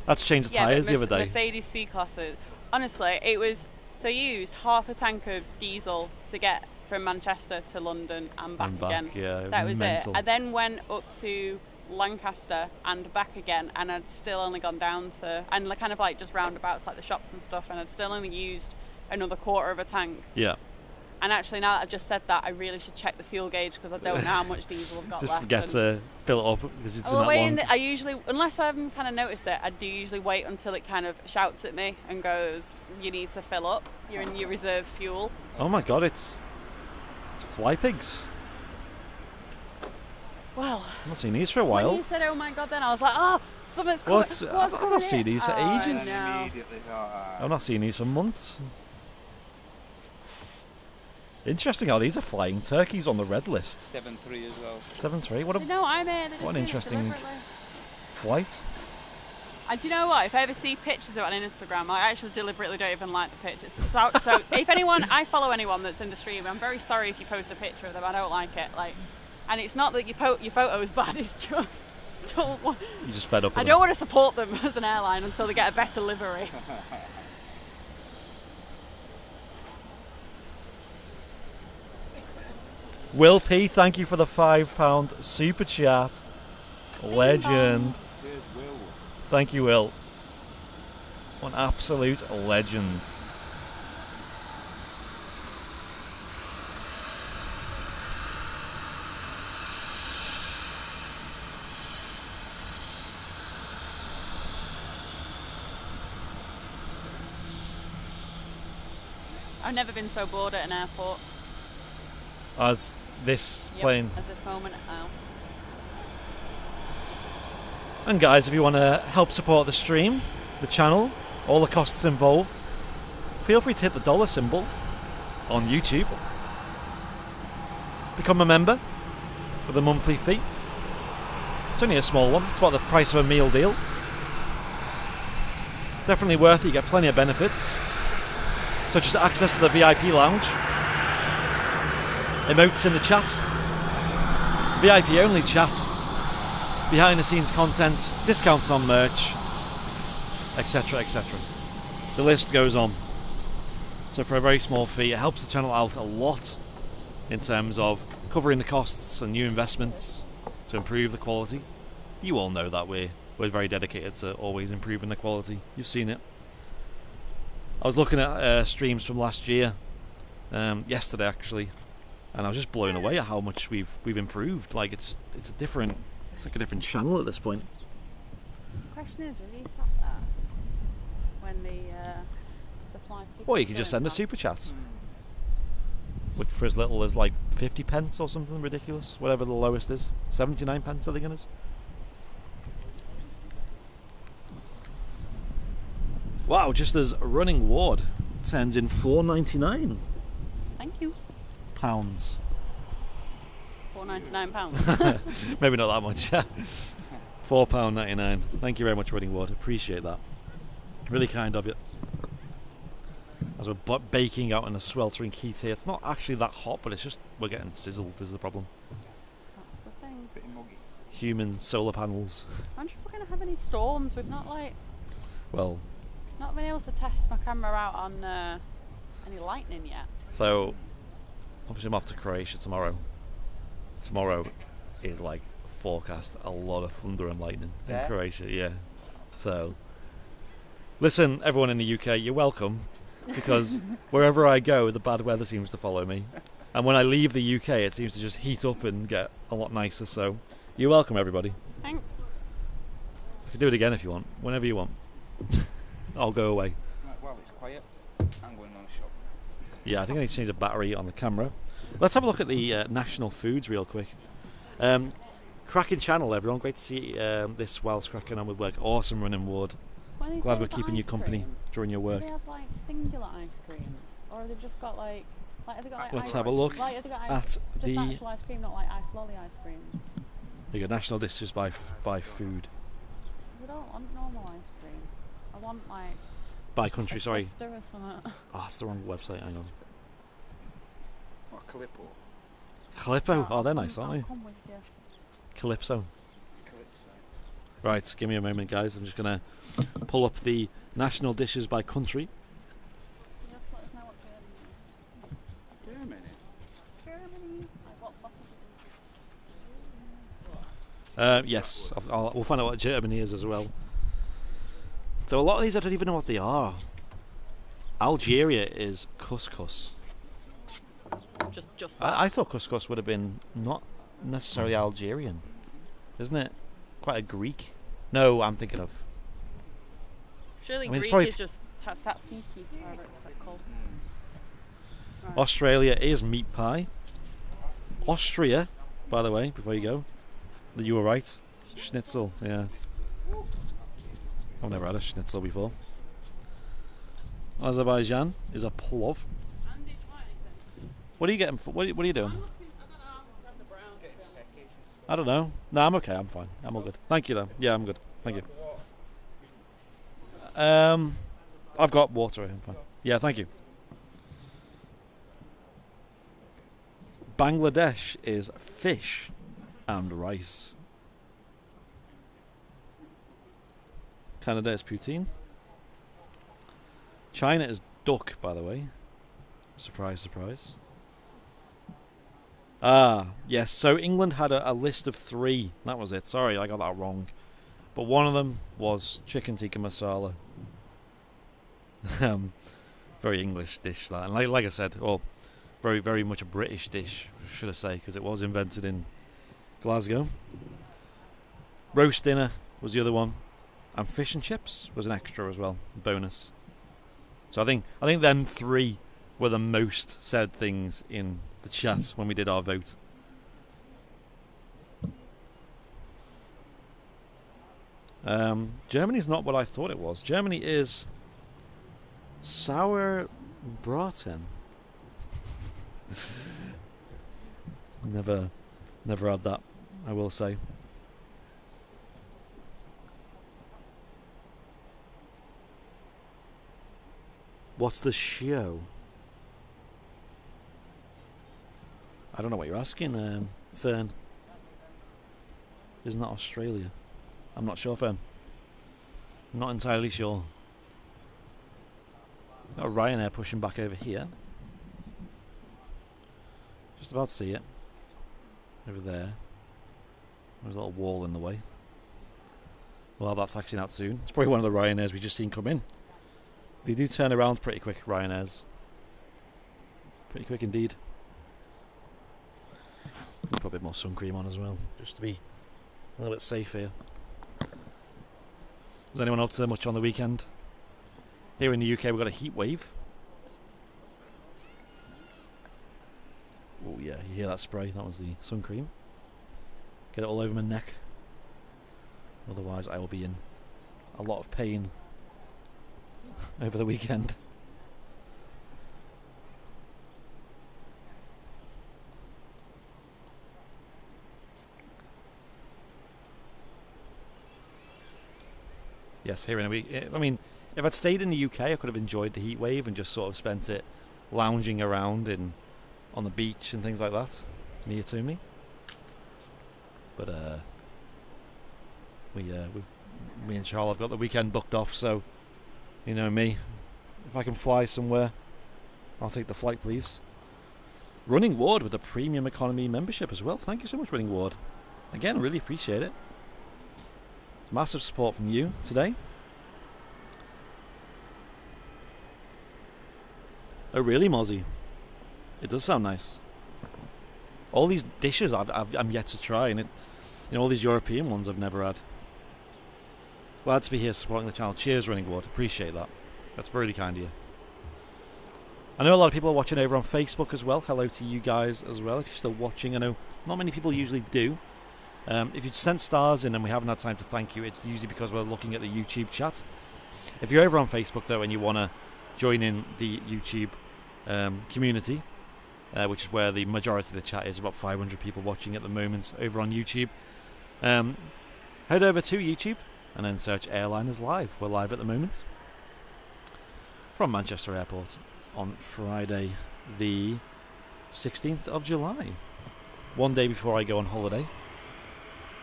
I had to change the tyres the other day. Mercedes C-classes. Honestly, it was so you used half a tank of diesel to get from Manchester to London and back again. Yeah, that was mental. it. I then went up to Lancaster and back again, and I'd still only gone down to and kind of like just roundabouts like the shops and stuff, and I'd still only used another quarter of a tank. Yeah. And actually, now that I've just said that, I really should check the fuel gauge because I don't know how much diesel I've got Just left. forget to fill it up because it's been that long. I usually, unless I haven't kind of noticed it, I do usually wait until it kind of shouts at me and goes, "You need to fill up. You're in your reserve fuel." Oh my god, it's fly pigs. Well, I've not seen these for a while. when you said, "Oh my god," then I was like, "Oh, something's coming." I've not seen these for ages. No. Immediately. I've not seen these for months. Interesting how these are flying. Turkey's on the red list. 7-3 as well. 7-3. What an an interesting flight. And do you know what? If I ever see pictures of it on Instagram, I actually deliberately don't even like the pictures. So if I follow anyone that's in the stream, I'm very sorry if you post a picture of them. I don't like it. And it's not that your photo is bad. It's just don't want. You just fed up with I don't want to support them as an airline until they get a better livery. Will P, thank you for the £5 super chat. Legend. Cheers, Will. Thank you, Will. An absolute legend. I've never been so bored at an airport. As this plane. At this moment now. And guys, if you want to help support the stream, the channel, all the costs involved, feel free to hit the dollar symbol. on YouTube. Become a member with a monthly fee. It's only a small one. It's about the price of a meal deal. Definitely worth it. You get plenty of benefits, such as access to the VIP lounge, emotes in the chat, VIP only chat, behind the scenes content, discounts on merch, etc, etc. The list goes on. So for a very small fee, it helps the channel out a lot in terms of covering the costs and new investments to improve the quality. You all know that we're very dedicated to always improving the quality. You've seen it. I was looking at streams from last year, yesterday actually, and I was just blown away at how much we've improved. Like it's like a different channel at this point. Question is, will you stop that when the supply? Or you could just send a super chat, which for as little as like 50 pence or something ridiculous, whatever the lowest is. 79 pence I think it is. Wow, just as running ward sends in £4.99. Thank you. Pounds. £4.99. Maybe not that much. £4.99. Thank you very much, running ward. Appreciate that. Really kind of you. As we're baking out in a sweltering heat here, it's not actually that hot, but it's just we're getting sizzled is the problem. That's the thing. Bit muggy. Human solar panels. I wonder if we're going to have any storms. We've not Well, not been able to test my camera out on any lightning yet. so obviously I'm off to Croatia tomorrow. Tomorrow is like forecast a lot of thunder and lightning in Croatia, yeah. So listen, everyone in the UK, you're welcome, because wherever I go, the bad weather seems to follow me. And when I leave the UK, it seems to just heat up and get a lot nicer. So you're welcome, everybody. Thanks. You can do it again if you want, whenever you want. I'll go away. Right, well, it's quiet. I'm going on a shop. Yeah, I think I need to change the battery on the camera. Let's have a look at the national foods real quick. Cracking channel, everyone. Great to see this whilst cracking on with work. Awesome running, Ward. Glad we're keeping you company during your work. Do they have like singular ice creams, or have they just got like have they got like Let's ice have a look like, have they got at just the actual ice cream, not like ice lolly ice creams. you got national dishes by food. I don't want normal ice cream. I want like By country, sorry. Or something. Oh, that's the wrong website. Hang on. What, Calippo? Calippo. Oh, they're nice, I'll aren't they? come with you. Calypso. Calypso. Right, give me a moment, guys. I'm just gonna pull up the national dishes by country. Just let us know what Germany is. Germany? Germany. Like what sausages? Yes, we'll find out what Germany is as well. So a lot of these I don't even know what they are. Algeria is couscous. Just that. I thought couscous would have been not necessarily Algerian, isn't it? Quite a Greek. No, I'm thinking of. Surely I mean, it's Greek probably- is just tzatziki, whatever it's called. Right. Australia is meat pie. Austria, by the way, before you go, you were right. Schnitzel, yeah. I've never had a schnitzel before. Azerbaijan is a plov. What are you getting? What are you doing? I don't know. No, I'm okay. I'm fine. I'm all good. Thank you, though. Yeah, I'm good. Thank you. I've got water. I'm fine. Yeah, thank you. Bangladesh is fish and rice. Canada is poutine. China is duck, by the way. Surprise, surprise. Ah, yes. So England had a list of 3. That was it. Sorry, I got that wrong. But one of them was chicken tikka masala. Very English dish, that. And like I said, well, very, very much a British dish, should I say, because it was invented in Glasgow. Roast dinner was the other one. And fish and chips was an extra as well, bonus. So I think them 3 were the most said things in the chat when we did our vote. Germany's not what I thought it was. Germany is Sauerbraten. Never had that, I will say. What's the show? I don't know what you're asking, Fern. Isn't that Australia? I'm not sure, Fern. I'm not entirely sure. Got Ryanair pushing back over here. Just about to see it. Over there. There's a little wall in the way. Well, that's taxiing out soon. It's probably one of the Ryanairs we just seen come in. They do turn around pretty quick, Ryanairs. Pretty quick indeed. Put a bit more sun cream on as well, just to be a little bit safe here. Was anyone up to much on the weekend? Here in the UK we've got a heat wave. Oh yeah, you hear that spray? That was the sun cream. Get it all over my neck. Otherwise I will be in a lot of pain over the weekend. Yes, here in a week. I mean, if I'd stayed in the UK, I could have enjoyed the heat wave and just sort of spent it lounging around on the beach and things like that near to me. But me and Charles have got the weekend booked off, so you know me. If I can fly somewhere, I'll take the flight, please. Running Ward with a premium economy membership as well. Thank you so much, Running Ward. Again, really appreciate it. It's massive support from you today. Oh really, Mozzie? It does sound nice. All these dishes I'm yet to try, and all these European ones I've never had. Glad to be here supporting the channel. Cheers, Running Ward. Appreciate that. That's really kind of you. I know a lot of people are watching over on Facebook as well. Hello to you guys as well. If you're still watching, I know not many people usually do. If you've sent stars in and we haven't had time to thank you, it's usually because we're looking at the YouTube chat. If you're over on Facebook though and you want to join in the YouTube community, which is where the majority of the chat is, about 500 people watching at the moment over on YouTube, head over to YouTube and then search Airliners Live. We're live at the moment from Manchester Airport on Friday the 16th of July, one day before I go on holiday.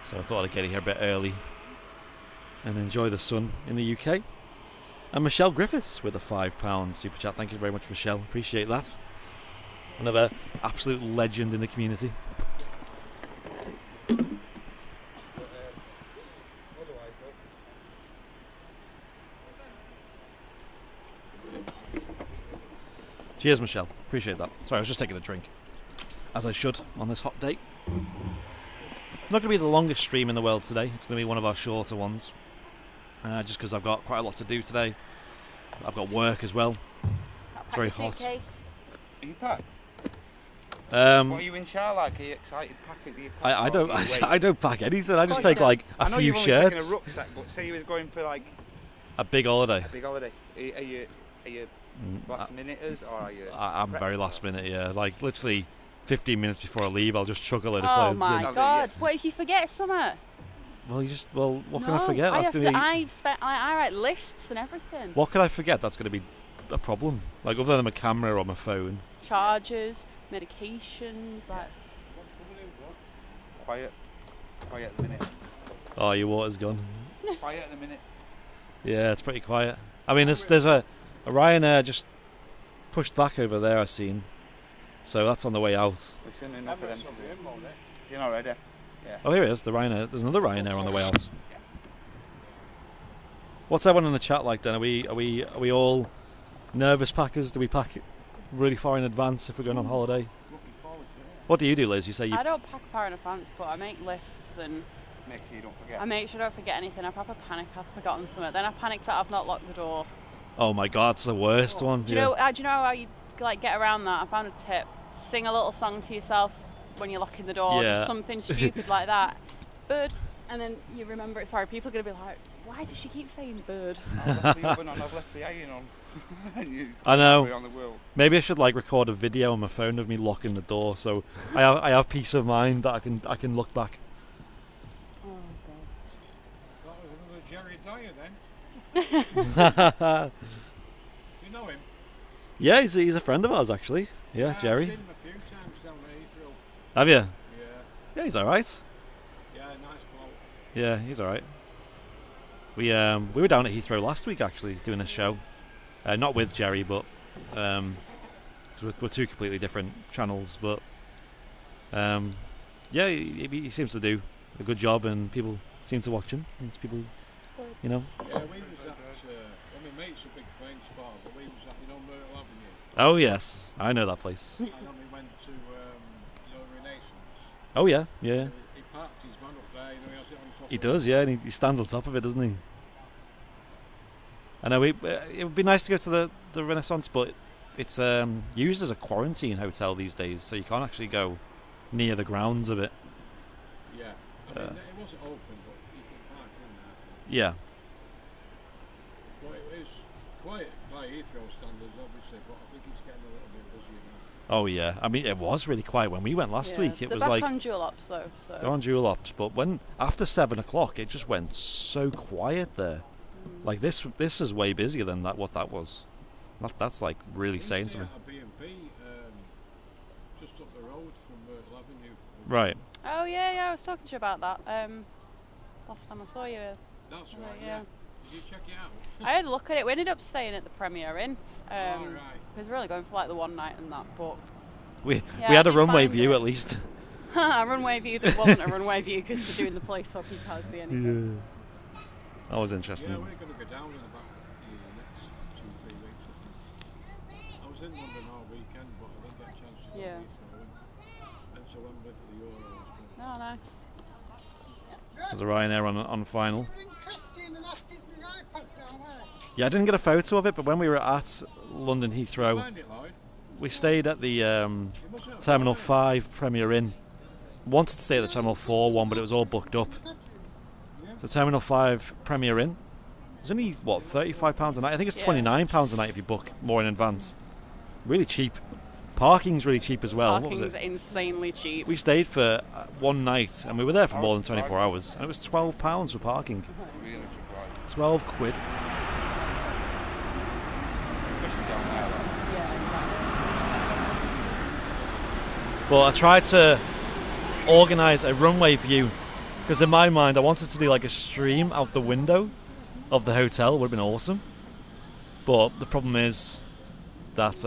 So I thought I'd get here a bit early and enjoy the sun in the UK. And Michelle Griffiths with a £5 super chat. Thank you very much, Michelle. Appreciate that. Another absolute legend in the community. Cheers, Michelle. Appreciate that. Sorry, I was just taking a drink, as I should on this hot day. Not going to be the longest stream in the world today. It's going to be one of our shorter ones, just because I've got quite a lot to do today. I've got work as well. It's very hot. Are you packed? What are you in shower like? Are you excited packing? I don't pack anything. I just take like a few shirts. I know you've only taken a rucksack, but say you was going for like a big holiday. A big holiday. Are you last minuters or are you? I'm very last minute. Yeah, like literally 15 minutes before I leave, I'll just chuck a load of Oh clothes my in. god! What if you forget something? Well, what can I forget? That's going to be. I write lists and everything. What can I forget? That's going to be a problem. Like other than my camera or my phone. Chargers, medications, like. Quiet at the minute. Oh, your water's gone. Quiet at the minute. Yeah, it's pretty quiet. I mean, there's a Ryanair just pushed back over there. I've seen. So that's on the way out. Enough of them to do. You're not ready. Yeah. Oh, here it is. The Ryanair. There's another Ryanair on the way out. What's everyone in the chat like then? Are we all nervous packers? Do we pack really far in advance if we're going on holiday? What do you do, Liz? You say you. I don't pack far in advance, but I make lists and. Make sure you don't forget. I make sure I don't forget anything. I proper panic I've forgotten something. Then I panic that I've not locked the door. Oh my god, it's the worst one. Do you know how you like get around that? I found a tip. Sing a little song to yourself when you're locking the door. Yeah. Just something stupid like that. Bird and then you remember it. Sorry, people are going to be like, why does she keep saying bird? I've left the oven on, I've left the iron on. And you I know. on the wheel. Maybe I should like record a video on my phone of me locking the door, so I have peace of mind that I can look back. Oh, That was another Jerry Dyer then. You know him? Yeah, he's a friend of ours actually. Yeah, I've Jerry. seen him a few times down at Heathrow. Have you? Yeah. Yeah, he's all right. Yeah, nice bloke. Yeah, he's all right. We were down at Heathrow last week actually doing a show, not with Jerry, but 'cause we're two completely different channels. But yeah, he seems to do a good job, and people seem to watch him. And people, you know. Yeah, we was at, well, my mate's a big plane spotter, but we was at, Myrtle Avenue. Oh yes, I know that place. And then we went to, Renaissance. Oh yeah, yeah. He parked his van up there, he has it on top He of does, yeah, and he stands on top of it, doesn't he? I know. It would be nice to go to the Renaissance, but it's used as a quarantine hotel these days, so you can't actually go near the grounds of it. Yeah, I mean, it wasn't open, but you could park in there. Yeah. Well, it was quiet by Heathrow standards, obviously, but I think it's getting a little bit busier now. Oh yeah. I mean, it was really quiet when we went last week. It They're was back like on dual ops though. So. they're on dual ops, but when after 7 o'clock, it just went so quiet there. Like this is way busier than what that was. That's like really saying something. A B&B just up the road from Myrtle Avenue. Right. Oh yeah, I was talking to you about that. Last time I saw you. That's right, yeah. Did you check it out? I had a look at it. We ended up staying at the Premier Inn. Right. Because we're only going for like the one night and that, but We Yeah, we had I a did runway find view it. at least. a runway view that wasn't a runway view because they're doing the place so people hardly anything. That was interesting. Yeah, we're going to go down in about the next 2-3 weeks. I was in London all weekend, but I didn't get a chance to go Yeah. to Heathrow. And so I went for the Euros. Oh, nice. There's a Ryanair on final. Yeah, I didn't get a photo of it, but when we were at London Heathrow, Find it, Lloyd. we stayed at the Terminal 5 Premier Inn. Wanted to stay at the Terminal 4 one, but it was all booked up. So Terminal 5 Premier Inn. It's only, what, £35 a night? I think it's Yeah. £29 a night if you book more in advance. Really cheap. Parking's really cheap as well. What was Parking's it? insanely cheap. We stayed for one night, and we were there for more than 24 hours, and it was £12 for parking. Really surprised. 12 quid. Especially down there. But I tried to organise a runway view, because in my mind I wanted to do like a stream out the window of the hotel. It would have been awesome. But the problem is that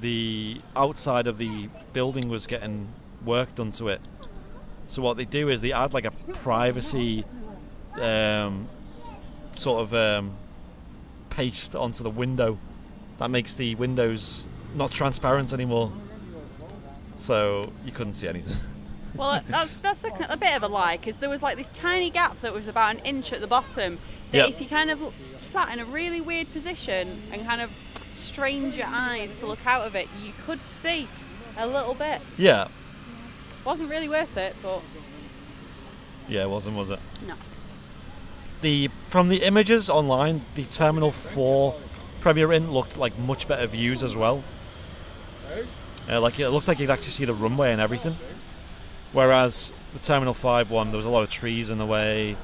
the outside of the building was getting work done to it. So what they do is they add like a privacy sort of paste onto the window that makes the windows not transparent anymore. So you couldn't see anything. Well, that's a bit of a lie, because there was like this tiny gap that was about an inch at the bottom. That Yep. if you kind of sat in a really weird position and kind of strained your eyes to look out of it, you could see a little bit. Yeah. Wasn't really worth it, but Yeah, it wasn't, was it? no. From the images online, the Terminal 4 Premier Inn looked like much better views as well. Like it looks like you could actually see the runway and everything. Whereas the Terminal 5 one, there was a lot of trees in the way.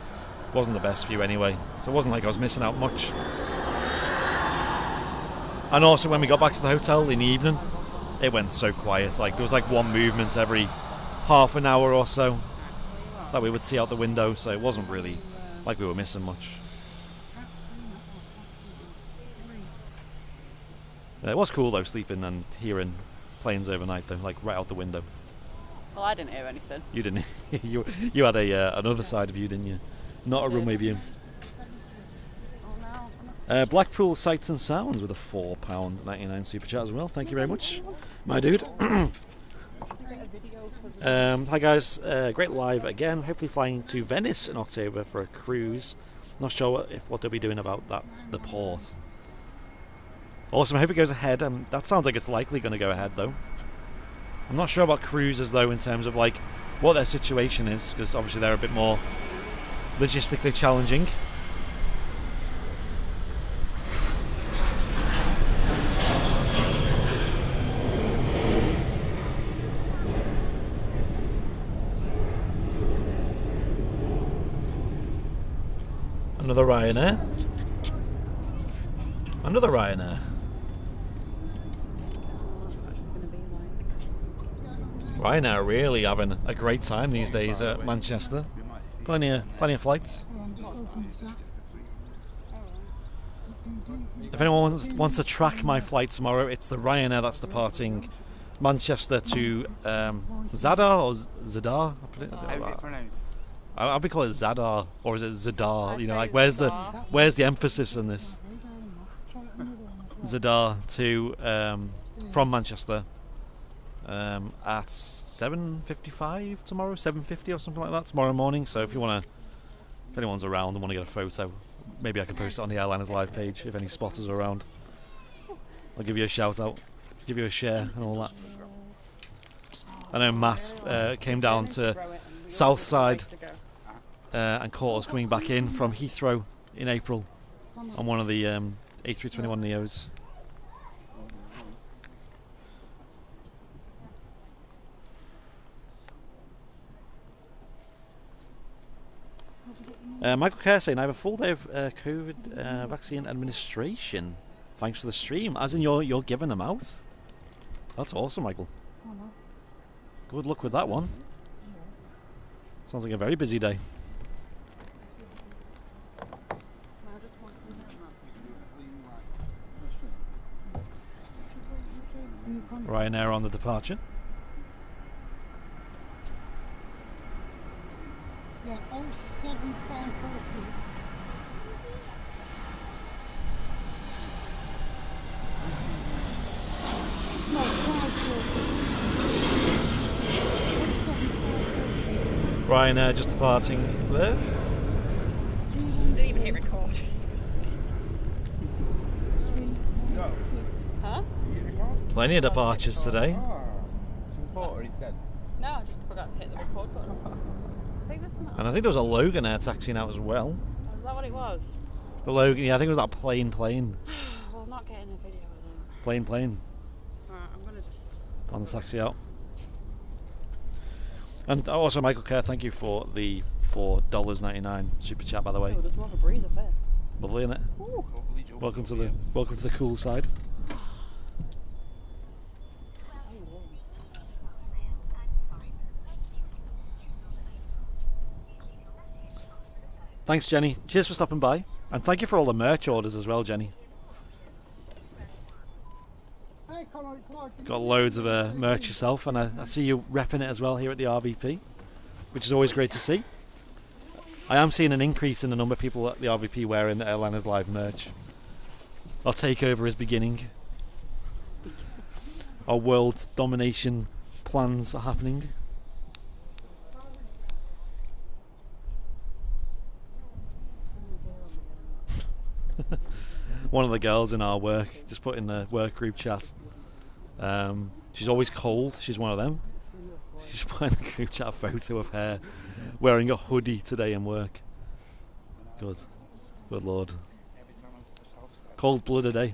Wasn't the best view anyway. So it wasn't like I was missing out much. And also when we got back to the hotel in the evening, it went so quiet. Like there was like one movement every half an hour or so that we would see out the window, so it wasn't really like we were missing much. It was cool though, sleeping and hearing planes overnight though, like right out the window. Well, I didn't hear anything. You didn't. you had another side view, didn't you? Not a runway view. Oh no. Blackpool Sights and Sounds with a £4.99 super chat as well. Thank you very much, my dude. Hi guys, great live again. Hopefully flying to Venice in October for a cruise. Not sure what they'll be doing about the port. Awesome, I hope it goes ahead. That sounds like it's likely going to go ahead though. I'm not sure about cruises though in terms of like what their situation is, because obviously they're a bit more logistically challenging. Another Ryanair. Another Ryanair. Ryanair really having a great time these days at Manchester. Plenty of flights. If anyone wants to track my flight tomorrow, it's the Ryanair that's departing Manchester to Zadar or Zadar. I'll be calling it Zadar, or is it Zadar? You know, like where's the emphasis in this? Zadar to from Manchester at 7:55 tomorrow, 7:50 or something like that tomorrow morning. So if anyone's around and want to get a photo, maybe I can post it on the Airliners Live page if any spotters are around. I'll give you a shout out, give you a share and all that. I know Matt came down to Southside and caught us coming back in from Heathrow in April on one of the A321 Neos. Michael Kerr saying, I have a full day of COVID vaccine administration. Thanks for the stream. As in you're giving them out? That's awesome, Michael. Good luck with that one. Sounds like a very busy day. Ryanair on the departure. Yeah, 07546. No, 546. Ryanair just departing there. Didn't even hit record. Huh? Plenty of departures today. No, I just forgot to hit the record button. And I think there was a Logan Air taxiing out as well. Oh, is that what it was? The Logan, yeah, I think it was that plane. Well, I'm not getting a video of them. Plane. Alright, I'm gonna just On the taxi out. And also, Michael Kerr, thank you for the $4.99 super chat, by the way. Oh, there's more of a breeze up there. Lovely, isn't it? Ooh. Welcome to the cool side. Thanks, Jenny. Cheers for stopping by. And thank you for all the merch orders as well, Jenny. Got loads of merch yourself, and I see you repping it as well here at the RVP, which is always great to see. I am seeing an increase in the number of people at the RVP wearing the Airliners Live merch. Our takeover is beginning. Our world domination plans are happening. One of the girls in our work just put in the work group chat. She's always cold. She's one of them. She's put in the group chat a photo of her wearing a hoodie today in work. Good lord. Cold-blooded, eh?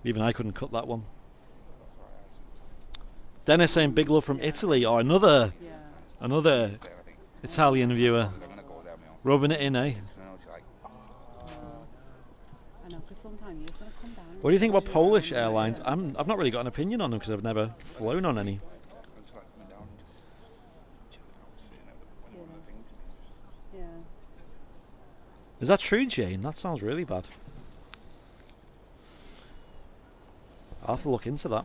Even I couldn't cut that one. Dennis saying big love from Italy, or another Italian viewer. Rubbing it in, eh? What do you think about Polish airlines? I've not really got an opinion on them because I've never flown on any. Yeah. Is that true, Jane? That sounds really bad. I'll have to look into that.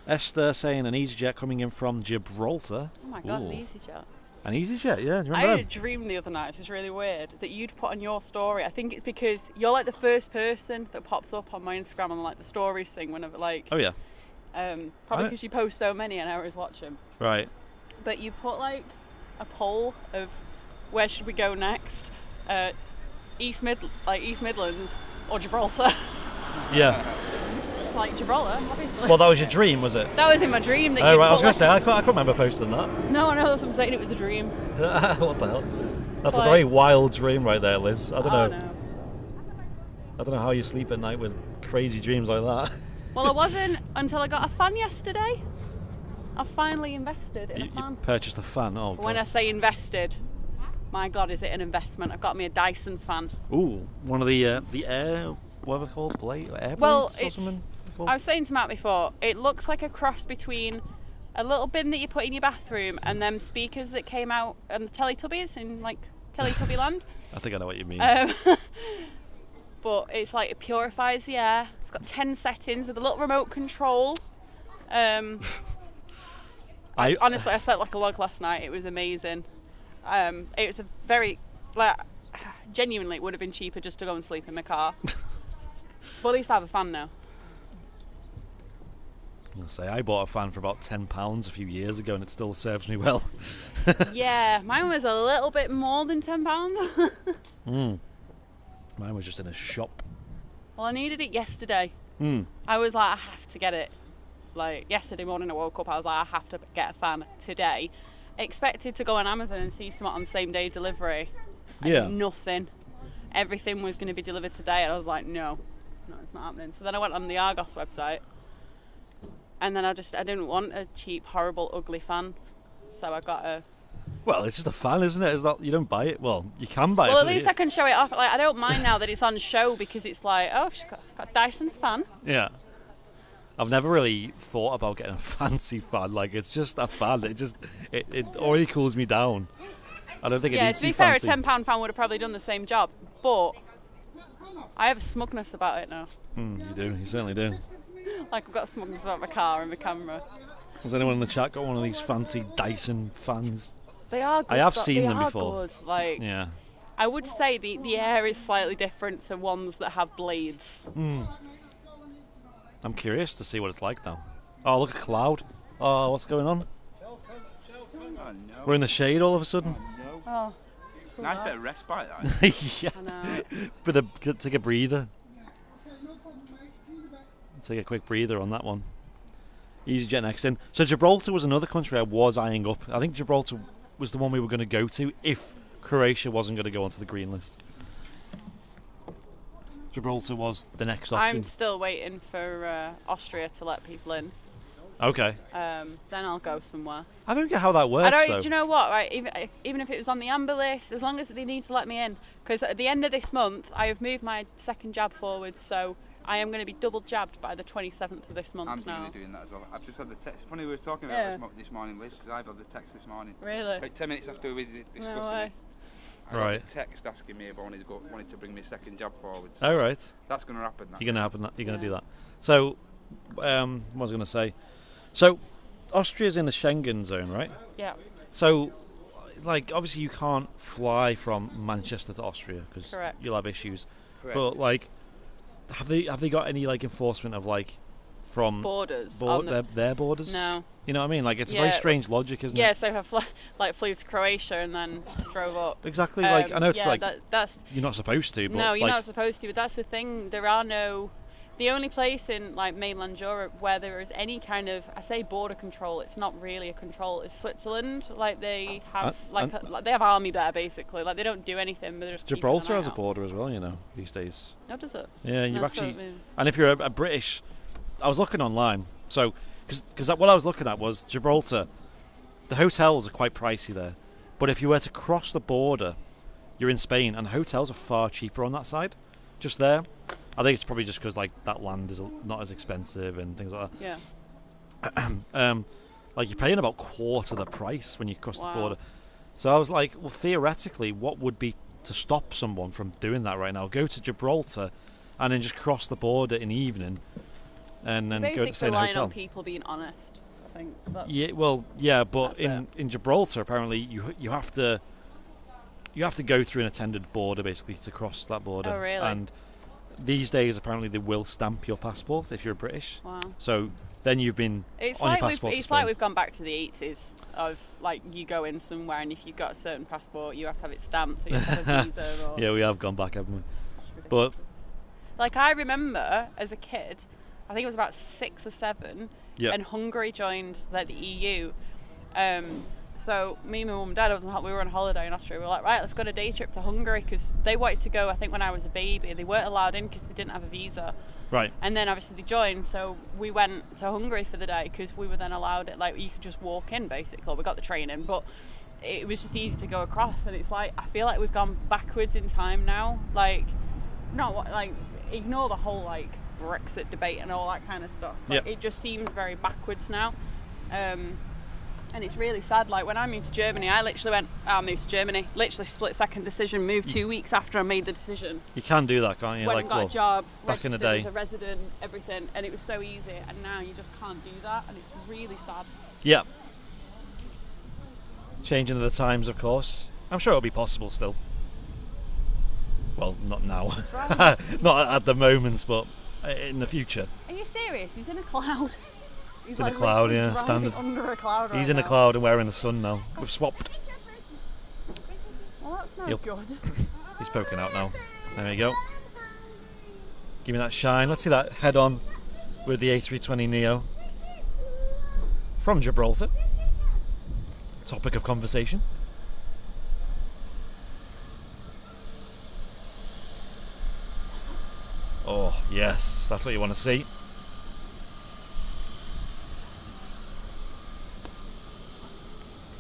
Esther saying an EasyJet coming in from Gibraltar. Oh my god, Ooh. an EasyJet. An EasyJet, yeah. Do you I remember had a them? dream the other night, which is really weird, that you'd put on your story. I think it's because you're like the first person that pops up on my Instagram on like the stories thing whenever like. Oh yeah. Probably because you post so many and I always watch them. Right. But you put like a poll of where should we go next, East Midlands or Gibraltar. Yeah. like Gibraltar, obviously. Well, that was your dream, was it? That was in my dream. That Oh you'd right, I was put, going to say I can't remember posting that. No, I know that's what I'm saying. It was a dream. What the hell? That's a Like- very wild dream right there, Liz. I don't Oh, know. no. I don't know how you sleep at night with crazy dreams like that. Well, I wasn't until I got a fan yesterday. I finally invested in You, a you fan. purchased a fan. Oh When I god. say invested, my God, is it an investment? I've got me a Dyson fan. Ooh, one of the air, what are they called? Blade, air Well, blades or it's- something? they're called? I was saying to Matt before, it looks like a cross between a little bin that you put in your bathroom and them speakers that came out on the Teletubbies in like Teletubby Land. I think I know what you mean. But it's like it purifies the air. It's got 10 settings with a little remote control. Honestly, I slept like a log last night. It was amazing. It was a very, like, genuinely, it would have been cheaper just to go and sleep in my car. But at least I have a fan now. I'll say I bought a fan for about £10 a few years ago, and it still serves me well. Yeah, mine was a little bit more than £10. Mine was just in a shop. Well, I needed it yesterday. Mm. I was like, I have to get it. Like, yesterday morning I woke up, I was like, I have to get a fan today. Expected to go on Amazon and see something on same day delivery. Yeah. Nothing. Everything was going to be delivered today, and I was like, no, it's not happening. So then I went on the Argos website, and then I didn't want a cheap, horrible, ugly fan. So I got a... Well, it's just a fan, isn't it? It's not, you don't buy it. Well, you can buy it. Well, at for least the, I can show it off. Like, I don't mind now that it's on show because it's like, oh, she's got a Dyson fan. Yeah. I've never really thought about getting a fancy fan. Like, it's just a fan. It already cools me down. I don't think it Yeah, needs to be be fair, fancy. a £10 fan would have probably done the same job. But I have a smugness about it now. You do. You certainly do. Like, I've got a smugness about my car and my camera. Has anyone in the chat got one of these fancy Dyson fans? They are good. I have though. seen They them are before. Good. Like, Yeah. I would say the air is slightly different to ones that have blades. I'm curious to see what it's like now. Oh, look at cloud. Oh, what's going on? Oh no. We're in the shade all of a sudden. Oh, Nice bit of respite, that. Yeah. I know. Take a breather. Take a quick breather on that one. EasyJet next in. So Gibraltar was another country I was eyeing up. I think Gibraltar was the one we were going to go to if Croatia wasn't going to go onto the green list. Gibraltar was the next option. I'm still waiting for Austria to let people in. Okay. Then I'll go somewhere. I don't get how that works, I don't. though. Do you know what? Right, even if it was on the amber list, as long as they need to let me in, because at the end of this month, I have moved my second jab forward, so I am going to be double jabbed by the 27th of this month I'm now. going to be doing that as well. I've just had the text. Funny we were talking about Yeah. this morning, Liz, because I've had the text this morning. Really? About 10 minutes after we were discussing No way. it. I got Right. a text asking me if I wanted to bring my second jab forward. All right. That's going to happen. That. You're gonna Yeah. do that. So, what was I gonna say? So, Austria's in the Schengen zone, right? Yeah. So, like, obviously you can't fly from Manchester to Austria because Correct. you'll have issues. Correct. But like, have they got any like enforcement of like from Borders. on the- their borders? No. You know what I mean? Like, it's a very Yeah, strange logic, isn't Yeah, it? so I flew to Croatia and then drove up. Exactly. Like, I know it's yeah, like that's you're not supposed to, but no, you're like, not supposed to. But that's the thing. There are no. The only place in like mainland Europe where there is any kind of, I say border control, it's not really a control. It's Switzerland. Like they have like they have army there basically. Like they don't do anything. But they're just keeping Gibraltar an eye has a out. border as well, you know, these days. No, does it? Yeah, you've That's actually, what I mean. and if you're a British, I was looking online, so because what I was looking at was Gibraltar. The hotels are quite pricey there, but if you were to cross the border, you're in Spain, and hotels are far cheaper on that side, just there. I think it's probably just because like that land is not as expensive and things like Yeah. that. Like you're paying about quarter the price when you cross Wow. the border. So I was like, well, theoretically, what would be to stop someone from doing that right now? Go to Gibraltar, and then just cross the border in the evening, and then go to Basically stay in a relying hotel. on people being honest. I think. That's, Yeah, well, yeah, but That's in Gibraltar, apparently, you have to go through an attended border basically to cross that border. Oh, really? And these days, apparently, they will stamp your passport if you're British. Wow. So then you've been It's on like your passport. it's to like Spain. we've gone back to the 80s of like you go in somewhere and if you've got a certain passport you have to have it stamped or you have to have a visa or Yeah, we have gone back, haven't we? But like I remember as a kid I think it was about 6 or 7, Yeah. and Hungary joined like the EU. So me and my mum and dad, we were on holiday in Austria. We were like, right, let's go on a day trip to Hungary, because they wanted to go. I think when I was a baby, they weren't allowed in because they didn't have a visa. Right. And then obviously they joined, so we went to Hungary for the day because we were then allowed it. Like, you could just walk in basically. We got the train in, but it was just easy to go across. And it's like, I feel like we've gone backwards in time now. Like, ignore the whole like Brexit debate and all that kind of stuff. Like, it just seems very backwards now. And it's really sad. Like, when I moved to Germany, I literally went, I'll move to Germany. Literally split second decision, moved 2 weeks after I made the decision. You can do that, can't you? Went and got a job, back in the registered day. as a resident, everything, and it was so easy. And now you just can't do that, and it's really sad. Yeah. Changing of the times, of course. I'm sure it'll be possible still. Well, not now. Not at the moment, but in the future. Are you serious? He's in a cloud. He's in like a cloud, literally yeah, driving standard. under a cloud right He's in a now. cloud and we're in the sun now. We've swapped. Well, that's not Yep. good. He's poking out now. There we go. Give me that shine. Let's see that head on with the A320neo from Gibraltar. Topic of conversation. Oh, yes. That's what you want to see.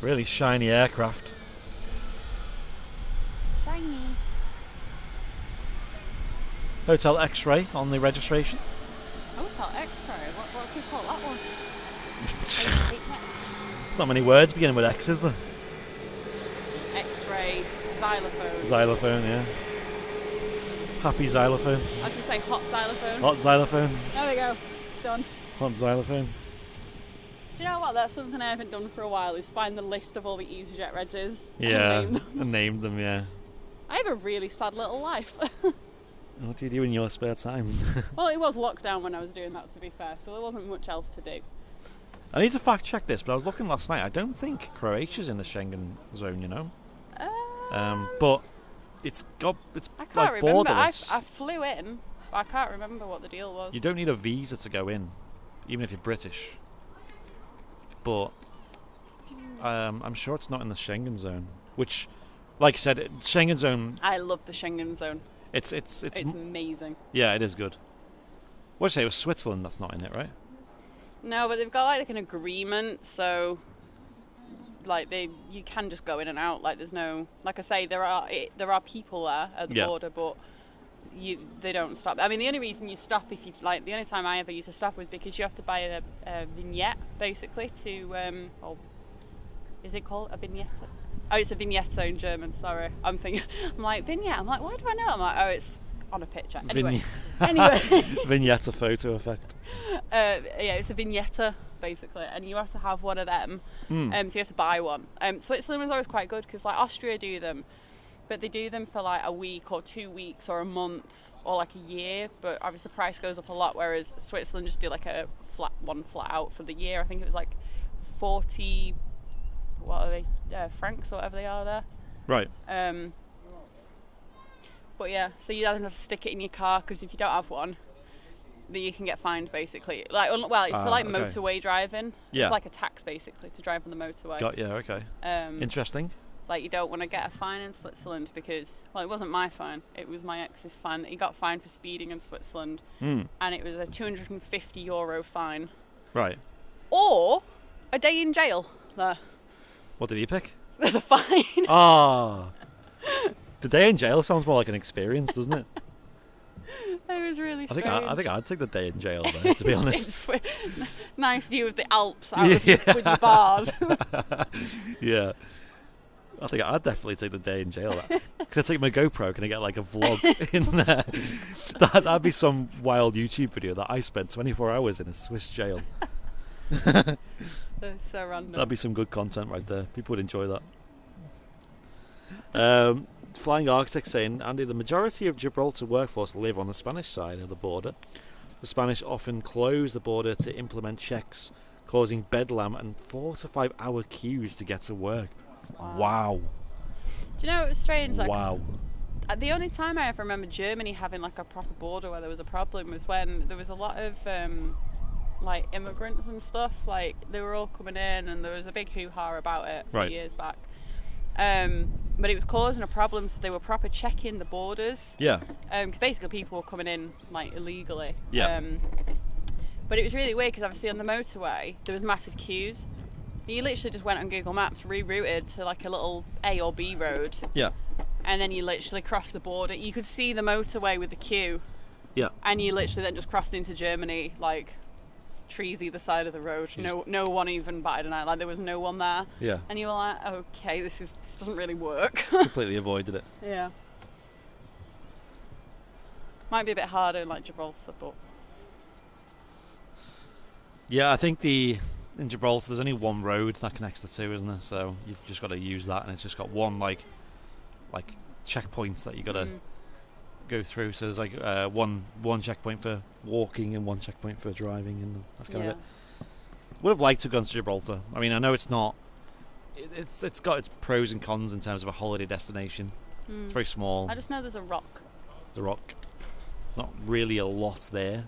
Really shiny aircraft. Shiny. Hotel X-ray on the registration. Hotel X-ray. What do you call that one? There's not many words beginning with X, is there? X-ray. Xylophone. Xylophone, yeah. Happy xylophone. I was going to say hot xylophone. Hot xylophone. There we go. Done. Hot xylophone. Do you know what? That's something I haven't done for a while, is find the list of all the EasyJet regs. Yeah, And name them. and named them, yeah. I have a really sad little life. What do you do in your spare time? Well, it was lockdown when I was doing that, to be fair, so there wasn't much else to do. I need to fact check this, but I was looking last night. I don't think Croatia's in the Schengen zone, you know. But it's I can't like remember. borderless. I flew in, but I can't remember what the deal was. You don't need a visa to go in, even if you're British. But I'm sure it's not in the Schengen zone. Which, like I said, Schengen zone. I love the Schengen zone. It's amazing. Yeah, it is good. What'd you say? It was Switzerland that's not in it, right? No, but they've got like an agreement, so like you can just go in and out. Like, there's no, like I say, there are people there at the border, but they don't stop. I mean, the only reason you stop, if you like, the only time I ever used to stop was because you have to buy a vignette basically to is it called a vignette? Oh, it's a vignette in German. Sorry, I'm like vignette. I'm like, why do I know? I'm like, oh, it's on a picture. Anyway, Vignette photo effect. yeah, it's a vignette basically, and you have to have one of them. So you have to buy one. Switzerland was always quite good because like Austria do them, but they do them for like a week or 2 weeks or a month or like a year. But obviously the price goes up a lot, whereas Switzerland just do like a flat out for the year. I think it was like 40. What are they? Francs or whatever they are there. Right. But yeah, so you don't have to stick it in your car, because if you don't have one, then you can get fined basically. Like, well, it's for like motorway driving. Yeah. It's like a tax basically to drive on the motorway. Got you. Okay. Interesting. Like, you don't want to get a fine in Switzerland because, well, it wasn't my fine. It was my ex's fine. He got fined for speeding in Switzerland, and it was a €250 fine. Right. Or a day in jail. There. What did he pick? The fine. Ah. The day in jail sounds more like an experience, doesn't it? It was really strange. I think I'd take the day in jail there, to be honest. Nice view of the Alps out with your bars. Yeah. I think I'd definitely take the day in jail. Can I take my GoPro? Can I get like a vlog in there? That'd be some wild YouTube video that I spent 24 hours in a Swiss jail. That's so random. That'd be some good content right there. People would enjoy that. Flying Arctic saying, Andy, the majority of Gibraltar workforce live on the Spanish side of the border. The Spanish often close the border to implement checks, causing bedlam and 4 to 5 hour queues to get to work. Wow. Do you know what was strange? Like, wow. The only time I ever remember Germany having like a proper border where there was a problem was when there was a lot of like immigrants and stuff. Like they were all coming in, and there was a big hoo-ha about it a Right. few years back. But it was causing a problem, so they were proper checking the borders. Yeah. Because basically people were coming in like illegally. Yeah. But it was really weird because obviously on the motorway there was massive queues. You literally just went on Google Maps, rerouted to like a little A or B road, Yeah. and then you literally crossed the border. You could see the motorway with the queue, Yeah. and you literally then just crossed into Germany, like trees either side of the road. No one even batted an eye. Like there was no one there. Yeah. And you were like, okay, this doesn't really work. Completely avoided it. Yeah. Might be a bit harder in like Gibraltar, but Yeah, I think in Gibraltar there's only one road that connects the two, isn't there? So you've just got to use that, and it's just got one like checkpoints that you got to go through. So there's like one checkpoint for walking and one checkpoint for driving, and that's kind of it. Would have liked to have gone to Gibraltar. I mean, I know it's not. It's got its pros and cons in terms of a holiday destination. It's very small. I just know there's a rock. The Rock. Not really a lot there,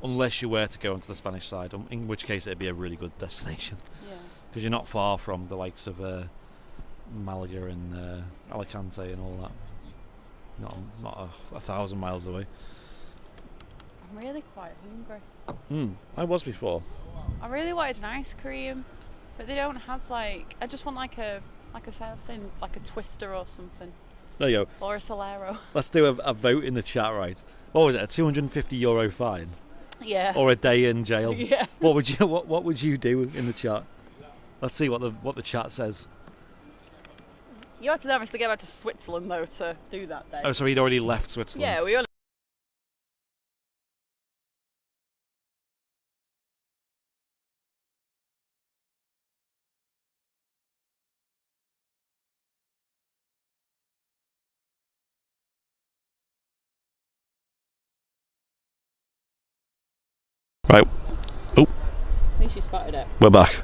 unless you were to go onto the Spanish side, in which case it'd be a really good destination. Yeah. Because you're not far from the likes of Malaga and Alicante and all that. Not 1,000 miles away. I'm really quite hungry. I was before. I really wanted an ice cream, but they don't have like. I just want like a Twister or something, There you go. or a Solero. Let's do a vote in the chat, right? What was it? A €250 fine, Yeah. or a day in jail? Yeah. What would you do in the chat? Let's see what the chat says. You have to obviously get back to Switzerland though to do that day. Oh, so he'd already left Switzerland. Yeah, we all. Right. Oh, At least you spotted it. we're back.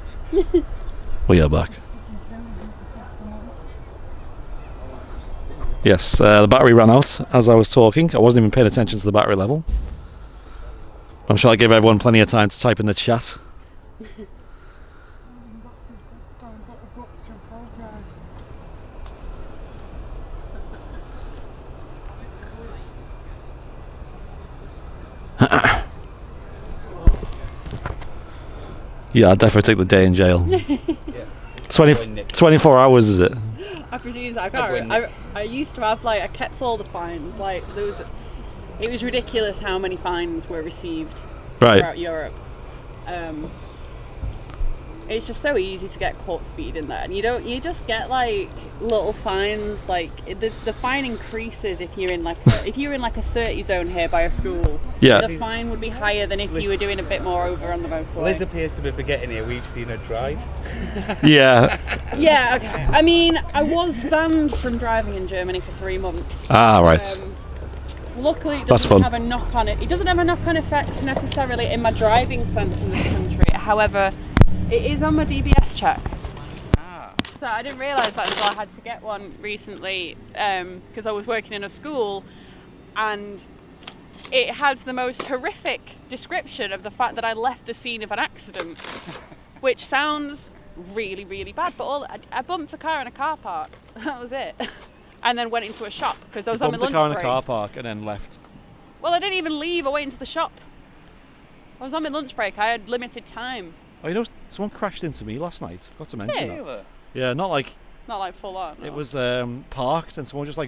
We are back. Yes, the battery ran out as I was talking. I wasn't even paying attention to the battery level. I'm sure I gave everyone plenty of time to type in the chat. Yeah, I'd definitely take the day in jail. 24 hours, is it? I presume I can't. I used to have I kept all the fines. Like it was ridiculous how many fines were received throughout Europe. It's just so easy to get caught speeding there, and you just get like little fines. Like the fine increases if you're in like a 30 zone here by a school. Yeah. The fine would be higher than if you were doing a bit more over on the motorway. Liz appears to be forgetting here we've seen her drive. Yeah. Yeah, okay. I mean, I was banned from driving in Germany for 3 months. Ah, right. Luckily, it That's doesn't fun. have a knock-on. It doesn't have a knock-on effect necessarily in my driving sense in this country. However, it is on my DBS check. So I didn't realise that until I had to get one recently because I was working in a school, and it had the most horrific description of the fact that I left the scene of an accident, which sounds really, really bad. But I bumped a car in a car park. That was it. And then went into a shop because I was on my lunch break. Bumped a car in a car park and then left. Well, I didn't even leave. I went into the shop. I was on my lunch break. I had limited time. Oh, you know, someone crashed into me last night. I forgot to mention that. Really? Yeah, not like full on. it was parked and someone just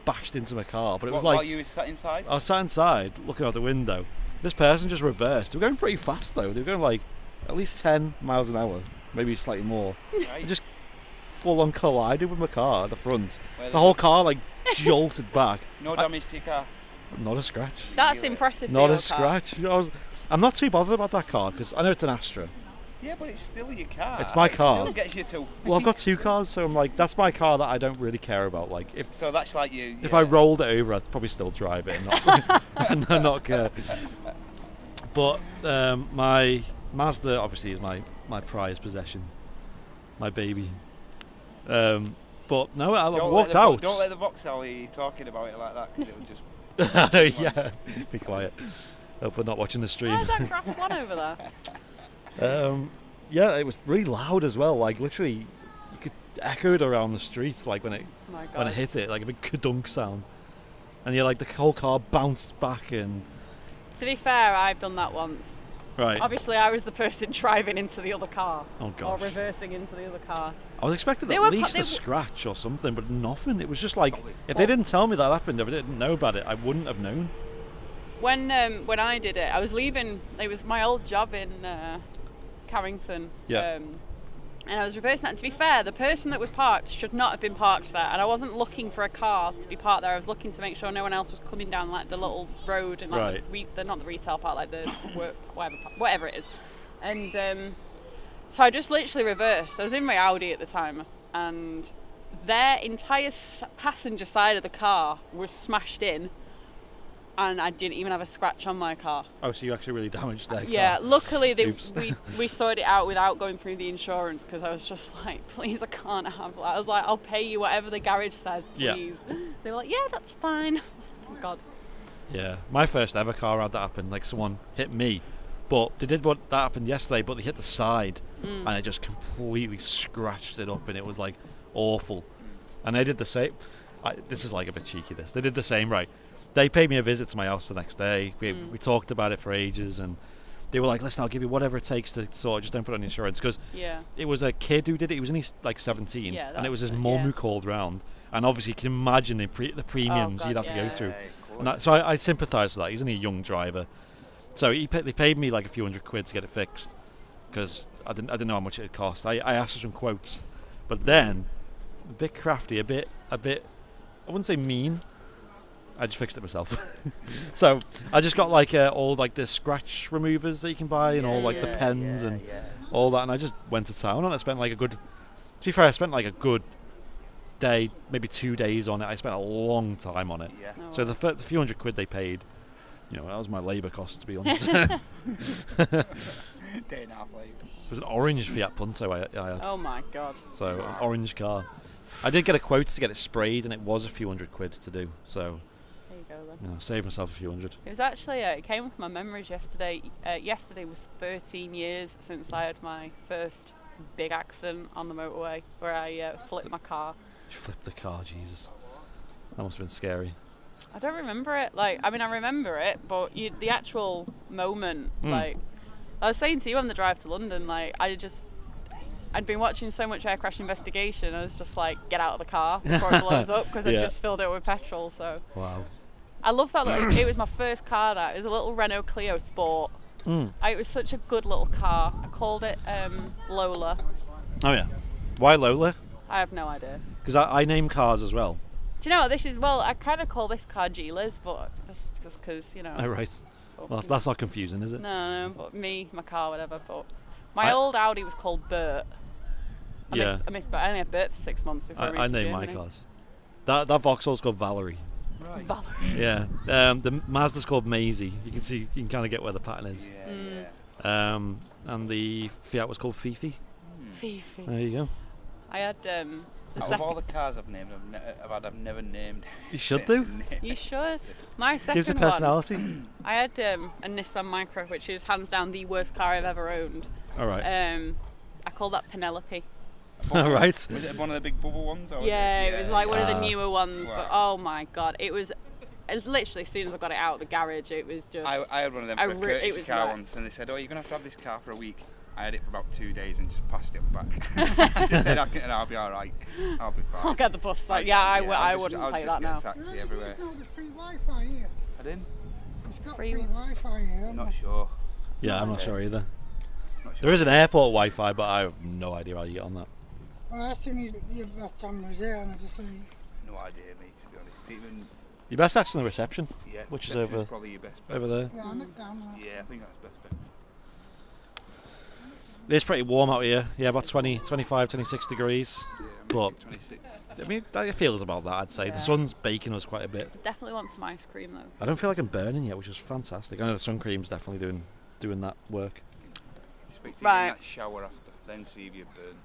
bashed into my car. But it was While you were sat inside? I was sat inside looking out the window. This person just reversed. They were going pretty fast though. They were going at least 10 miles an hour, maybe slightly more. Right. They just full on collided with my car at the front. The whole car jolted back. No damage to your car? Not a scratch. That's impressive. Not for a your car. scratch. I'm not too bothered about that car because I know it's an Astra. Yeah, but it's still your car. It's my car. It still gets you to... Well, I've got two cars, so I'm that's my car that I don't really care about. So that's like you... If I rolled it over, I'd probably still drive it and not care. But my Mazda obviously is my prized possession, my baby. But no, I Don't walked let the, out. Don't let the Vauxhall hear you talking about it like that, because it'll just. I know, yeah. Be quiet. Hope they're not watching the stream. Where's that grass one over there? Yeah, it was really loud as well. Like literally, you could echo it around the streets. Like when it Oh my when it God. hit it, like a big kadunk sound, and yeah, like the whole car bounced back and To be fair, I've done that once. right. Obviously, I was the person driving into the other car. Oh, Or gosh. reversing into the other car. I was expecting They at were least they a w- scratch or something, but nothing. It was just like if they didn't tell me that happened, if I didn't know about it, I wouldn't have known. When I did it, I was leaving. It was my old job in Carrington. Yeah. And I was reversing that. And to be fair, the person that was parked should not have been parked there. And I wasn't looking for a car to be parked there. I was looking to make sure no one else was coming down like the little road and like not the retail part, like the whatever it is. And so I just literally reversed. I was in my Audi at the time, and their entire passenger side of the car was smashed in. And I didn't even have a scratch on my car. Oh, so you actually really damaged their car? Yeah, luckily Oops. we sorted it out without going through the insurance, because I was just like, please, I can't have that. I was like, I'll pay you whatever the garage says, Yeah. please. They were like, yeah, that's fine. Oh God. Yeah, my first ever car had that happen. Like someone hit me, but they did what that happened yesterday. But they hit the side, and it just completely scratched it up, and it was like awful. And they did the same. This is like a bit cheeky. They did the same, right? They paid me a visit to my house the next day. We talked about it for ages, and they were like, listen, I'll give you whatever it takes to sort it, just don't put it on insurance. Because Yeah. it was a kid who did it. He was only like 17, Yeah, and it was his that's- mum yeah. who called round. And obviously, you can imagine the premiums God, he'd have to go yeah. through. Cool. And so I sympathise with that. He's only a young driver, so they paid me like a few £100 to get it fixed, because I didn't know how much it would cost. I asked for some quotes, but then a bit crafty, a bit I wouldn't say mean. I just fixed it myself. So I just got like all like the scratch removers that you can buy, and all like the pens and all that, and I just went to town on it. I spent like a good. To be fair, I spent like a good day, maybe 2 days on it. I spent a long time on it. Yeah. Oh, So the few £100 they paid, that was my labour cost, to be honest. Day and a half late. It was an orange Fiat Punto I had, Oh my God. so an orange car. I did get a quote to get it sprayed, and it was a few £100 to do. So There you go then. saved myself a few hundred. It was actually, it came with my memories yesterday. Yesterday was 13 years since I had my first big accident on the motorway, where I flipped my car. You flipped the car, Jesus. That must have been scary. I don't remember it. I remember it, but the actual moment, I was saying to you on the drive to London, I'd been watching so much air crash investigation, I was just like, get out of the car before it blows up, because Yeah. I just filled it with petrol. So Wow. I love that. It was my first car. It was a little Renault Clio Sport. It was such a good little car. I called it Lola. Oh yeah. Why Lola? I have no idea. Because I name cars as well. Do you know what this is? Well, I kind of call this car G-Liz, but just because, Oh right. but- Well, that's not confusing, is it? No, but my car, whatever. But my I- old Audi was called Bert. Yeah. I missed Bert. I only had Bert for 6 months before I I moved to name my Germany. cars. That Vauxhall's called Valerie. Right. Valerie. Yeah. The Mazda's called Maisie. You can kind of get where the pattern is. Yeah. And the Fiat was called Fifi. Fifi. There you go. I had the Out of all the cars I've named, I've never named. You should do. You should. My second Gives it one, personality. I had a Nissan Micra, which is hands down the worst car I've ever owned. All right. I called that Penelope. All right. Was it one of the big bubble ones? Or Yeah, it was like one of the Ah. newer ones, but Wow. oh my God, it was literally as soon as I got it out of the garage, it was just. I had one of them I for a re- it courtesy was car wrecked. once, and they said, "Oh, you're gonna have this car for a week." I had it for about 2 days and just passed it back. Just said, I'll be all right. I'll be fine. I'll get the bus. I wouldn't take that now. I'll just get a taxi everywhere. There's no free Wi-Fi here. I didn't. It's got Free- free Wi-Fi here. I'm not sure. Yeah, I'm not sure either. Not sure. There is an airport Wi-Fi, but I have no idea how you get on that. Well, I seen you the last time I was there, and I just said, No idea, mate. To be honest, even Your best act's in the reception, yeah, which is reception over probably your best bet. over there. yeah, I'm not down there. Yeah, I think that's best bet. It's pretty warm out here. Yeah, about 20, 25, 26 degrees. Yeah, But 26. I mean, it feels about that, I'd say. Yeah. The sun's baking us quite a bit. Definitely want some ice cream though. I don't feel like I'm burning yet, which is fantastic. I know the sun cream's definitely doing that work. Expect to get Right. in that shower after, then see if you burns.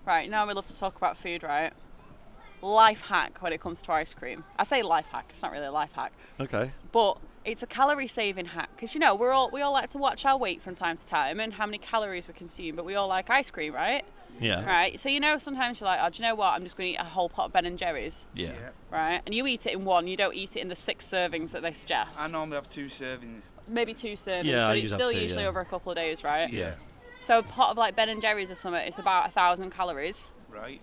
Right, now we love to talk about food, right? life hack when it comes to ice cream. I say life hack, it's not really a life hack, Okay. but it's a calorie saving hack because you know we all like to watch our weight from time to time and how many calories we consume, but we all like ice cream, right? Yeah. Right. So you know sometimes you're like, oh, do you know what? I'm just going to eat a whole pot of Ben and Jerry's. Yeah. Right. And you eat it in one. You don't eat it in the 6 servings that they suggest. I normally have 2 servings. Maybe 2 servings. Yeah, I but it's use that still too, usually yeah. over a couple of days, right? Yeah. So a pot of like Ben and Jerry's or something, it's about 1,000 calories. Right.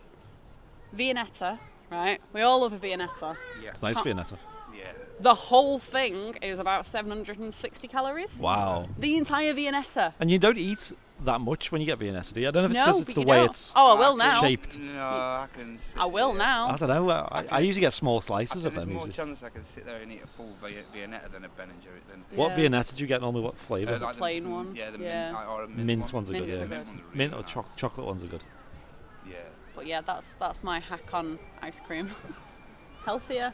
Viennetta, right? We all love a Viennetta. Yeah. It's nice Viennetta. Yeah. The whole thing is about 760 calories. Wow. The entire Viennetta. And you don't eat that much when you get Viennetta, do you? I don't know if it's No, because it's but the you way don't. it's Oh, I will now. shaped. No, I can. I will now. I don't know. I usually get small slices of There's them. more Usually. chance I can sit there and eat a full Viennetta than a Ben and Jerry. Than What Yeah. Viennetta do you get normally? What flavour? like plain the, one. Yeah, the Yeah. mint or a Mint ones are Mint good, is yeah. good. Mint ones are really Mint or nice. chocolate ones are good. Yeah. But yeah, that's my hack on ice cream. Healthier.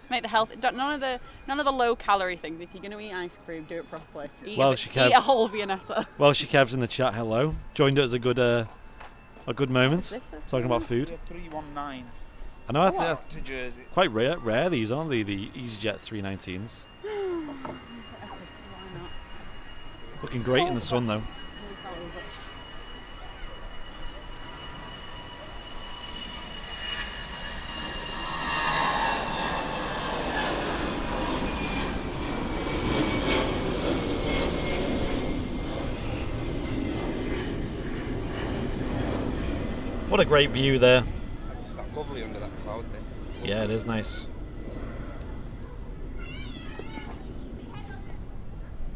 Make the health. None of the low calorie things. If you're going to eat ice cream, do it properly. Eat, Well, eat a whole Viennetta. Well, Kev's in the chat. Hello. Joined it as a good moment. Talking about food. 319. I know. To Jersey. Quite rare these, aren't they? The EasyJet 319s. Why not? Looking great in the sun though. What a great view there. Just that lovely under that cloud there. Yeah, it is nice.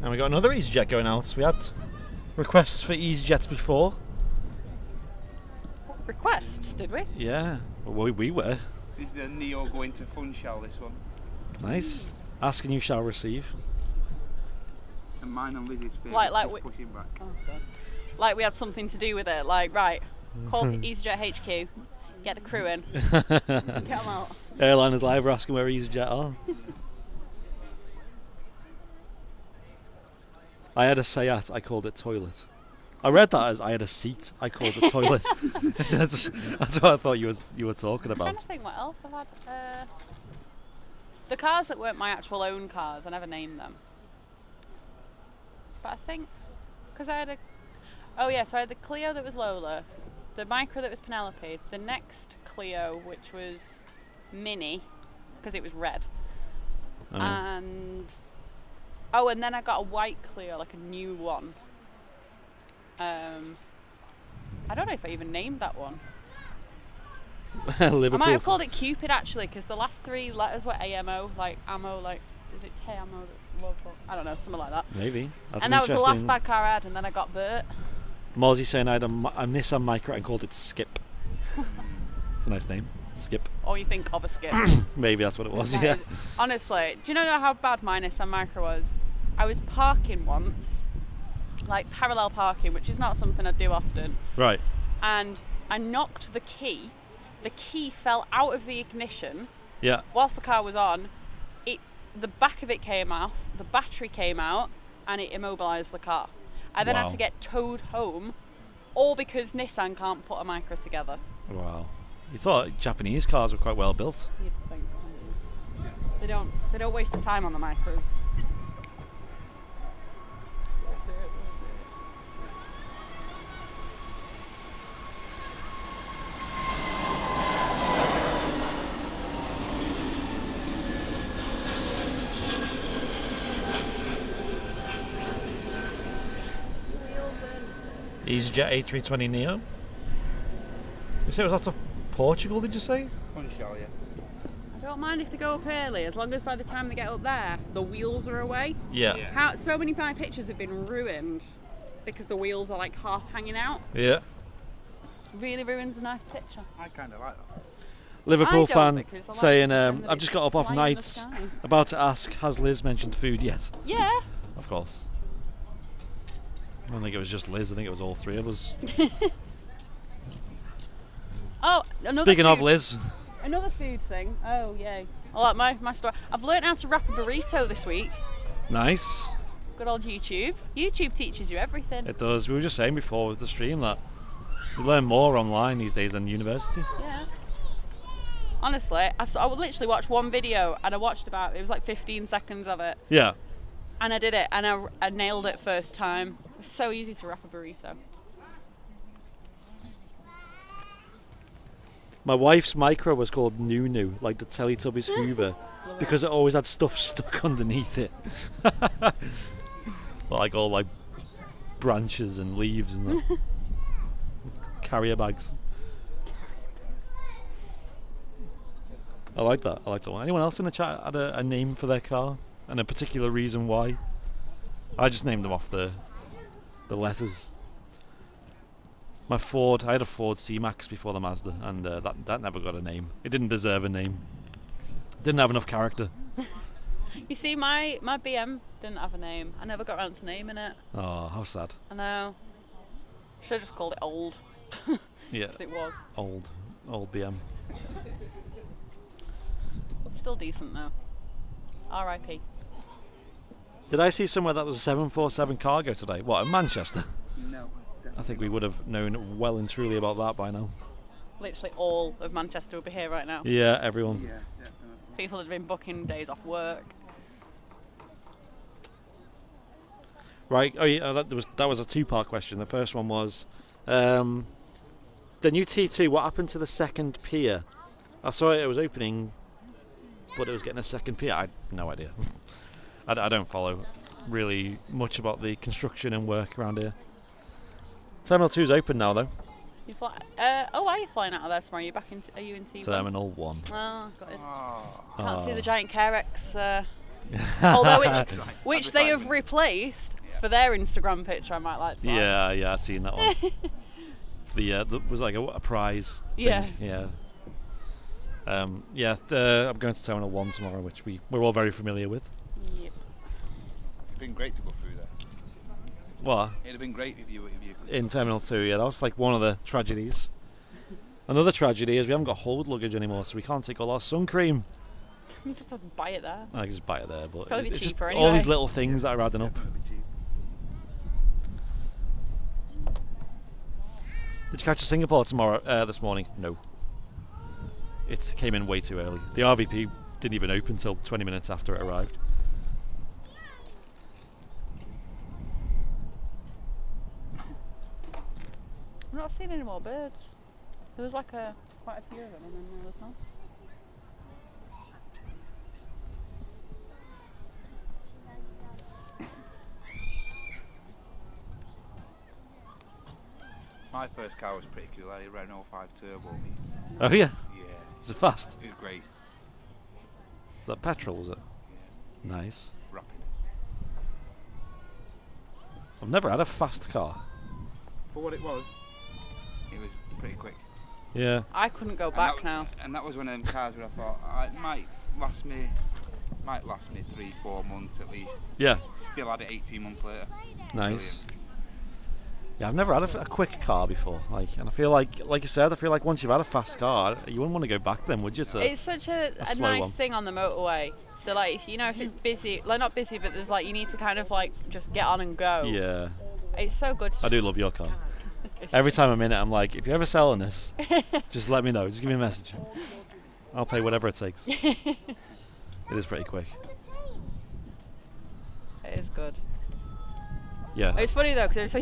And we got another EasyJet going out. We had requests for EasyJets before. Requests, did we? Yeah, well, we were. This is the Neo going to Funchal, this one. Nice. Ask and you shall receive. And mine and Lizzie's favourite. Like just we- pushing back. Oh, God. Like we had something to do with it. Like, right, call EasyJet HQ, get the crew in, get them out. Airliners Live are asking where EasyJet are. I had a Seat, I called it toilet. I read that as I had a seat, I called it toilet. that's what I thought you were talking I'm trying about. to think what else I've had. The cars that weren't my actual own cars, I never named them. But I think, because I had so I had the Clio that was Lola, the Micro that was Penelope, the next Clio which was Mini, because it was red, and then I got a white Clio, like a new one. I don't know if I even named that one. Liverpool. I might have called it Cupid actually, because the last 3 letters were AMO, like ammo, like is it Te Amo? I don't know, something like that. Maybe. That's And an that was the last interesting. bad car I had, and then I got Bert. Morsey saying I had a Nissan Micra and called it Skip. It's a nice name. Skip. Or you think of a skip. Maybe that's what it was, No, yeah. Honestly, do you know how bad my Nissan Micra was? I was parking once, like parallel parking, which is not something I do often, Right. and I knocked the key. The key fell out of the ignition Yeah. whilst the car was on. The back of it came off, the battery came out, and it immobilised the car. I then had Wow. to get towed home, all because Nissan can't put a Micra together. Wow. You thought Japanese cars were quite well built. You'd think. They don't waste the time on the Micras. EasyJet A320 Neo. You say it was out of Portugal, did you say? Funchal, yeah. I don't mind if they go up early, as long as by the time they get up there, the wheels are away. Yeah. Yeah. So many of my pictures have been ruined because the wheels are like half hanging out. Yeah. Really ruins a nice picture. I kind of like that. Liverpool I don't, fan because I like saying, the time that I've just it's got up off flying in the nights. sky. About to ask, has Liz mentioned food yet? Yeah. Of course. I don't think it was just Liz, I think it was all 3 of us. Oh, another Speaking of food- Liz, Another food thing. Oh, yay. I like my story. I've learnt how to wrap a burrito this week. nice. Good old YouTube. YouTube teaches you everything. It does. We were just saying before with the stream that you learn more online these days than university. Yeah. Honestly, I would literally watch one video and I watched it was like 15 seconds of it. Yeah. And I did it and I nailed it first time. It was so easy to wrap a burrito. My wife's micro was called Nunu, like the Teletubbies Hoover, because it always had stuff stuck underneath it. Like all like branches and leaves and that. Carrier bags. I like that. I like that one. Anyone else in the chat had a name for their car and a particular reason why? I just named them off the letters. My Ford, I had a Ford C-Max before the Mazda, and that never got a name. It didn't deserve a name. Didn't have enough character. You see, my BM didn't have a name. I never got around to naming it. Oh, how sad. I know. Should have just called it Old. Yeah. It was. Old BM. Still decent though. R.I.P. Did I see somewhere that was a 747 cargo today? What, in Manchester? No. I think we would have known well and truly about that by now. Literally all of Manchester will be here right now. Yeah, everyone. Yeah, definitely. People have been booking days off work. Right. Oh yeah, that was a two-part question. The first one was, the new T2. What happened to the second pier? I saw it was opening, but it was getting a second pier. I had no idea. I don't follow really much about the construction and work around here. Terminal 2 is open now though. You fly, are you flying out of there tomorrow? Are you in T1? Terminal 1. Oh, got it. Oh. Can't see the giant Carex. Although which they have Advertisement. replaced for their Instagram picture. I might like to fly. Yeah, I've seen that one. The was like a prize thing. Yeah. I'm going to Terminal 1 tomorrow, which we're all very familiar with. Yep. It's been great to go through there. What? It'd have been great if you could. In Terminal 2, yeah, that was like one of the tragedies. Another tragedy is we haven't got hold luggage anymore, so we can't take all our sun cream. You just have to buy it there. I can just buy it there, but Gotta be it's just cheaper all these anyway. little things that are adding up. Definitely cheap. Did you catch a Singapore tomorrow? This morning? No. It came in way too early. The RVP didn't even open till 20 minutes after it arrived. I'm not seeing any more birds. There was like quite a few of them, and then there was none. My first car was pretty cool. I had a Renault 5 Turbo. Oh yeah? Yeah, Is it fast? it was great. Is that petrol, was it? Yeah, Nice. rapid. I've never had a fast car. For what it was pretty quick. Yeah. I couldn't go And back that, now. And that was one of them cars where I thought it might last me 3-4 months at least. Yeah. Still had it 18 months later. Nice. Yeah, I've never had a quick car before. And I feel like you said, I feel like once you've had a fast car, you wouldn't want to go back then, would you? It's such a slow nice one. thing on the motorway. So like, if it's busy, like not busy, but there's like you need to kind of like just get on and go. Yeah. It's so good. I do love your car. Every time I'm in it, I'm like, if you're ever selling this, just let me know. Just give me a message. I'll pay whatever it takes. It is pretty quick. It is good. Yeah. It's funny though, because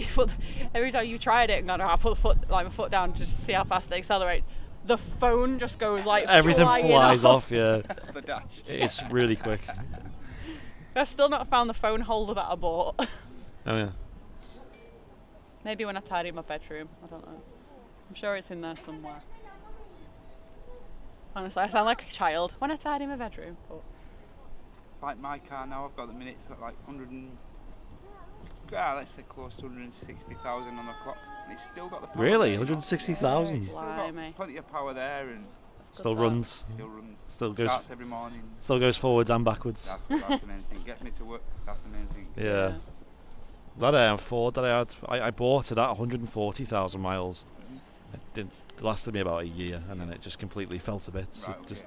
every time you tried it and gone, I put my foot down to just see how fast it accelerates. The phone just goes like Everything flies off. off. Yeah. The dash. It's really quick. I've still not found the phone holder that I bought. Oh yeah. Maybe when I tidy my bedroom. I don't know. I'm sure it's in there somewhere. Honestly, I sound like a child when I tidy my bedroom. But It's like my car now. I've got the minutes at like 100. Let's say close to 160,000 on the clock, and it's still got the power. Really? there, you know? 160,000? Still Blimey. got plenty of power there, and Still runs. Still goes. Starts every morning. Still goes forwards and backwards. That's the main thing. Gets me to work. That's the main thing. Yeah. That Ford that I bought it at 140,000 miles. It lasted me about a year, and then it just completely fell to bits. Right, It just,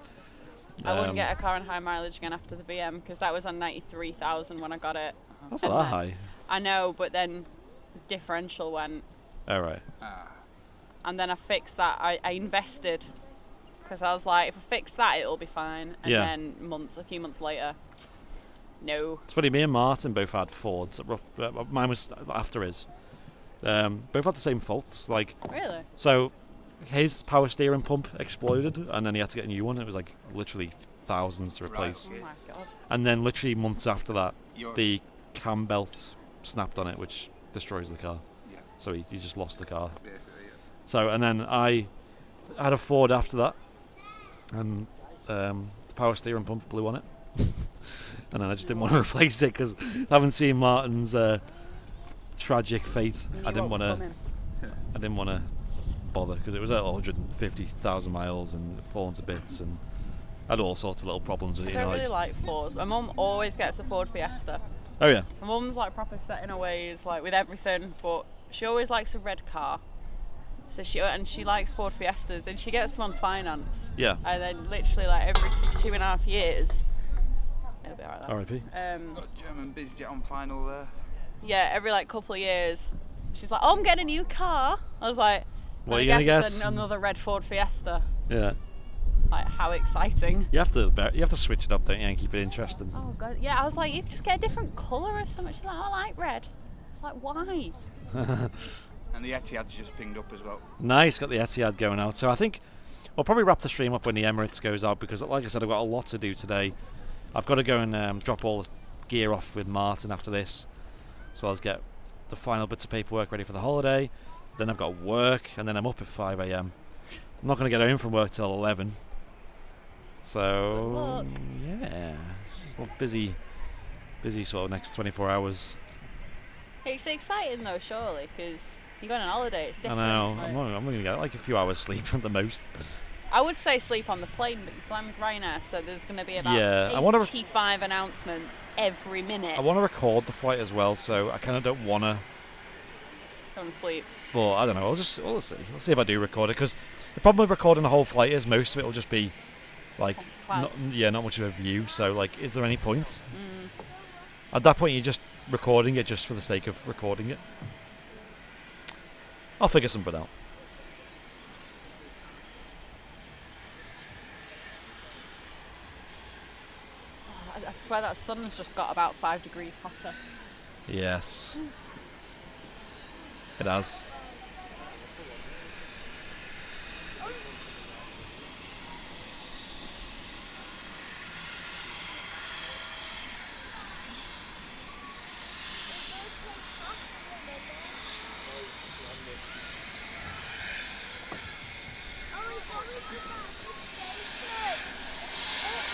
I wouldn't get a car on high mileage again after the BM because that was on 93,000 when I got it. That's not that high. I know, but then differential went, All right. Ah, and then I fixed that. I invested because I was like, if I fix that, it'll be fine. And Yeah. then a few months later, no. It's funny, me and Martin both had Fords. Mine was after his. Both had the same faults. Like, Really? so his power steering pump exploded, and then he had to get a new one. It was like literally thousands to replace. Oh my god. And then literally months after that, Yours. the cam belt snapped on it, which destroys the car. Yeah. So he just lost the car. Basically, yeah. So, and then I had a Ford after that, and the power steering pump blew on it. And then I just didn't want to replace it because having seen Martin's tragic fate, You I knew didn't what want was to. coming. I didn't want to bother because it was at 150,000 miles and falling to bits, and had all sorts of little problems with I it. don't really like Fords. My mum always gets a Ford Fiesta. Oh yeah, My mum's like proper set in her ways, like with everything, but she always likes a red car. So she likes Ford Fiestas, and she gets them on finance. yeah. And then literally like every 2.5 years, it'll be alright. R.I.P. Got German BizJet on final there. Yeah, every like couple of years, she's like, "Oh, I'm getting a new car." I was like, What are "I you gonna guess it's get?" Another red Ford Fiesta. Yeah. Like, how exciting! You have to switch it up, don't you, and keep it interesting. Oh god, yeah. I was like, "You just get a different colour or something." She's like, "I like red." It's like, why? And the Etihad's just pinged up as well. Nice, got the Etihad going out. So I think we'll probably wrap the stream up when the Emirates goes out because, like I said, I've got a lot to do today. I've got to go and drop all the gear off with Martin after this, as well as get the final bits of paperwork ready for the holiday. Then I've got work, and then I'm up at 5 a.m. I'm not going to get home from work till 11. So, yeah, it's just a busy sort of next 24 hours. It's exciting though, surely, because you're going on holiday. It's I different. know, like- I'm going to get like a few hours sleep at the most. I would say sleep on the plane, but you fly with Ryanair, so there's going to be about Yeah, I wanna 85 announcements every minute. I want to record the flight as well, so I kind of don't want to. Go and sleep. But I don't know. We'll see. We'll see if I do record it. Because the problem with recording the whole flight is most of it will just be like, Clouds. not much of a view. So like, is there any point? At that point, you're just recording it just for the sake of recording it. I'll figure something out. I swear that sun's just got about 5 degrees hotter. Yes, it has.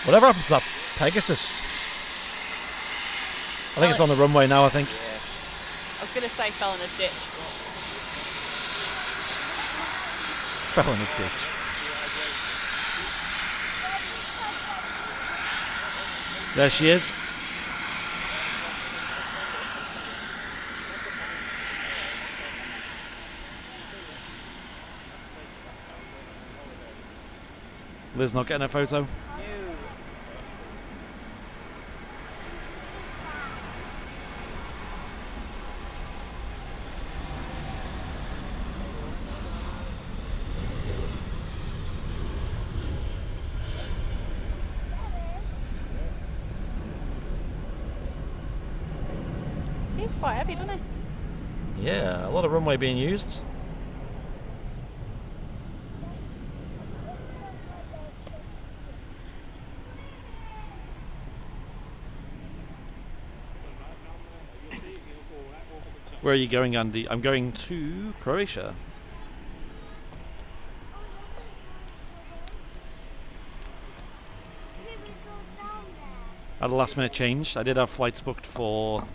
Whatever happened to that Pegasus? I think it's on the runway now, I think. I was going to say fell in a ditch. Fell in a ditch. There she is. Liz not getting a photo. Seems quite heavy, doesn't it? Yeah, a lot of runway being used. Where are you going, Andy? I'm going to Croatia. I had a last minute change. I did have flights booked for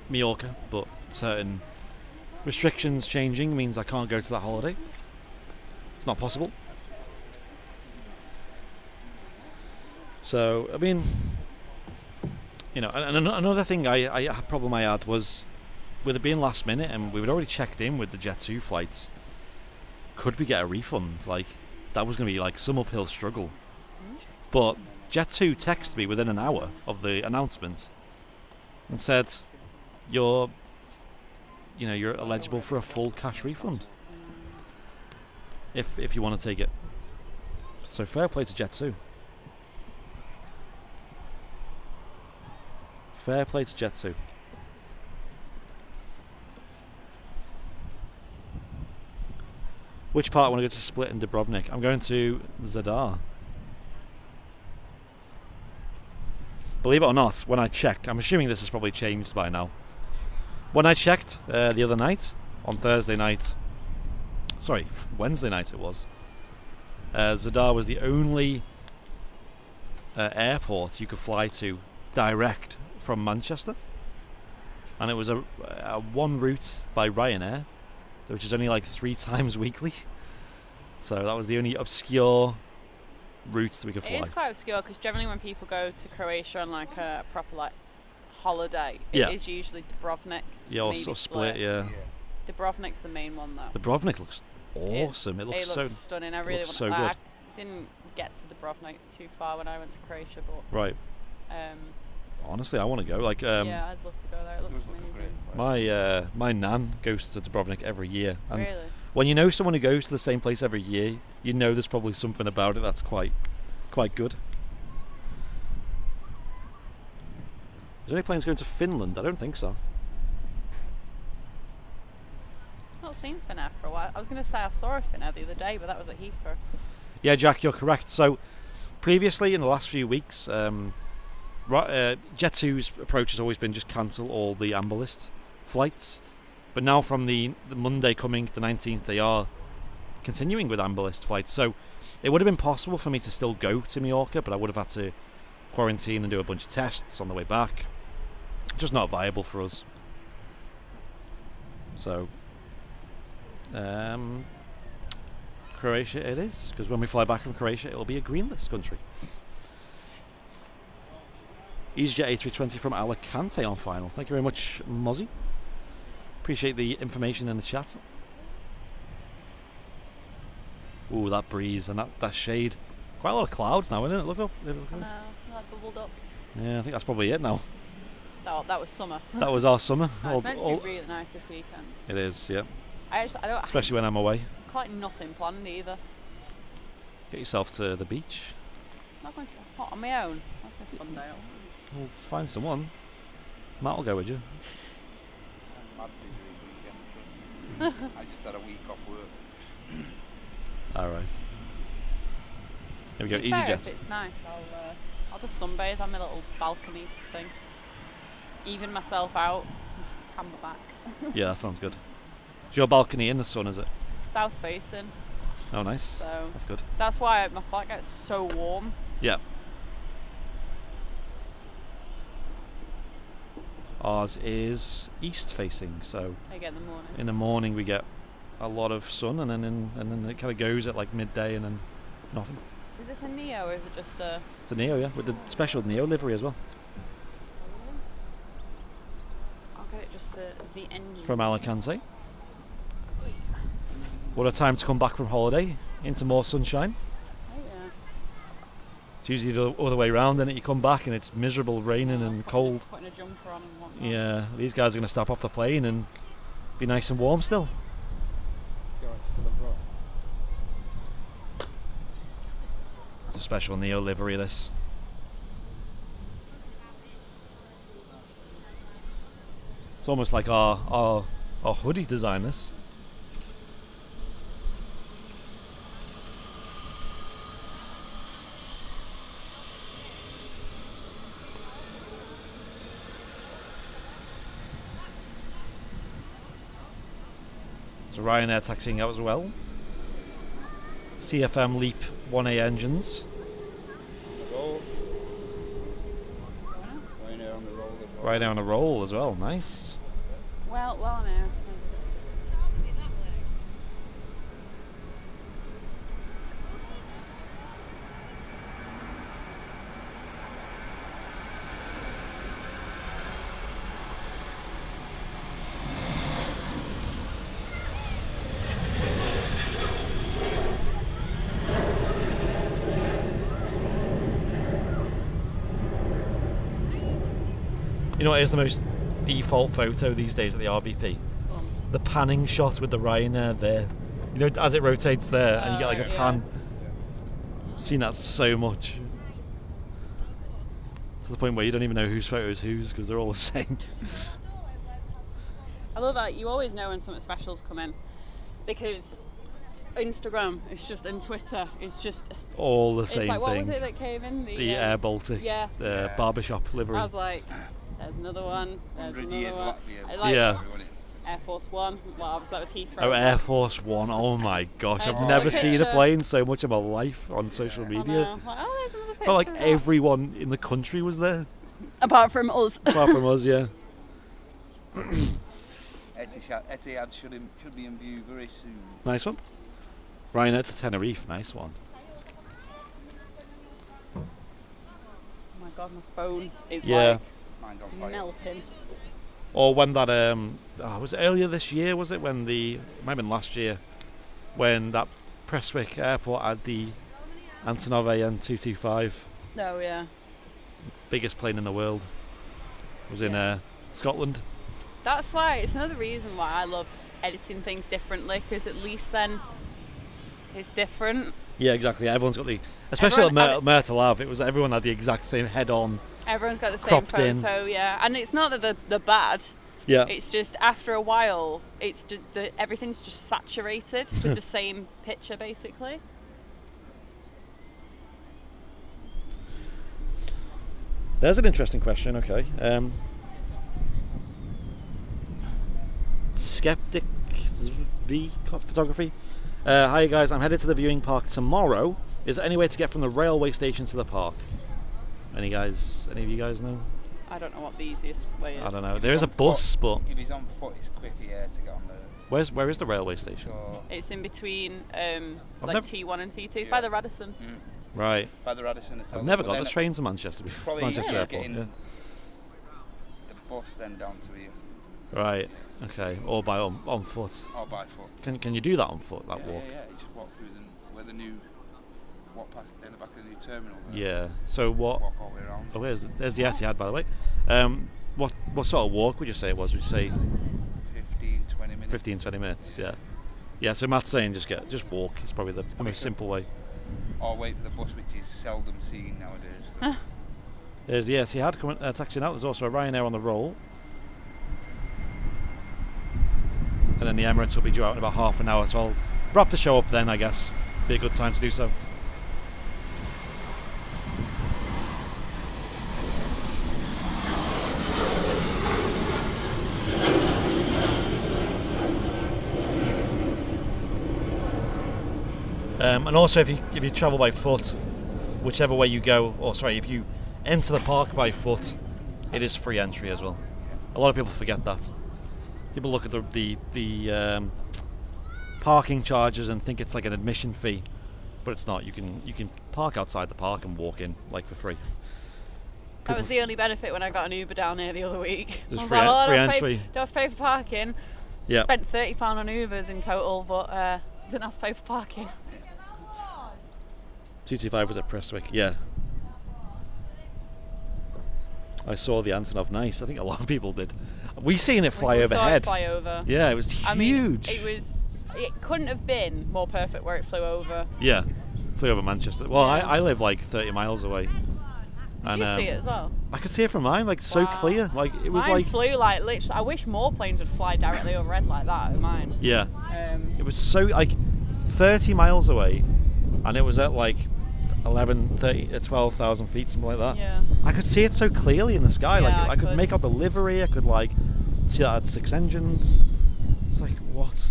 Mallorca, but certain restrictions changing means I can't go to that holiday. It's not possible. So, I mean, you know, and another thing problem I had was with it being last minute, and we had already checked in with the Jet2 flights. Could we get a refund? Like, that was going to be like some uphill struggle. But Jet2 texted me within an hour of the announcement and said, you're eligible for a full cash refund. if you want to take it. So fair play to Jet2. Fair play to Jet2. Which part I want to go to Split and Dubrovnik? I'm going to Zadar. Believe it or not, when I checked, I'm assuming this has probably changed by now. When I checked the other night, on Thursday night, sorry, Wednesday night it was, Zadar was the only airport you could fly to direct from Manchester. And it was a one route by Ryanair, which is only like 3 times weekly. So that was the only obscure routes that we could fly. It is quite obscure because generally when people go to Croatia on like a proper like holiday, Yeah. it is usually Dubrovnik. Yeah, or maybe sort of Split, yeah. Dubrovnik's the main one though. Dubrovnik looks awesome. It looks so stunning. I really want so to. good. I didn't get to Dubrovnik; it's too far when I went to Croatia. But right. Honestly, I want to go. Like, yeah, I'd love to go there. It looks amazing. my nan goes to Dubrovnik every year, and Really? when you know someone who goes to the same place every year, you know there's probably something about it that's quite good. Is there any planes going to Finland? I don't think so. Not seen Finnair for a while. I was going to say I saw a Finnair the other day, but that was at Heathrow. Yeah, Jack, you're correct. So, previously in the last few weeks, Jet2's approach has always been just cancel all the Amber List flights. But now from the Monday coming, the 19th, they are continuing with Amber List flights. So, it would have been possible for me to still go to Mallorca, but I would have had to quarantine and do a bunch of tests on the way back. Just not viable for us. So, Croatia it is, because when we fly back from Croatia, it'll be a green list country. EasyJet A320 from Alicante on final. Thank you very much, Mozzie. Appreciate the information in the chat. Ooh, that breeze and that shade. Quite a lot of clouds now, isn't it? Look up. No, that bubbled up. Yeah, I think that's probably it now. That was summer. That was our summer. It's meant to be really nice this weekend. It is, yeah. I don't. Especially when I'm away. Quite nothing planned either. Get yourself to the beach. I'm not going to on my own. That's a fun day. We'll find someone. Matt will go with you. I'm mad busy this weekend. I just had a week off work. Alright. Here we go, To be fair, EasyJet. if it's nice, I'll just sunbathe on my little balcony thing. Even myself out and just tan my back. Yeah, that sounds good. Is your balcony in the sun, is it? South facing. Oh, nice. So that's good. That's why my flight gets so warm. Yeah. Ours is east facing, so I get in the morning. In the morning we get a lot of sun, and then it kind of goes at like midday, and then nothing. Is this a Neo or is it just a? It's a Neo, yeah, with the special Neo livery as well. I'll get it just the engine. From Alicante. What a time to come back from holiday into more sunshine. Oh yeah. It's usually the other way around, and you come back and it's miserable, raining and cold. Putting a jumper on and whatnot. Yeah, these guys are going to step off the plane and be nice and warm still. It's a special Neo livery, this. It's almost like our hoodie design, this. So Ryanair taxiing out as well. CFM Leap 1A engines. Ryanair on a roll as well, nice. Well now. You know what is the most default photo these days at the RVP? The panning shot with the Ryanair there You know, as it rotates there, and you get like a yeah. pan. Seen that so much. To the point where you don't even know whose photo is whose because they're all the same. I love that. You always know when something special's coming because Instagram is just, and Twitter is just All the it's same like, what thing. was it that came in? The Air Baltic, yeah. the barbershop livery. I was like, there's another one, there's 100 another years one. Latvia. I like Yeah. Air Force One. Well, obviously that was Heathrow. Oh, Air Force One. Oh my gosh, I've There's never another seen a picture. plane so much in my life on social I media. know. Like, oh, there's another picture. Felt like of that. everyone in the country was there, Apart from us. apart from us, yeah. Etihad should be in view very soon. Nice one. Ryanair to Tenerife, nice one. Oh my god, my phone is Yeah. Mine's on like fire. melting. Or when that, was it earlier this year, was it? When might have been last year, when that Prestwick airport had the Antonov AN225, Oh yeah. biggest plane in the world, was in Scotland. That's why, it's another reason why I love editing things differently, because at least then it's different. Yeah, exactly. Everyone's got especially Everyone- at Myrtle Ave, everyone had the exact same head on. Everyone's got the Cropped same in. photo, yeah. And it's not that they're bad, Yeah. it's just after a while, it's just everything's just saturated with the same picture, basically. There's an interesting question, okay. Skeptic V Photography. Hi guys, I'm headed to the viewing park tomorrow. Is there any way to get from the railway station to the park? Any of you guys know? I don't know what the easiest way is. I don't know. There is a bus, but If he's on foot, it's quicker, yeah, to get on the. where is the railway station? So, It's in between like never- T1 and T2 Yeah. by the Radisson. Right. by the Radisson Hotel. I've never But got then the train to Manchester before. probably Manchester easier Airport. getting Yeah. the bus then down to here, Right. Okay. Or by on foot. or by foot. Can you do that on foot? That yeah, walk? Yeah, you just walk through where the new, walk past in the back of the new terminal. There. Yeah. So what? Walk all the way around. Oh, there's the Etihad, by the way. What sort of walk would you say it was? Would you say 15, 20 minutes. 15, 20 minutes? Yeah. Yeah. So Matt's saying just walk. It's probably the most simple way. Or wait for the bus, which is seldom seen nowadays. So. There's the Etihad coming, taxiing out. There's also a Ryanair on the roll. And then the Emirates will be due out in about half an hour. So I'll wrap the show up then, I guess. Be a good time to do so. And also, if you travel by foot, whichever way you go, if you enter the park by foot, it is free entry as well. A lot of people forget that. People look at the parking charges and think it's like an admission fee, but it's not. You can park outside the park and walk in like for free. That was the only benefit when I got an Uber down here the other week. There's I was free- like, oh, free don't entry. have to pay for parking. Yeah. Spent £30 on Ubers in total, but didn't have to pay for parking. 225 was at Prestwick. Yeah. I saw the Antonov. Nice. I think a lot of people did. We seen it fly We saw it overhead. fly over. Yeah, it was huge. I mean, it couldn't have been more perfect where it flew over. Yeah, flew over Manchester. Well, Yeah. I live like 30 miles away. Did you see it as well? I could see it from mine, like so Wow. clear. Like it was Mine like flew like literally. I wish more planes would fly directly overhead like that at mine. yeah. It was so like 30 miles away, and it was at like 12,000 feet, something like that. Yeah. I could see it so clearly in the sky. Yeah, like I I could could. make out the livery. I could like see that it had 6 engines. It's like what?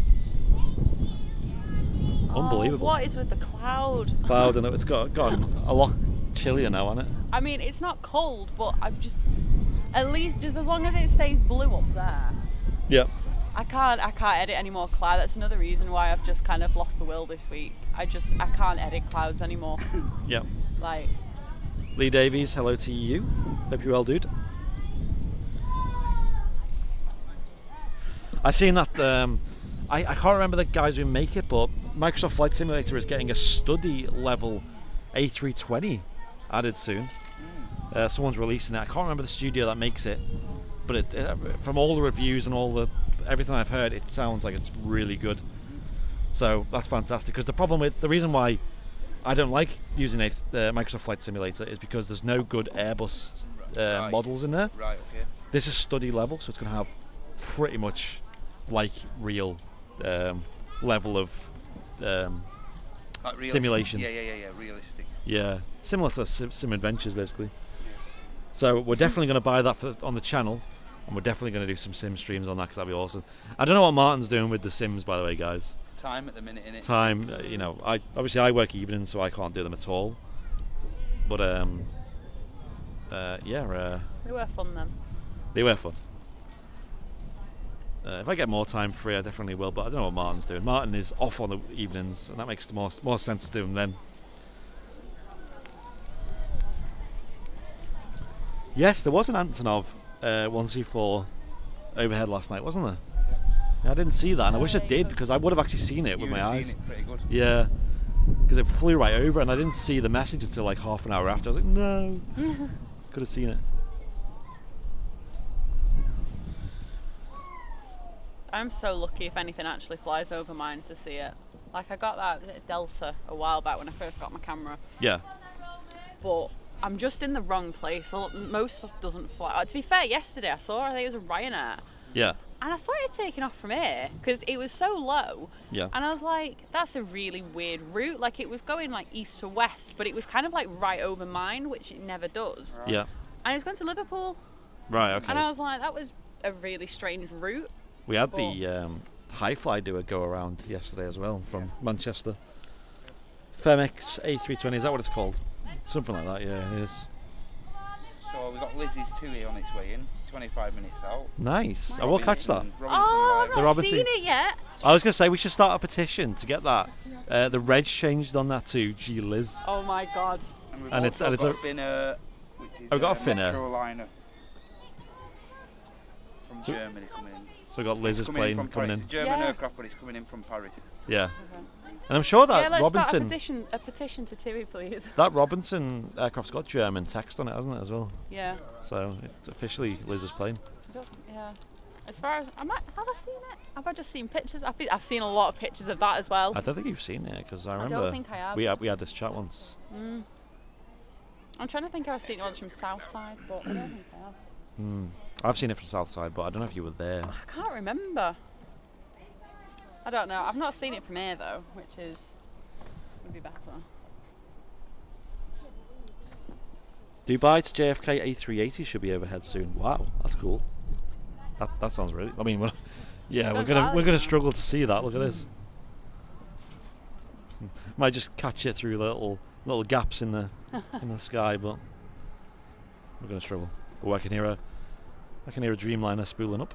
Unbelievable. Oh, what is with the cloud? Cloud, and it's gotten a lot chillier now, hasn't it? I mean, it's not cold, but I'm just at least just as long as it stays blue up there. Yeah. I can't edit any more cloud. That's another reason why I've just kind of lost the will this week. I can't edit clouds anymore. Yeah. Like, Lee Davies, hello to you. Hope you're well, dude. I seen that. I can't remember the guys who make it, but Microsoft Flight Simulator is getting a study level A320 added soon. Someone's releasing it. I can't remember the studio that makes it, but from all the reviews and everything I've heard, it sounds like it's really good. So that's fantastic. Because the reason why I don't like using Microsoft Flight Simulator is because there's no good Airbus models in there. Right. Okay. This is study level, so it's going to have pretty much like real level of Like simulation. Yeah. Realistic. Yeah, similar to Sim Adventures, basically. So we're definitely going to buy that on the channel, and we're definitely going to do some sim streams on that because that'd be awesome. I don't know what Martin's doing with the sims, by the way, guys. Time at the minute, innit? Time, you know, I work evenings, so I can't do them at all. But yeah, They were fun then. they were fun. If I get more time free, I definitely will. But I don't know what Martin's doing. Martin is off on the evenings, and that makes more sense to him then. Yes, there was an Antonov 124 overhead last night, wasn't there? Yeah, I didn't see that, and I wish I did because I would have actually seen it with my eyes. Seen it pretty good. Yeah, because it flew right over, and I didn't see the message until like half an hour after. I was like, no, could have seen it. I'm so lucky if anything actually flies over mine to see it. Like I got that Delta a while back when I first got my camera, Yeah, but I'm just in the wrong place. Most stuff doesn't fly. To be fair, yesterday I think it was a Ryanair, yeah, and I thought it had taken off from here because it was so low. yeah. And I was like, that's a really weird route. Like it was going like east to west, but it was kind of like right over mine, which it never does. Yeah. And it was going to Liverpool, Right. Okay. and I was like, that was a really strange route. We had the High Fly do a go around yesterday as well from Manchester. Femix A320, is that what it's called? Something like that, yeah, it is. So we got Lizzie's 2 here on its way in, 25 minutes out. Nice. I will catch that. Oh, I've The not Robinson. seen it yet. I was going to say we should start a petition to get that. The reg changed on that to G Liz. Oh my god. And we've And it's- also and it's got a- a Finnair, which is I've got a Finnair. Metroliner from So- Germany coming in. So we got Liz's Coming plane from coming Paris. in. It's a German Yeah. aircraft, but it's coming in from Paris. Yeah. And I'm sure that Yeah, let's Robinson, start a petition to Tui, please. that Robinson aircraft's got German text on it, hasn't it, as well? Yeah. So it's officially Liz's plane. Yeah. As far as have I seen it? Have I just seen pictures? I've seen a lot of pictures of that as well. I don't think you've seen it because I don't remember think I have. we had this chat once. I'm trying to think if I've seen it once from Southside, but I don't think I have. I've seen it from Southside, but I don't know if you were there. I can't remember. I don't know. I've not seen it from here though, which would be better. Dubai to JFK A380 should be overhead soon. Wow, that's cool. That sounds really. I mean, we're gonna struggle to see that. Look at this. Might just catch it through little gaps in the sky, but we're gonna struggle. Oh, I can hear a Dreamliner spooling up.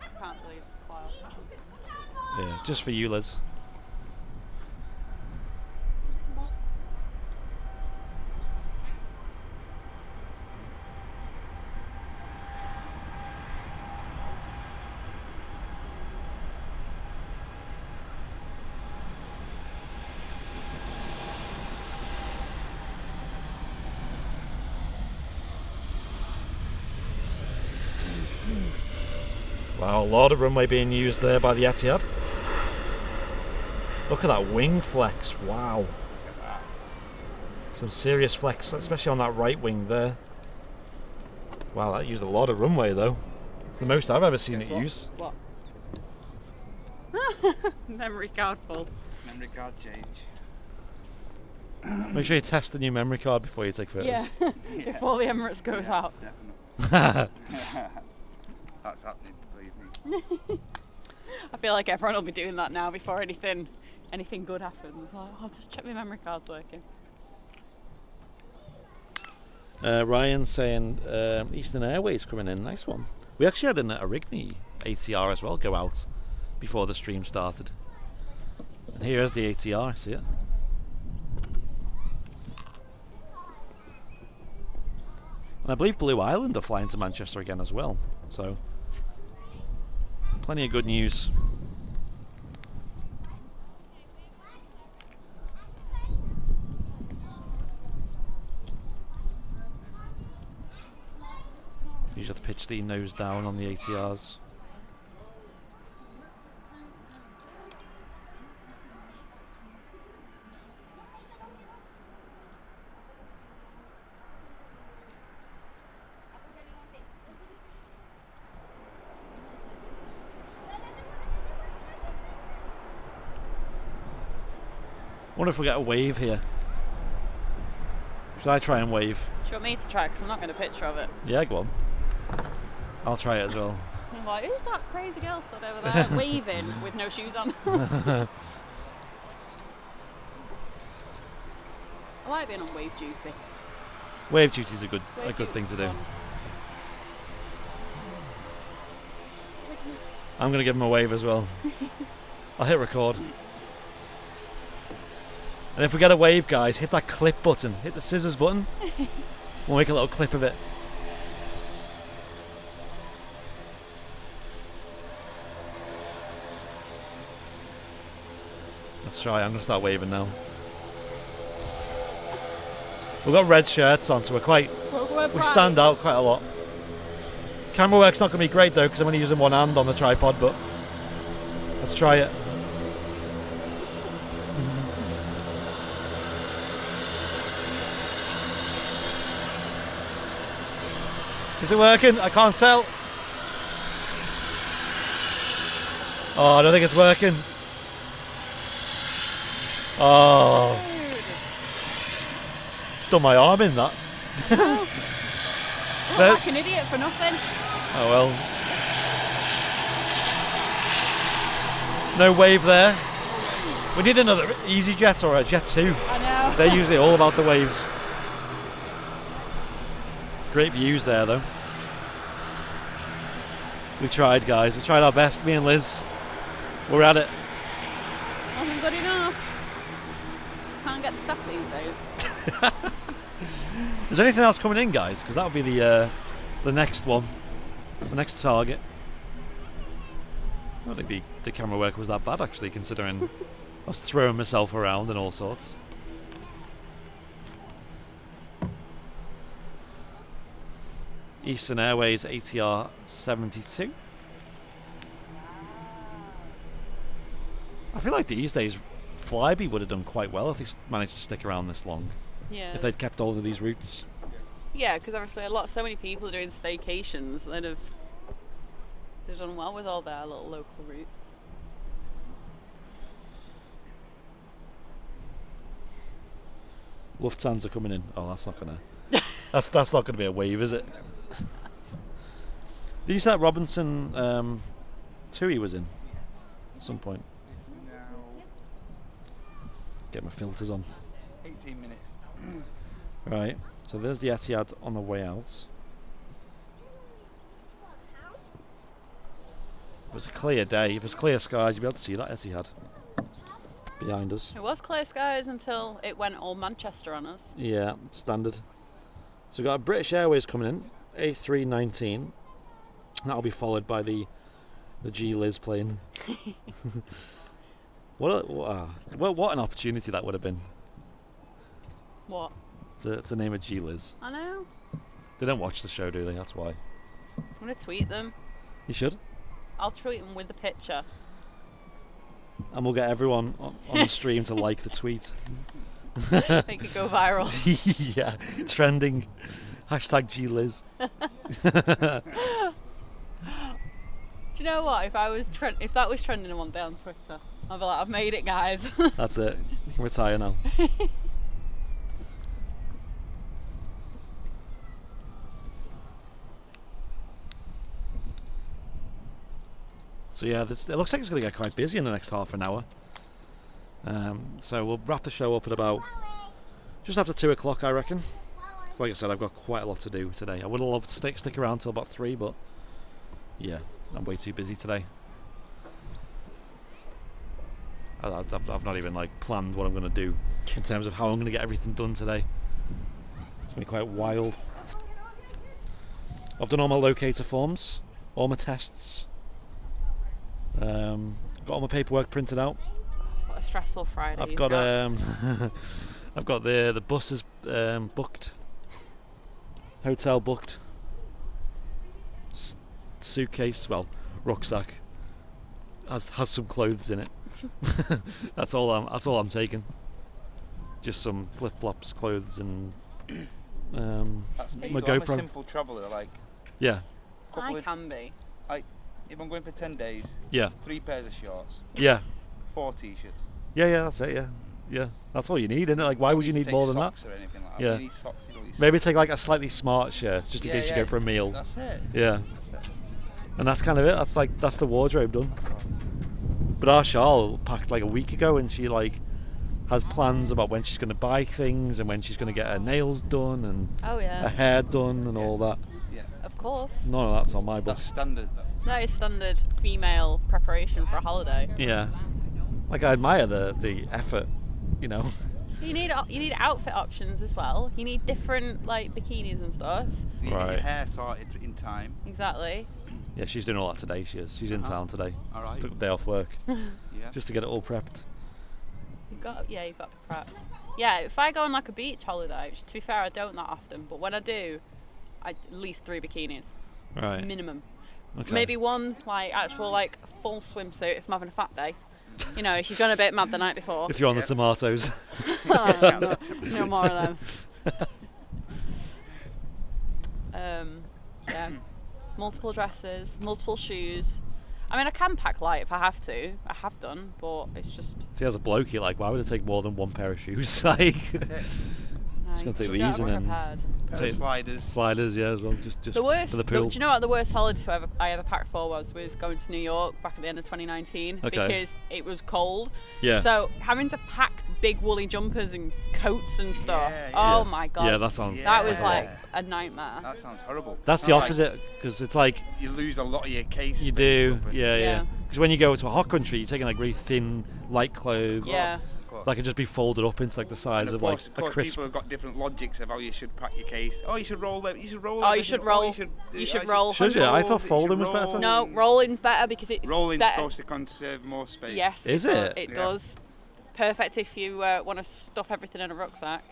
I can't believe it's cloud. Yeah, just for you, Liz. Wow, a lot of runway being used there by the Etihad. Look at that wing flex, wow. Some serious flex, especially on that right wing there. Wow, that used a lot of runway though. It's the most I've ever seen it use. What? Memory card full. Memory card change. Make sure you test the new memory card before you take photos. Yeah. Before the Emirates goes out. Definitely. That's happening, believe me. I feel like everyone will be doing that now before anything good happens. Like, I'll just check my memory card's working. Ryan saying Eastern Airways coming in, nice one. We actually had a Rigney ATR as well go out before the stream started. And here's the ATR, see it? And I believe Blue Island are flying to Manchester again as well. So, plenty of good news. You just have to pitch the nose down on the ATRs. Wonder if we get a wave here. Should I try and wave? Do you want me to try? Because I'm not going to picture of it. Yeah, go on. I'll try it as well. I'm like, who's that crazy girl stood over there waving with no shoes on? I like being on wave duty. Wave duty's a good thing to do. Fun. I'm gonna give him a wave as well. I'll hit record. And if we get a wave, guys, hit that clip button. Hit the scissors button. We'll make a little clip of it. Let's try. I'm gonna start waving now. We've got red shirts on, so we stand out quite a lot. Camera work's not gonna be great though, because I'm only using one hand on the tripod. But let's try it. Is it working? I can't tell. Oh, I don't think it's working. Oh. Done my arm in that. Look like an idiot for nothing. Oh well. No wave there. We need another EasyJet or a Jet 2. I know. They're usually all about the waves. Great views there though. We tried, guys. We tried our best, me and Liz. We're at it. Wasn't good enough. Can't get the stuff these days. Is there anything else coming in, guys? Because that'll be the next one. The next target. I don't think the camera work was that bad actually, considering I was throwing myself around and all sorts. Eastern Airways ATR 72. I feel like these days Flybe would have done quite well if they managed to stick around this long. Yeah. If they'd kept all of these routes. Yeah, because obviously so many people are doing staycations. They've done well with all their little local routes. Lufthansa coming in. Oh, that's not gonna. that's not gonna be a wave, is it? Did you say that Robinson Tui was in at some point? No. Get my filters on. 18 minutes. Right. So there's the Etihad on the way out. If it was a clear day, if it was clear skies, you'd be able to see that Etihad behind us. It was clear skies until it went all Manchester on us. Yeah, standard. So we've got a British Airways coming in, A319. That'll be followed by the G-Liz plane. What an opportunity that would have been. What? To name a G-Liz. I know. They don't watch the show, do they? That's why. I'm going to tweet them. You should. I'll tweet them with the picture. And we'll get everyone on the stream to like the tweet. Make it go viral. Yeah, trending. Hashtag G-Liz. Do you know what? If that was trending in one day on Twitter, I'd be like, I've made it, guys. That's it. You can retire now. So yeah, it looks like it's going to get quite busy in the next half an hour. So we'll wrap the show up at about just after 2 o'clock, I reckon. 'Cause like I said, I've got quite a lot to do today. I would have loved to stick around till about 3, but yeah, I'm way too busy today. I've not even planned what I'm going to do in terms of how I'm going to get everything done today. It's going to be quite wild. I've done all my locator forms, all my tests. Got all my paperwork printed out. What a stressful Friday. I've got I've got the buses booked, hotel booked. suitcase, well, rucksack, has some clothes in it. That's all I'm taking. Just some flip flops, clothes, and That's me. my So I'm a GoPro. simple traveller. Like, Yeah, couple I of, can be. if I'm going for 10 days, yeah, 3 pairs of shorts, yeah, 4 t-shirts. yeah. That's it. Yeah. That's all you need, isn't it? Like, why would you need Take more than that? socks or anything like that. Yeah. You need socks, you don't need Maybe take like a slightly smart shirt, just in Yeah, case you yeah. go for a meal. That's it. Yeah, That's it. and that's kind of it. That's the wardrobe done. But our Charles packed like a week ago, and she like has plans about when she's going to buy things and when she's going to get her nails done and Oh her yeah, hair done and all that. Yeah. of course. None of that's on my book. That's standard though. That is standard female preparation for a holiday. Yeah, like I admire the effort, you know. You need outfit options as well. You need different like bikinis and stuff. You get Right. your hair sorted in time. Exactly. Yeah, she's doing all that today. She's in town today. All right. She took the day off work Yeah. just to get it all prepped. You've got to be prepped. Yeah, if I go on like a beach holiday, which to be fair I don't that often, but when I do, at least 3 bikinis Right. minimum. Okay. Maybe one like actual like full swimsuit if I'm having a fat day. You know, if you've gone a bit mad the night before. If you're on the tomatoes. Oh, no more of them. Yeah. Multiple dresses, multiple shoes. I mean, I can pack light if I have to. I have done, but it's just. See, as a bloke, you're like, why would it take more than one pair of shoes? Like, Just gonna take these and then- Pair Take- of sliders. sliders, yeah, as well, just The worst. for the pool. Do you know what the worst holiday I ever packed for was going to New York back at the end of 2019 Okay. because it was cold. Yeah. So having to pack big woolly jumpers and coats and stuff. Yeah, Oh yeah. my god. Yeah, that sounds. That was Yeah. like a nightmare. That sounds horrible. That's the Like, opposite, because it's like You lose a lot of your case. you space do, up and- yeah. Yeah. Because when you go to a hot country, you're taking like really thin, light clothes. Yeah. Of course. That can just be folded up into like the size And of like course, a crisp. people have got different logics of how you should pack your case. Oh, you should roll it. You should roll. Oh, you everything. should roll. You should roll. Should you? I thought folding was better. No, rolling's better because it's Rolling's better. supposed to conserve more space. Yes. Is does. it? It Yeah. does. Perfect if you want to stuff everything in a rucksack.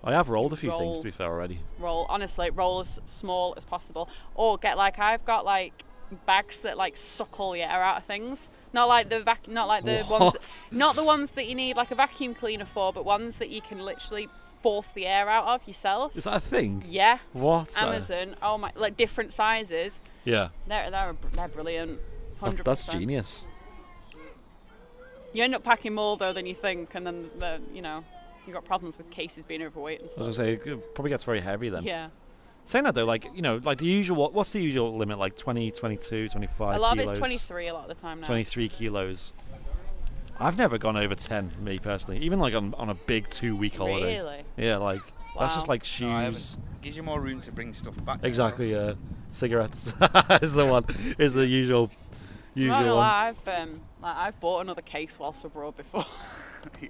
I have rolled a few things, Roll. to be fair, already. Honestly, roll as small as possible. Or get like, I've got like bags that like suck all the air out of things. Not like the ones, What? not the ones that you need like a vacuum cleaner for, but ones that you can literally force the air out of yourself. Is that a thing? Yeah. What? Amazon. Oh my, like different sizes. Yeah. They're brilliant. 100%. That's genius. You end up packing more though than you think, and then you've got problems with cases being overweight and I was stuff. gonna say, it probably gets very heavy then. Yeah. Saying that though, like, like the usual, what's the usual limit? Like 20, 22, 25 A lot kilos? of it's 23 a lot of the time now. 23 kilos. I've never gone over 10, me personally. Even like on a big 2-week holiday. Really? Yeah, like, that's just Wow. like No, I shoes. haven't. Gives you more room to bring stuff back. Exactly, yeah. Cigarettes is the one, is the usual I'm not gonna one. lie, I've bought another case whilst abroad before. Yeah.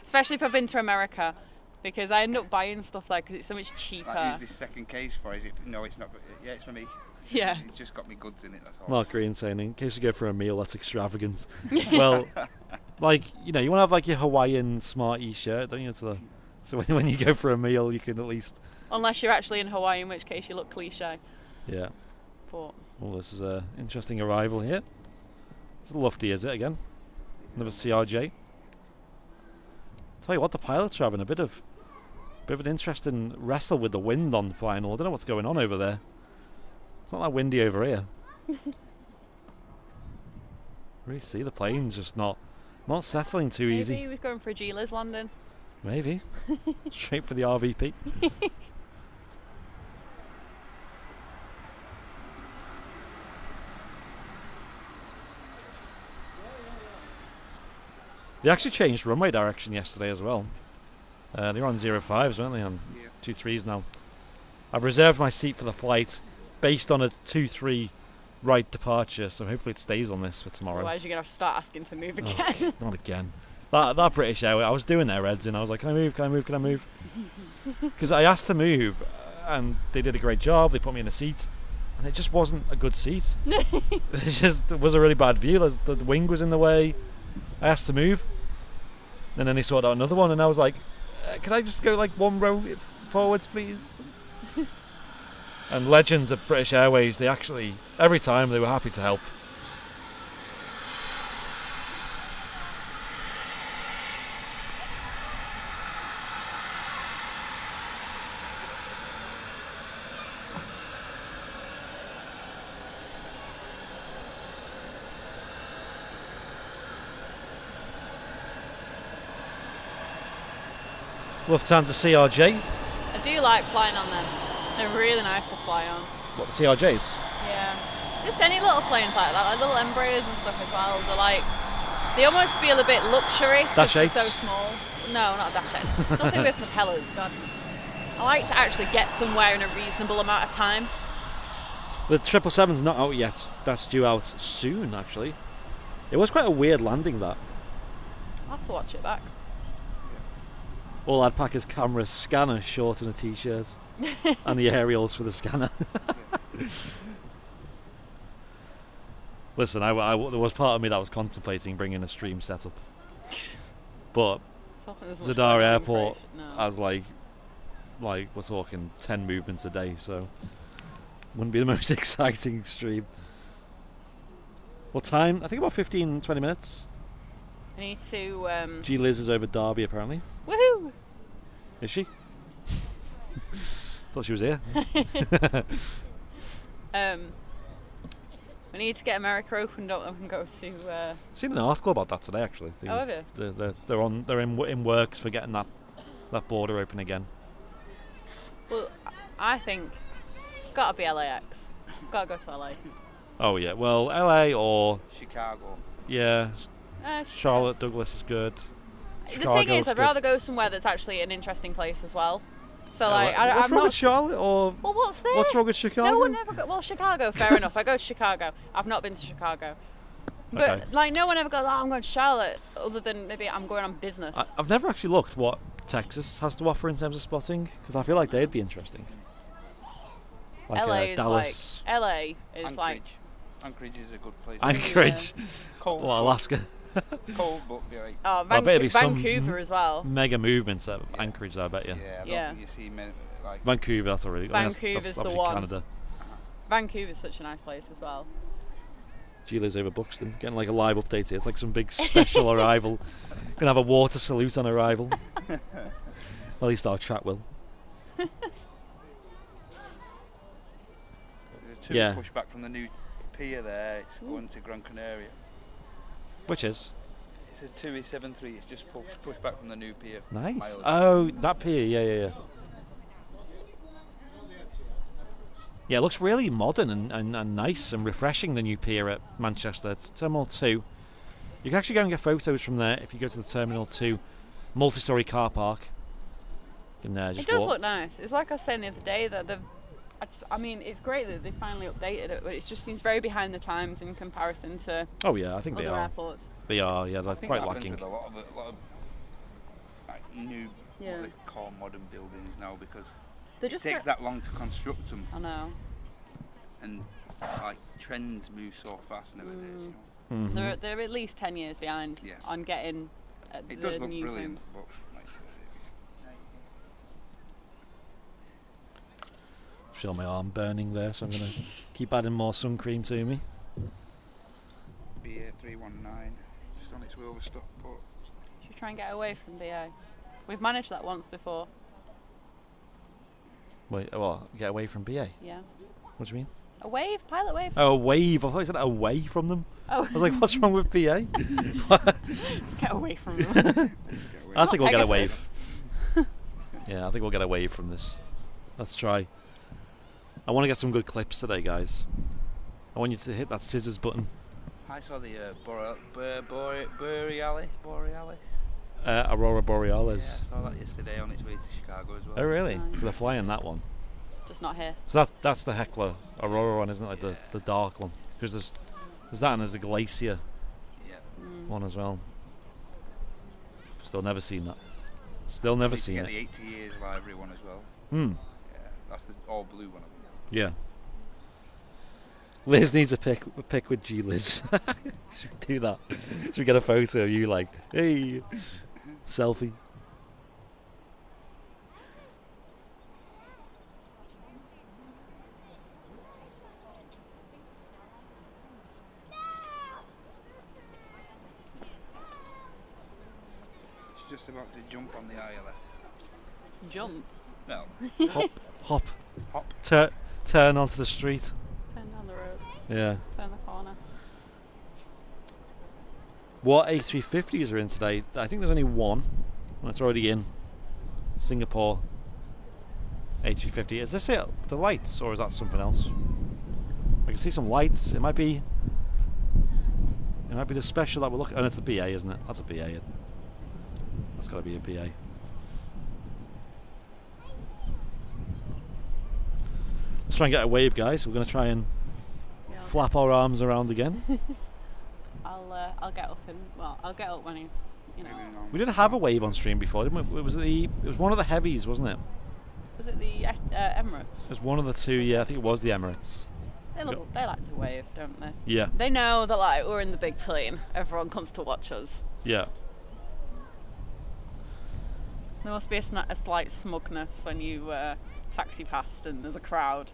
Especially if I've been to America, because I end up buying stuff there because it's so much Like, cheaper. use this second case for? Is it? No, it's not. Yeah, it's for me. Yeah. It's just got me goods in it. That's all. Mark Green saying, in case you go for a meal, that's extravagant. Well, like, you want to have like your Hawaiian Smarties shirt, don't you? So when you go for a meal, you can at least, Unless you're actually in Hawaii, in which case you look cliche. yeah. But Well, this is an interesting arrival here. It's a Lufty, is it, again? Another CRJ. Tell you what, the pilots are having a bit of an interesting wrestle with the wind on the final. I don't know what's going on over there. It's not that windy over here. Really see the plane's just not settling too maybe easy. he was going for a G-Liz landing. Maybe. Straight for the RVP. They actually changed runway direction yesterday as well. They were on 05s, weren't they? On Yeah. 23s now. I've reserved my seat for the flight based on a 2-3 right departure, so hopefully it stays on this for tomorrow. Otherwise, you're gonna have to start asking to move Oh, again. not again. That British Airways, I was doing their heads in. I was like, can I move? Because I asked to move, and they did a great job. They put me in a seat, and it just wasn't a good seat. It was a really bad view. The wing was in the way. I asked to move, and then they sorted out another one, and I was like, can I just go like one row forwards, please? And legends at British Airways, they actually, every time they were happy to help. Lufthansa CRJ. I do like flying on them. They're really nice to fly on. What, the CRJs? Yeah. Just any little planes like that, like little Embraers and stuff as well. They're like, they almost feel a bit luxury. Dash 'cause 8s? they're so small. No, not a Dash 8. Nothing with propellers, God. I like to actually get somewhere in a reasonable amount of time. The 777's not out yet. That's due out soon, actually. It was quite a weird landing, that. I'll have to watch it back. All I'd pack is camera, scanner, short and a t-shirt. And the aerials for the scanner. Listen, there was part of me that was contemplating bringing a stream setup. But Zadar Airport has like we're talking 10 movements a day, so wouldn't be the most exciting stream. What time? I think about 15-20 minutes. I need to G Liz is over Derby apparently. Woohoo! Is she? Thought she was here. We need to get America opened up and go to Seen an article about that today actually. Oh, have you? They're in works for getting that border open again. Well, I think gotta be LAX. Gotta go to LA. Oh yeah, well LA or Chicago. yeah, Charlotte Douglas is good. The thing is, I'd rather go somewhere that's actually an interesting place as well. So like, what's I'm wrong not. with Charlotte or Well, what's there? what's wrong with Chicago? No one ever go. Well, Chicago, fair enough. I go to Chicago. I've not been to Chicago. But Okay. like, no one ever goes, oh, I'm going to Charlotte, other than maybe I'm going on business. I've never actually looked what Texas has to offer in terms of spotting because I feel like they'd be interesting. Like LA is Dallas, like LA is Anchorage. like Anchorage is a good place. Anchorage, Cold, or Alaska. cold, but very. oh, I bet it'd be some Vancouver as well. Mega movements at Anchorage, I bet you. Yeah, I don't Yeah. think you see many like. Vancouver, that's a really good. Vancouver's that's the obviously one. Canada. Vancouver's such a nice place as well. G Liz over Buxton, getting like a live update here. It's like some big special arrival. Gonna have a water salute on arrival. At least our chat will. Yeah. Push back from the new pier there. It's going to Gran Canaria. Which is It's a 273. It's just pushed back from the new pier. nice. Miles. Oh, that pier, yeah. Yeah, it looks really modern and nice and refreshing, the new pier at Manchester. It's Terminal 2. You can actually go and get photos from there if you go to the Terminal 2 multi-storey car park. You can just It does walk. look nice. It's like I was saying the other day that I mean, it's great that they finally updated it, but it just seems very behind the times in comparison to Oh yeah, I think they other are. airports. They are, yeah, they're I think quite that happens lacking. with a lot of like new, Yeah. what they call modern buildings now, because They're it just takes that long to construct them, I know. and like trends move so fast nowadays. You know. Mhm. They're at least 10 years behind Yeah. on getting It the does look new brilliant, thing. but like, Feel my arm burning there, so I'm gonna keep adding more sun cream to me. BA 319, just on its way over Stockport. Should try and get away from BA. We've managed that once before. Wait, well, get away from BA. Yeah. What do you mean? A wave, pilot wave. Oh, a wave. I thought you said away from them. Oh. I was like, what's wrong with BA? Let's get away from them. I think we'll get a Pegasus. wave. Yeah, I think we'll get a wave from this. Let's try. I want to get some good clips today, guys. I want you to hit that scissors button. I saw the Borealis. Aurora Yeah, Borealis. I saw that yesterday on its way to Chicago as well. Oh, really? Nice. So they're flying that one. Just not here. So that's the Heckler Aurora one, isn't it? Like the dark one. Because there's that and there's the Glacier Yeah. one as well. Still never seen that. Still never You seen get it. the 80 years library one as well. Hmm. Yeah, that's the all blue one. Yeah. Liz needs a pic with G Liz. Should we do that? Should we get a photo of you like, hey, selfie? just about to jump on the ILS. Jump. No. Hop. Hop. Turn onto the street. Turn down the road. Yeah. Turn the corner. What A350s are in today? I think there's only one. And it's already in. Singapore A350. Is this it? The lights, or is that something else? I can see some lights. It might be the special that we're looking. Oh, it's the BA, isn't it? That's a BA. That's got to be a BA. Let's try and get a wave, guys. We're going to try and flap our arms around again. I'll get up I'll get up when he's, you know. We did have a wave on stream before, didn't we? It was one of the heavies, wasn't it? Was it the Emirates? It was one of the two. Yeah, I think it was the Emirates. They like to wave, don't they? Yeah. They know that like we're in the big plane. Everyone comes to watch us. Yeah. There must be a slight smugness when you taxi past and there's a crowd.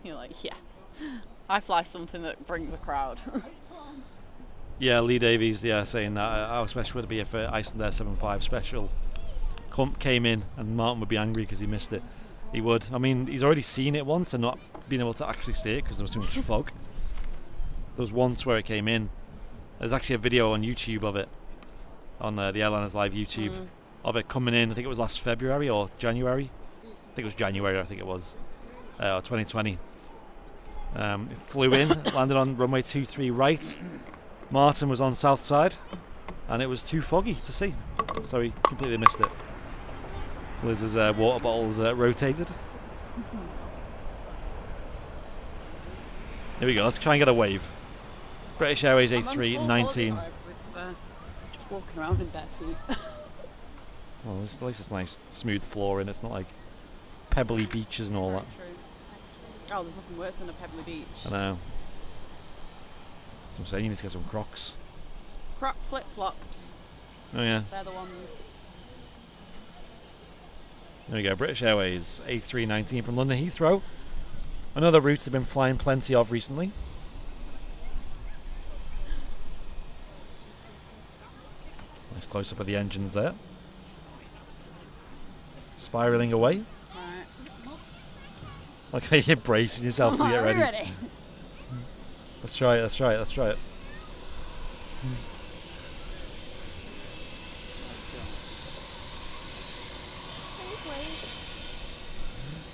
You're like, yeah, I fly something that brings a crowd. Yeah, Lee Davies, saying that our special would be if Iceland Air 75 special came in and Martin would be angry because he missed it. He would. I mean, he's already seen it once and not been able to actually see it because there was too much fog. There was once where it came in. There's actually a video on YouTube of it, on the Airliners Live YouTube, of it coming in. I think it was last February or January. I think it was January, or 2020. It flew in, landed on runway 23 right. Martin was on south side, and it was too foggy to see, so he completely missed it. Liz's water bottles rotated. Here we go, let's try and get a wave. British Airways A319. Just walking around in bare feet. Well, at least it's nice smooth flooring, it's not like pebbly beaches and all that. Oh, there's nothing worse than a pebbly beach. I know. So I'm saying you need to get some Crocs. Croc flip-flops. Oh yeah. They're the ones. There we go, British Airways A319 from London Heathrow. Another route they've been flying plenty of recently. Nice close-up of the engines there. Spiralling away. Right. Okay, you're bracing yourself to get ready. Ready. Let's try it.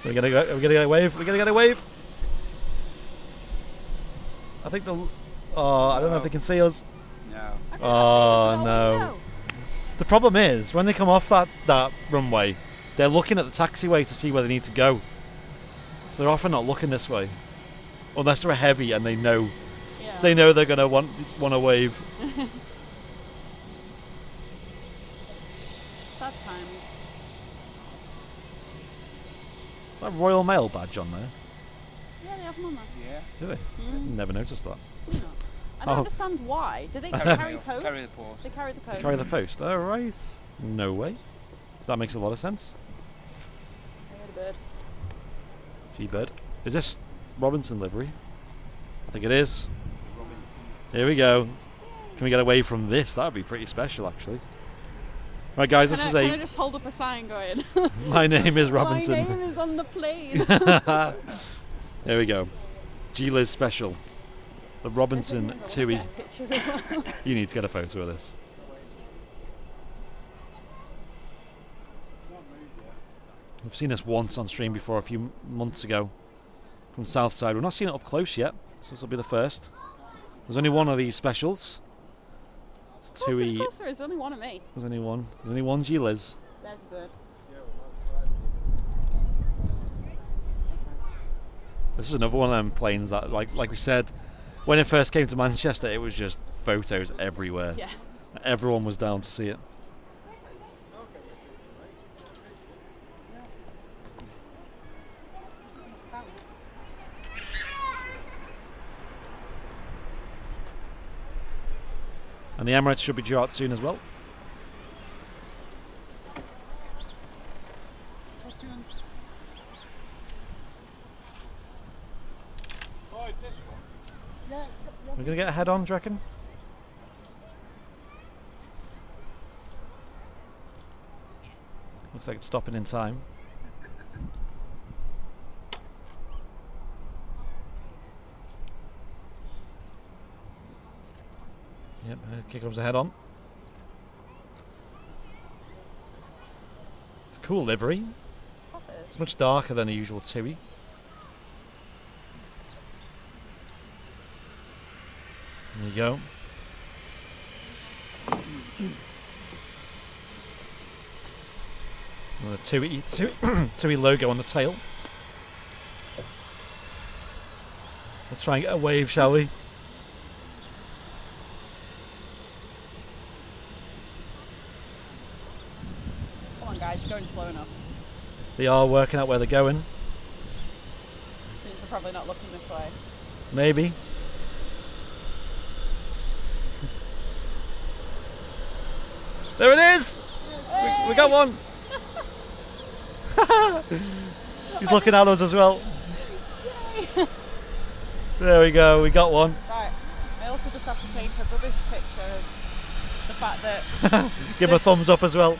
We're gonna get a wave. We're gonna get a wave. I think I don't know if they can see us. No. Oh no. The problem is when they come off that runway, they're looking at the taxiway to see where they need to go. So they're often not looking this way, unless they're heavy and they know they're gonna want a wave. Sad times. Is that Royal Mail badge on there? Yeah, they have them on there. Yeah. Do they? Never noticed that. No. I don't understand why. Do they carry post? Carry the post. They carry the post. Carry the post. All right. No way. That makes a lot of sense. I heard a bird. G-Bird. Is this Robinson livery? I think it is. Here we go. Can we get away from this? That would be pretty special, actually. Right, guys, Can I just hold up a sign going? My name is Robinson. My name is on the plane. There we go. G-Liz special. The Robinson Tui. You need to get a photo of this. We've seen this once on stream before, a few months ago, from Southside. We've not seen it up close yet, so this will be the first. There's only one of these specials. It's Tui. Of course there is only one of me. There's only one. There's only one G-Liz. There's a bird. This is another one of them planes that, like we said, when it first came to Manchester, it was just photos everywhere. Yeah. Everyone was down to see it. And the Emirates should be due out soon as well. We're going to get a head on, do you reckon? Looks like it's stopping in time. Yep, here comes the head on. It's a cool livery. It's much darker than the usual Tui. There you go. And the Tui logo on the tail. Let's try and get a wave, shall we? Come on, guys, you're going slow enough. They are working out where they're going. They're probably not looking this way. Maybe. There it is! We got one! He's looking at us as well. There we go, we got one. Right, I also just have to take a rubbish picture of the fact that... Give him a thumbs up as well.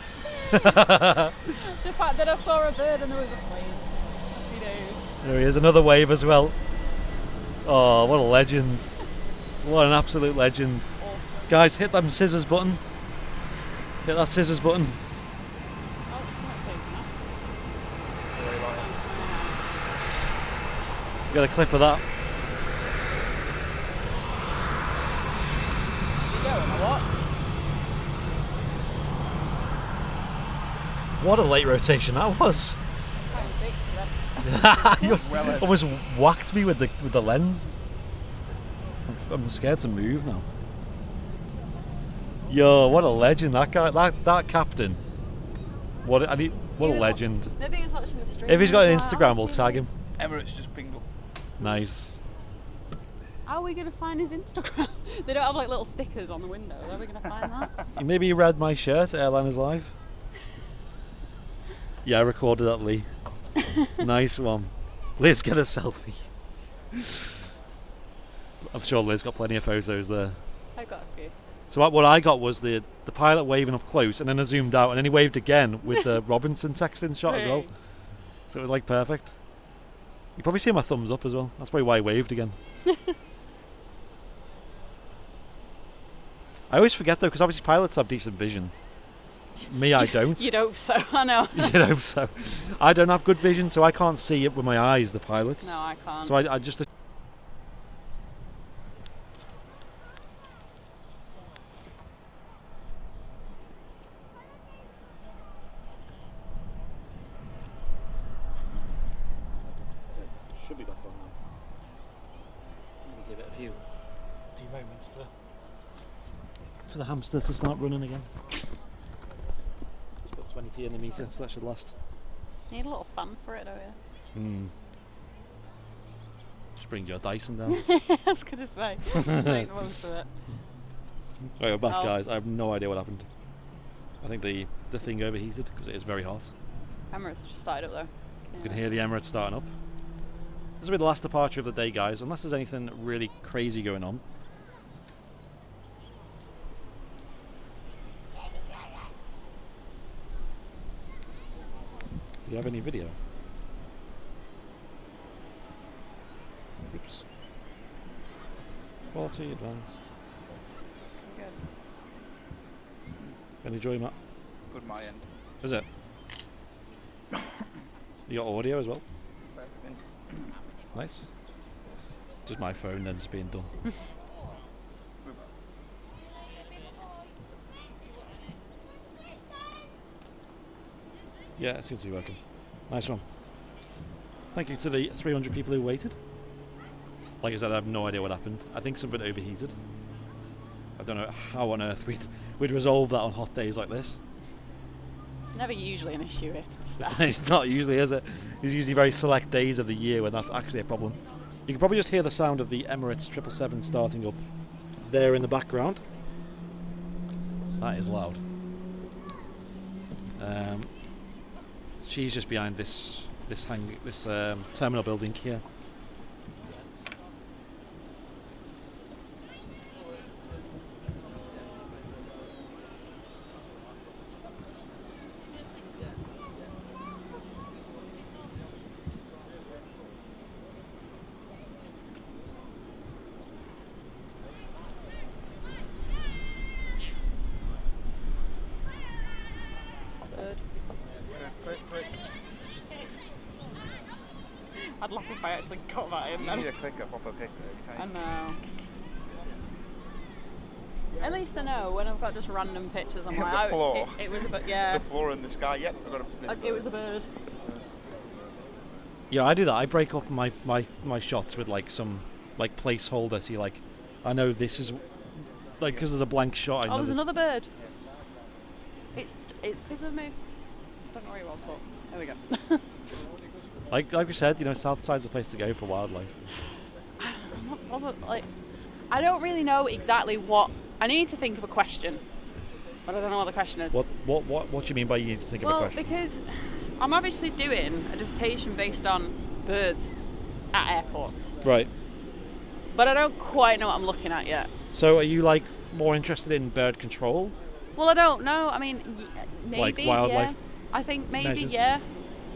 the fact that I saw a bird and there was a plane. Happy days. There he is, another wave as well. Oh, what a legend. What an absolute legend. Awesome. Guys, hit that scissors button. Hit that scissors button. Oh, it's not taking off. Got a clip of that. Is he going or what? What a late rotation that was. 6, yeah. He almost whacked me with the lens. I'm scared to move now. Yo, what a legend that guy, that captain. What a legend. Maybe he's watching the stream. If he's got an as well. Instagram, we'll tag him. Emirates just pinged up. Nice. How are we going to find his Instagram? They don't have like little stickers on the window. How are we going to find that? Maybe he read my shirt at Airliners Live. Yeah, I recorded that, Lee. Nice one. Liz, get a selfie. I'm sure Liz got plenty of photos there. I got a few. So what I got was the pilot waving up close, and then I zoomed out, and then he waved again with the Robinson texting shot as well. Hey. So it was like perfect. You probably see my thumbs up as well. That's probably why he waved again. I always forget though, because obviously pilots have decent vision. Me, I don't. You'd hope so, I know. You know, so I don't have good vision, so I can't see it with my eyes, the pilots. No, I can't. So I just... Should be back on now. Maybe give it a few moments for the hamster to start running again. Just put 20p in the meter, so that should last. Need a little fan for it, don't you? Just bring your Dyson down. I was going to say. Make the most of it. Right, we're back, Oh. guys. I have no idea what happened. I think the thing overheated because it is very hot. Emirates just started up though. You can hear the Emirates starting up. This will be the last departure of the day, guys, unless there's anything really crazy going on. Do you have any video? Oops. Quality advanced. Good. Any joy, Matt? Good my end. Is it? You got audio as well? Nice. Just my phone then just being done. Yeah, it seems to be working. Nice one. Thank you to the 300 people who waited. Like I said, I have no idea what happened. I think something overheated. I don't know how on earth we'd resolve that on hot days like this. Never usually an issue, it. It's not usually, is it? It's usually very select days of the year when that's actually a problem. You can probably just hear the sound of the Emirates 777 starting up there in the background. That is loud. She's just behind this terminal building here. laugh if I actually got that in You then. need a clicker, proper picker. I know. At least I know when I've got just random pictures. I'm The like, floor. it was a bit, yeah. The floor and the sky. Yep, I've got It was a bird. Yeah, I do that. I break up my shots with like some like placeholder. See, like I know this is like because there's a blank shot. I know Oh, there's another bird. It's because of me. I don't know where he was, but there we go. like we said, you know, Southside's the place to go for wildlife. I'm not bothered. Like, I don't really know exactly what. I need to think of a question, but I don't know what the question is. What do you mean by you need to think of a question? Well, because I'm obviously doing a dissertation based on birds at airports, Right. but I don't quite know what I'm looking at yet. So are you like more interested in bird control? Well, I don't know. I mean, maybe. Like wildlife Yeah. I think maybe, measures? yeah.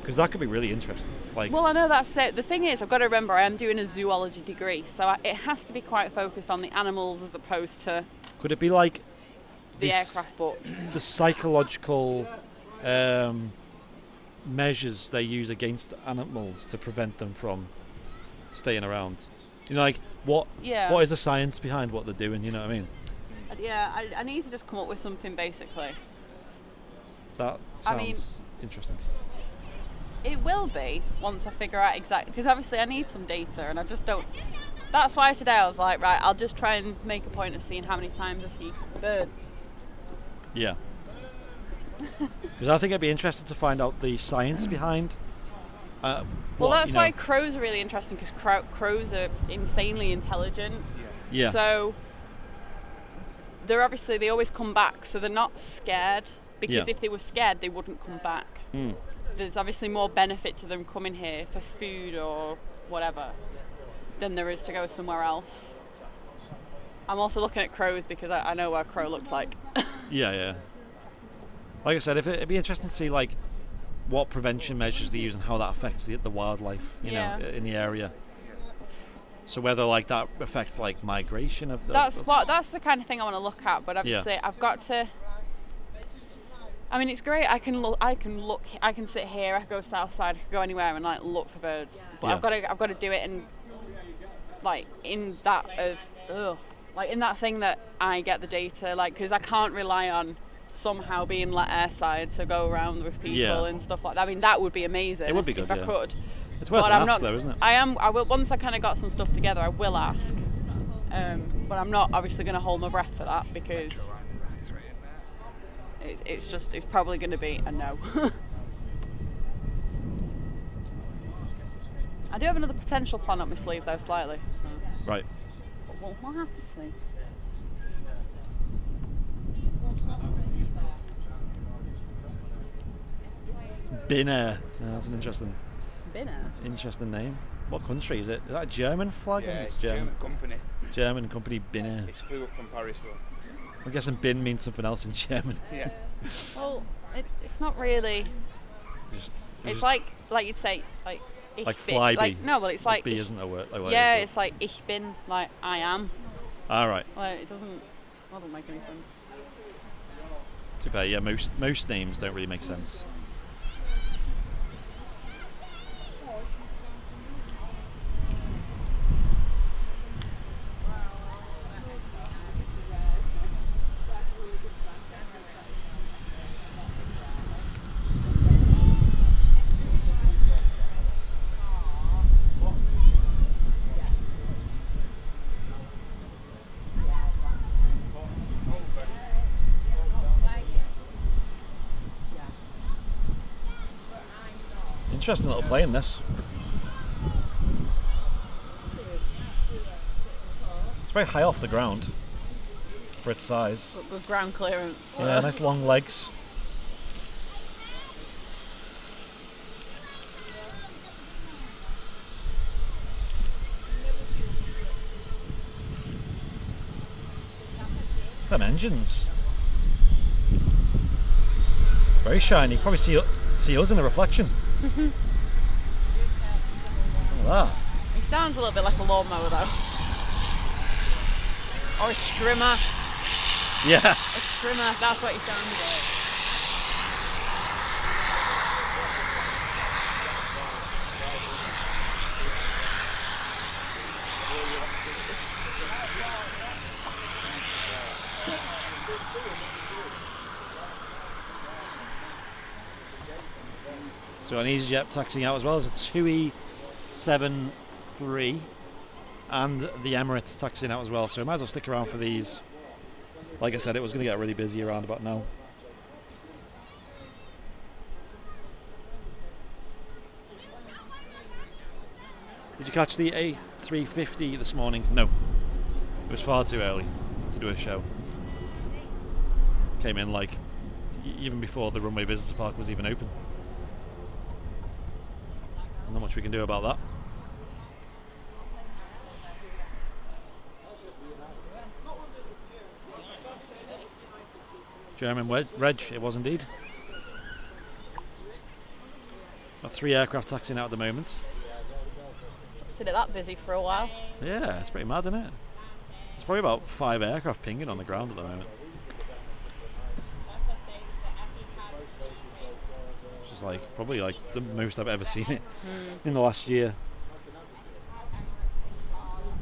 Because that could be really interesting. Like, Well, I know that's it. The thing is, I've got to remember I am doing a zoology degree, so it has to be quite focused on the animals as opposed to could it be like the this- aircraft. But the psychological measures they use against animals to prevent them from staying around? You know, like what is the science behind what they're doing? You know what I mean? Yeah, I need to just come up with something basically. That sounds interesting. It will be once I figure out exactly, because obviously I need some data and I just don't. That's why today I was like, right, I'll just try and make a point of seeing how many times I see birds. Yeah. Because I think it'd be interesting to find out the science behind. Well, that's why crows are really interesting, because crows are insanely intelligent. Yeah. So they're obviously, they always come back, so they're not scared, because if they were scared, they wouldn't come back. Mm. There's obviously more benefit to them coming here for food or whatever than there is to go somewhere else. I'm also looking at crows because I know what a crow looks like. Yeah. Like I said, it'd be interesting to see like what prevention measures they use and how that affects the wildlife, you know, in the area. So whether like that affects like migration of the. That's the kind of thing I want to look at. But obviously, I've got to. I mean, it's great. I can sit here. I can go south side. I can go anywhere and like look for birds. But I've got to do it in like in that thing that I get the data, like, because I can't rely on somehow being let airside to go around with people and stuff like that. I mean, that would be amazing. It would be good. if I could. It's worth an ask, though, isn't it? I will. Once I kind of got some stuff together, I will ask. But I'm not obviously going to hold my breath for that because it's probably going to be a no. I do have another potential plan up my sleeve though, slightly. So. Right. But we'll have to see. Binner. That's an interesting Binner? name. What country is it? Is that a German flag? I think it's German. company. German company Binner. It's flew up from Paris though. I'm guessing bin means something else in German. Yeah. Well, it's not really. It's like you'd say like. Ich like bin, flyby. like, no, well, it's like. B isn't a word. Yeah, it's like ich bin, like I am. All right. Like it doesn't make any sense. To be fair, yeah, most names don't really make sense. Interesting little plane, this. It's very high off the ground for its size. With ground clearance. Yeah, nice long legs. Them engines. Very shiny. You can probably see us in the reflection. Look at that. He sounds a little bit like a lawnmower though. Or a strimmer. Yeah. A strimmer, that's what he sounds like. So an EasyJet taxiing out as well as a 2E73 and the Emirates taxiing out as well. So we might as well stick around for these. Like I said, it was going to get really busy around about now. Did you catch the A350 this morning? No. It was far too early to do a show. Came in like even before the runway visitor park was even open. Not much we can do about that. German Reg, it was indeed. Got 3 aircraft taxiing out at the moment. Is it that busy for a while? Yeah, it's pretty mad, isn't it? There's probably about 5 aircraft pinging on the ground at the moment. Which is like probably like the most I've ever seen it in the last year.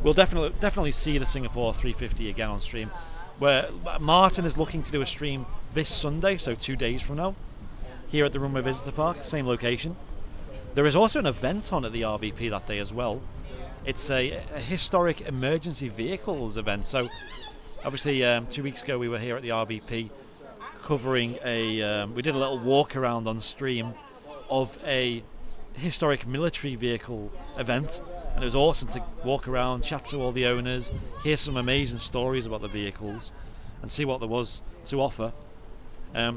We'll definitely see the Singapore 350 again on stream. Where Martin is looking to do a stream this Sunday, so 2 days from now, here at the Runway Visitor Park, same location. There is also an event on at the RVP that day as well. It's a historic emergency vehicles event. So obviously 2 weeks ago we were here at the RVP covering we did a little walk around on stream of a historic military vehicle event. And it was awesome to walk around, chat to all the owners, hear some amazing stories about the vehicles, and see what there was to offer.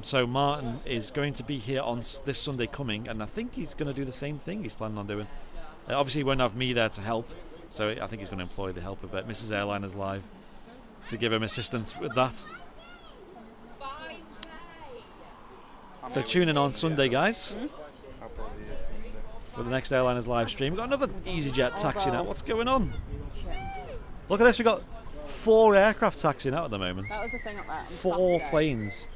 So Martin is going to be here on this Sunday coming, and I think he's going to do the same thing he's planning on doing. Obviously, he won't have me there to help, so I think he's going to employ the help of Mrs. Airliners Live to give him assistance with that. So tune in on Sunday, guys. For the next Airliners live stream. We've got another EasyJet taxiing out. What's going on? Look at this, we've got 4 aircraft taxiing out at the moment. That was the thing up there. 4 planes.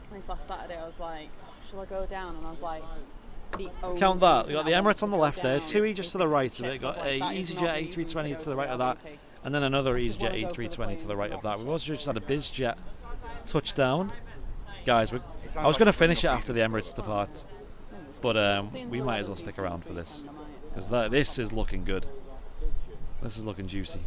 I think last Saturday I was like, shall I go down? And I was like, count that. We've got the Emirates on the left there, 2E just to the right of it. We've got a EasyJet A320 to the right of that, and then another EasyJet A320 to the right of that. We've also just had a BizJet touchdown. Guys, I was going to finish it after the Emirates depart. But we might as well stick around for this, because this is looking good. This is looking juicy.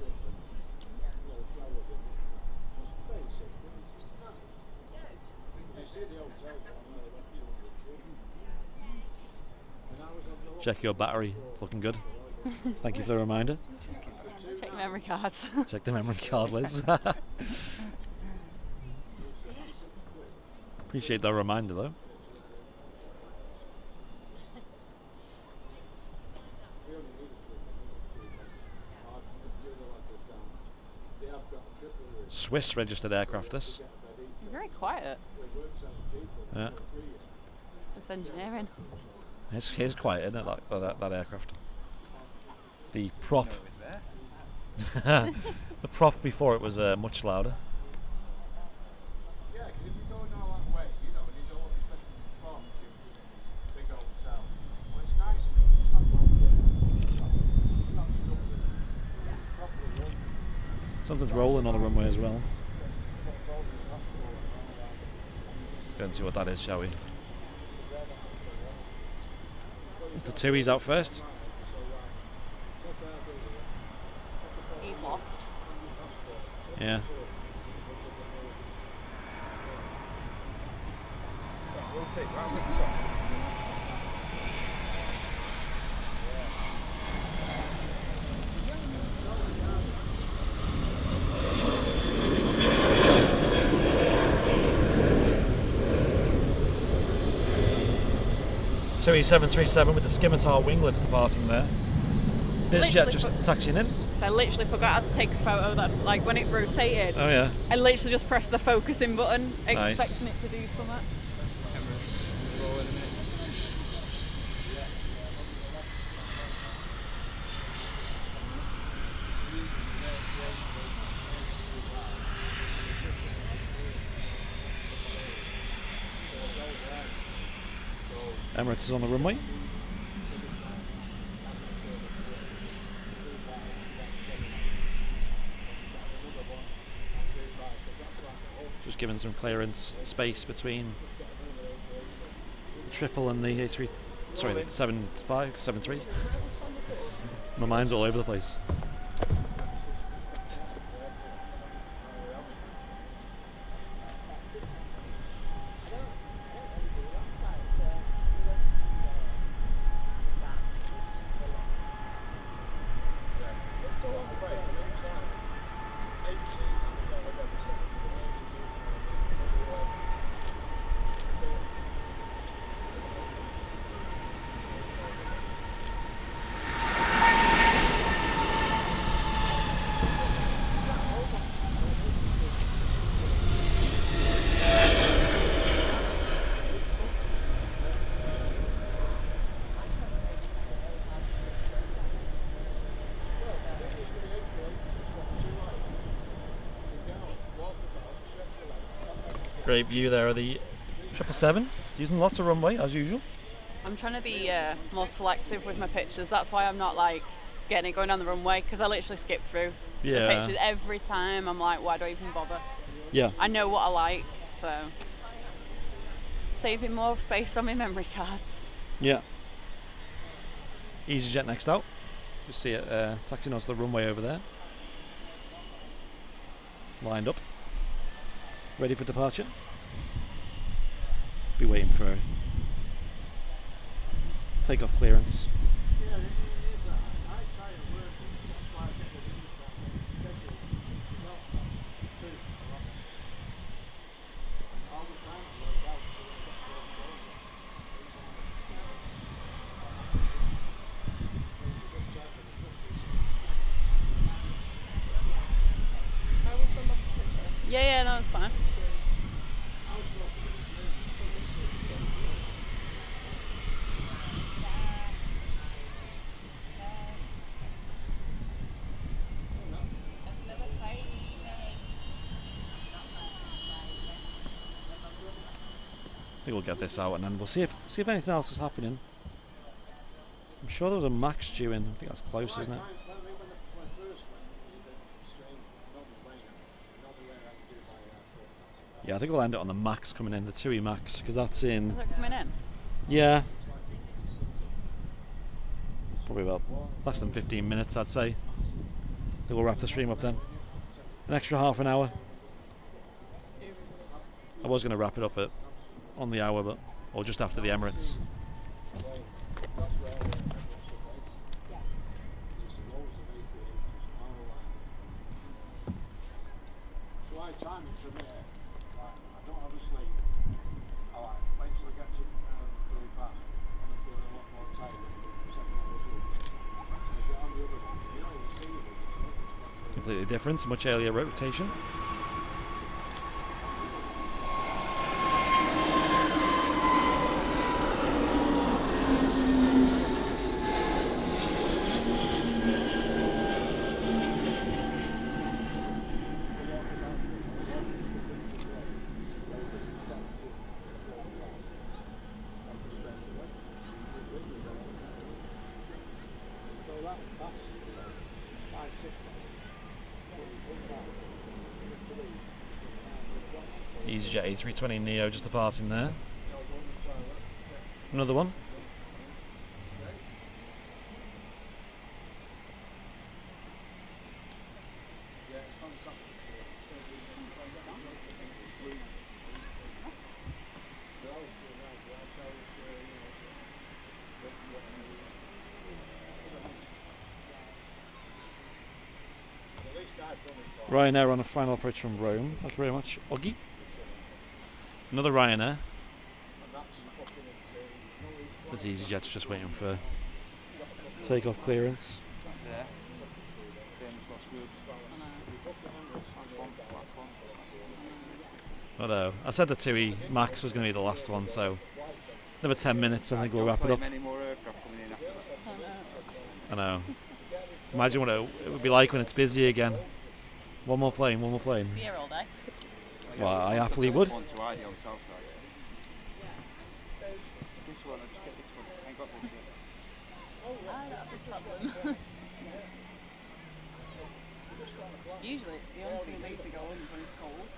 Check your battery, it's looking good. Thank you for the reminder. Check the memory cards. Check the memory card, Liz. Appreciate that reminder though. Swiss registered aircraft this. Very quiet. Yeah. It's engineering. It's quiet, isn't it, that aircraft? The prop. The prop before it was much louder. Something's rolling on the runway as well. Let's go and see what that is, shall we? It's the 2Es out first. He's lost. Yeah. So E737 with the Scimitar winglets departing there. BizJet just taxiing in. So I literally forgot how to take a photo that, like, when it rotated. Oh yeah. I literally just pressed the focusing button, Nice. expecting it to do something. Emirates is on the runway. Just giving some clearance space between the triple and the A3. Sorry, the 75, 73. My mind's all over the place. Great view there of the 777, using lots of runway as usual. I'm trying to be more selective with my pictures. That's why I'm not like getting it going on the runway, because I literally skip through the pictures every time. I'm like, why do I even bother? Yeah. I know what I like, so saving more space on my memory cards. Yeah. EasyJet next out. Just see it taxiing onto the runway over there. Lined up. Ready for departure. Be waiting for takeoff clearance. Yeah, no, it's fine. I think we'll get this out and then we'll see if anything else is happening. I'm sure there was a max due in. I think that's close, isn't it? Yeah, I think we'll end it on the max coming in, the 2E max, because that's in. Is it coming in? Yeah. Probably about less than 15 minutes, I'd say. I think we'll wrap the stream up then. An extra half an hour. I was going to wrap it up on the hour, but or just after the Emirates. Completely different, much earlier rotation. EasyJet A320 Neo just departing there. Another one. Ryanair on a final approach from Rome. Thank you very much, Oggy. Another Ryanair. This EasyJet's just waiting for takeoff clearance. I know. I said the 2E Max was going to be the last one, so another 10 minutes I think we'll wrap it up. I know. Imagine what it would be like when it's busy again. One more plane, one more plane. Here all day. Well, I happily would. Usually it's the only thing that makes me go on when it's cold.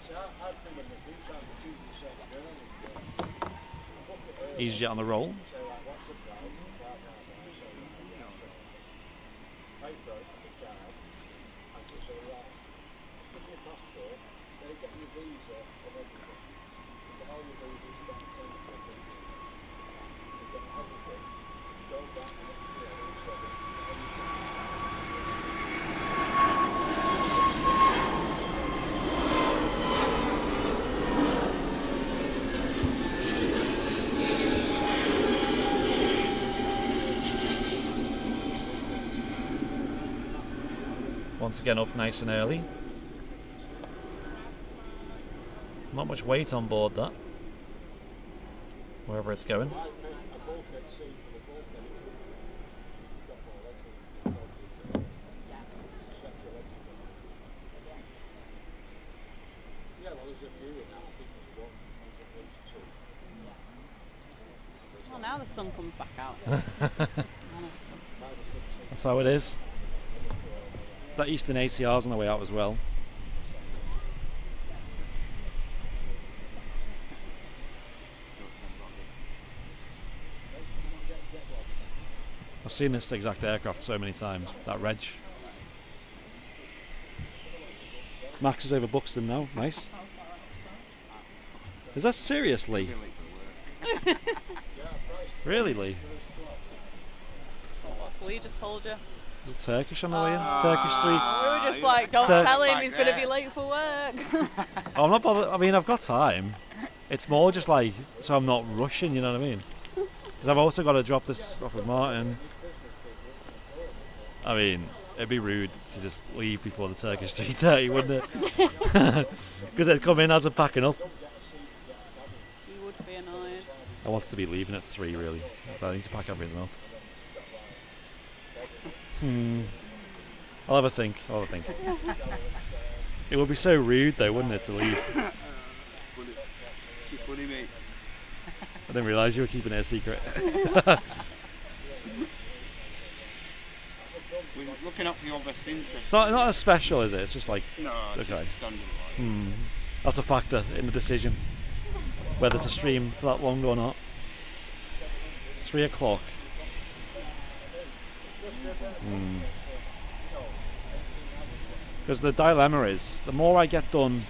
EasyJet on the roll. Once again up nice and early. Not much weight on board that. Wherever it's going. Well, now the sun comes back out. That's how it is. That Eastern ATR's on the way out as well. I've seen this exact aircraft so many times, that reg. Max is over Buxton now, nice. Is that seriously? Really, Lee? What's Lee just told you? Is it Turkish on the way in? Turkish 3. We were just like, don't tell him he's going to be late for work. Oh, I'm not bothered. I mean, I've got time. It's more just like, so I'm not rushing, you know what I mean? Because I've also got to drop this off with Martin. I mean, it'd be rude to just leave before the Turkish 3:30, wouldn't it? Because it'd come in as I'm packing up. You would be annoyed. I want to be leaving at 3, really. But I need to pack everything up. I'll have a think. It would be so rude, though, wouldn't it, to leave? You're funny, mate. I didn't realise you were keeping it a secret. We're looking up for your best interest. It's not as special, is it? It's just like, No, it's okay. just standard. That's a factor in the decision whether to stream for that long or not. 3 o'clock. Because the dilemma is, the more I get done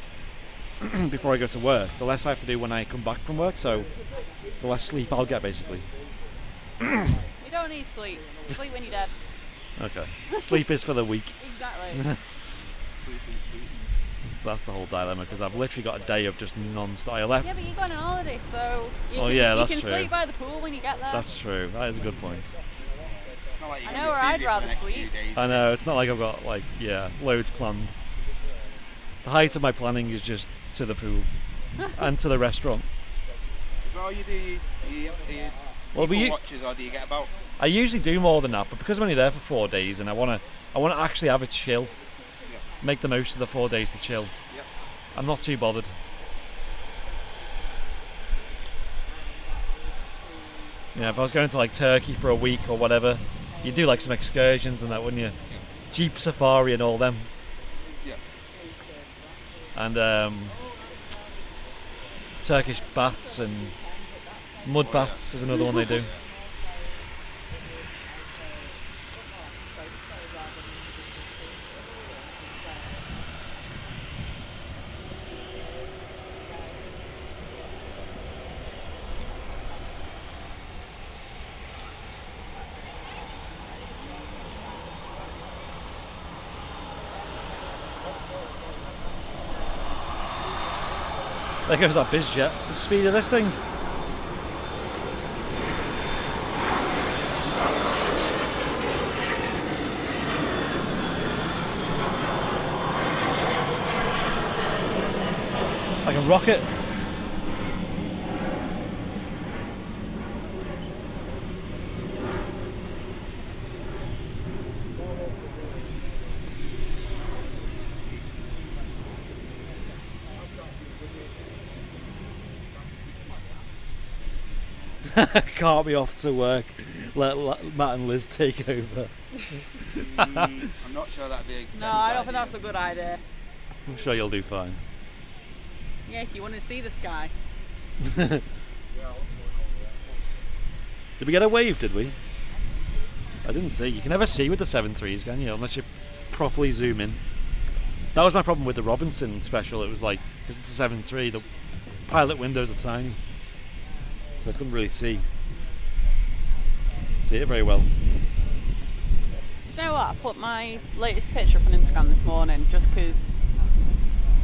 before I go to work, the less I have to do when I come back from work, so the less sleep I'll get, basically. You don't need sleep. Sleep when you're dead. Okay. Sleep is for the weak. Exactly. That's the whole dilemma, because I've literally got a day of just non-stop. I left. Yeah, but you're going on holiday, so you That's can true. sleep by the pool when you get there. That's true. That is a good point. I know where I'd rather sleep. I know, it's not like I've got, loads planned. The height of my planning is just to the pool and to the restaurant. Is all you do you Well, watches, or do you get about? I usually do more than that, but because I'm only there for 4 days and I want to actually have a chill, make the most of the 4 days to chill. Yep. I'm not too bothered. Yeah, if I was going to Turkey for a week or whatever, you'd do some excursions and that, wouldn't you? Jeep safari and all them. Yeah. And Turkish baths and mud baths is another one they do. There goes that bizjet. The speed of this thing. Like a rocket. Can't be off to work. Let Matt and Liz take over. I'm not sure that'd be a No, I don't think that's a good idea. I'm sure you'll do fine. Yeah, if you want to see the sky. Did we get a wave, did we? I didn't see. You can never see with the 7.3s, can you? Unless you properly zoom in. That was my problem with the Robinson special. It was like, because it's a 7.3, the pilot windows are tiny. So I couldn't really see it very well. Do you know what? I put my latest picture up on Instagram this morning just because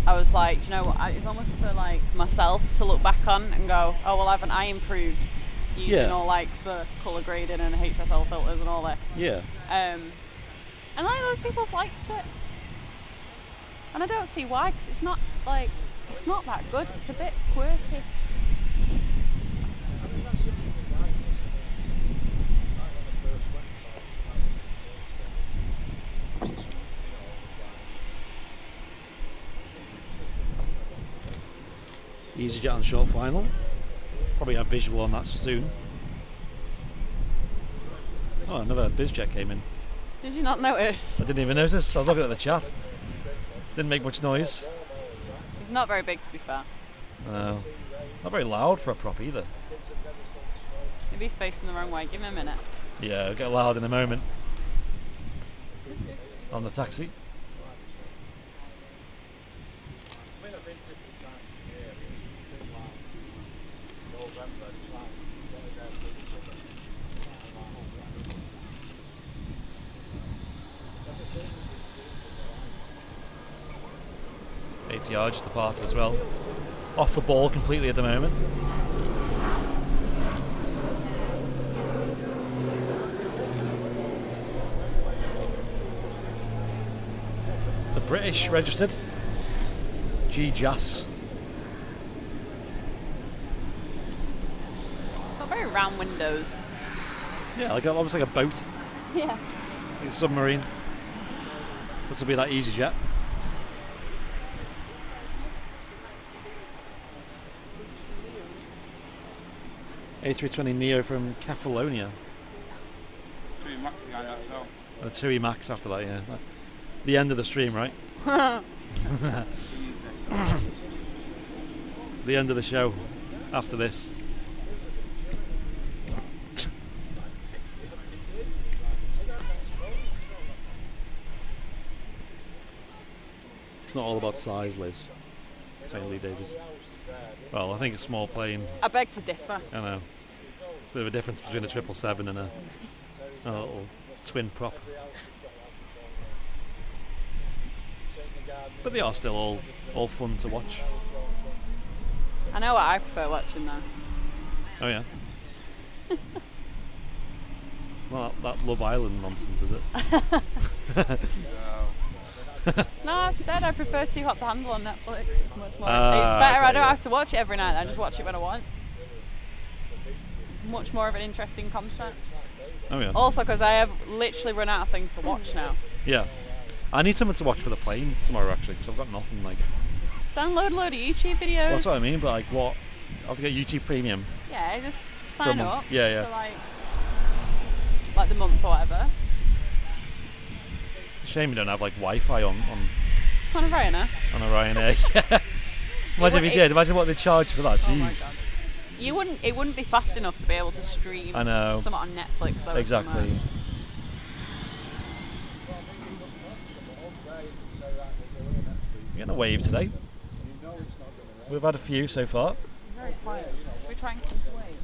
I was like, do you know what? It's almost for like myself to look back on and go, oh well, haven't I improved using all like the colour grading and HSL filters and all this? Yeah. And like those people have liked it, and I don't see why, because it's not that good. It's a bit quirky. EasyJet on short final. Probably have visual on that soon. Oh, another BizJet came in. Did you not notice? I didn't even notice. I was looking at the chat. Didn't make much noise. It's not very big, to be fair. No. Not very loud for a prop either. Maybe he's facing the wrong way. Give him a minute. Yeah, it'll get loud in a moment. On the taxi. ATR just departed as well. Off the ball completely at the moment. It's a British registered GJAS. Got very round windows. Yeah, like almost like a boat, Yeah. like a submarine. This will be that EasyJet. A320neo from Catalonia. Max behind that as well. And the TUI Max after that, yeah. The end of the stream, right? The end of the show after this. It's not all about size, Liz. Saying Lee Davies. Well, I think a small plane. I beg to differ. I know. It's a bit of a difference between a 777 and a little twin prop. But they are still all fun to watch. I know what I prefer watching though. Oh yeah. It's not that Love Island nonsense, is it? No, I've said I prefer Too Hot to Handle on Netflix. It's much more. It's better. Okay, I don't have to watch it every night. I just watch it when I want. Much more of an interesting concept. Oh yeah. Also, because I have literally run out of things to watch now. Yeah. I need something to watch for the plane tomorrow actually, because I've got nothing like. Just download a load of YouTube videos. Well, that's what I mean, but like what? I have to get YouTube Premium. Yeah, just For a sign month. up. Yeah, yeah. For like the month or whatever. Shame you don't have like Wi-Fi on On a Ryanair. a Ryanair. Yeah. Imagine if you did. Imagine what they charge for that. Oh my Jeez. god. It wouldn't be fast enough to be able to stream I know. something on Netflix though. Exactly. We're getting a wave today. We've had a few so far. Very quiet. Should we try and keep away?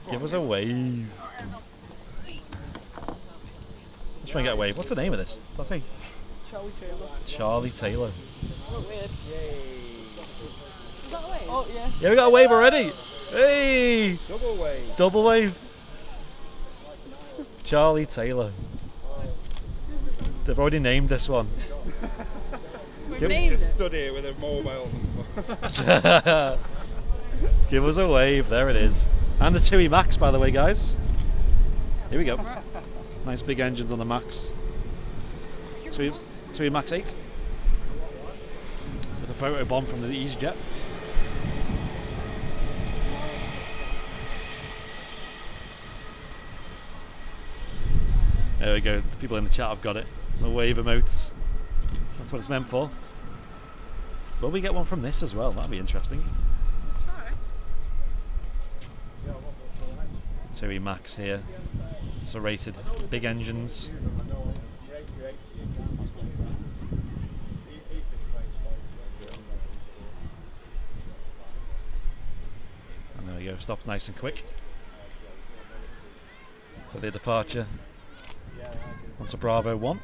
Give us a wave. Let's try and get a wave. What's the name of this? Did I say? Charlie Taylor. Charlie Taylor. Look weird. Is that a wave? Oh yeah. Yeah, we got a wave already. Hey! Double wave. Double wave. Charlie Taylor. They've already named this one. We've Give- named it. Stood here with a mobile number. Give us a wave. There it is. And the TUI Max, by the way, guys. Here we go. Nice big engines on the Max. TUI Max 8. With a photo bomb from the EasyJet. There we go. The people in the chat have got it. The wave emotes. That's what it's meant for. Will we get one from this as well? That'd be interesting. TUI Max here. Serrated. Big engines. And there we go. Stopped nice and quick for the departure. Onto Bravo 1.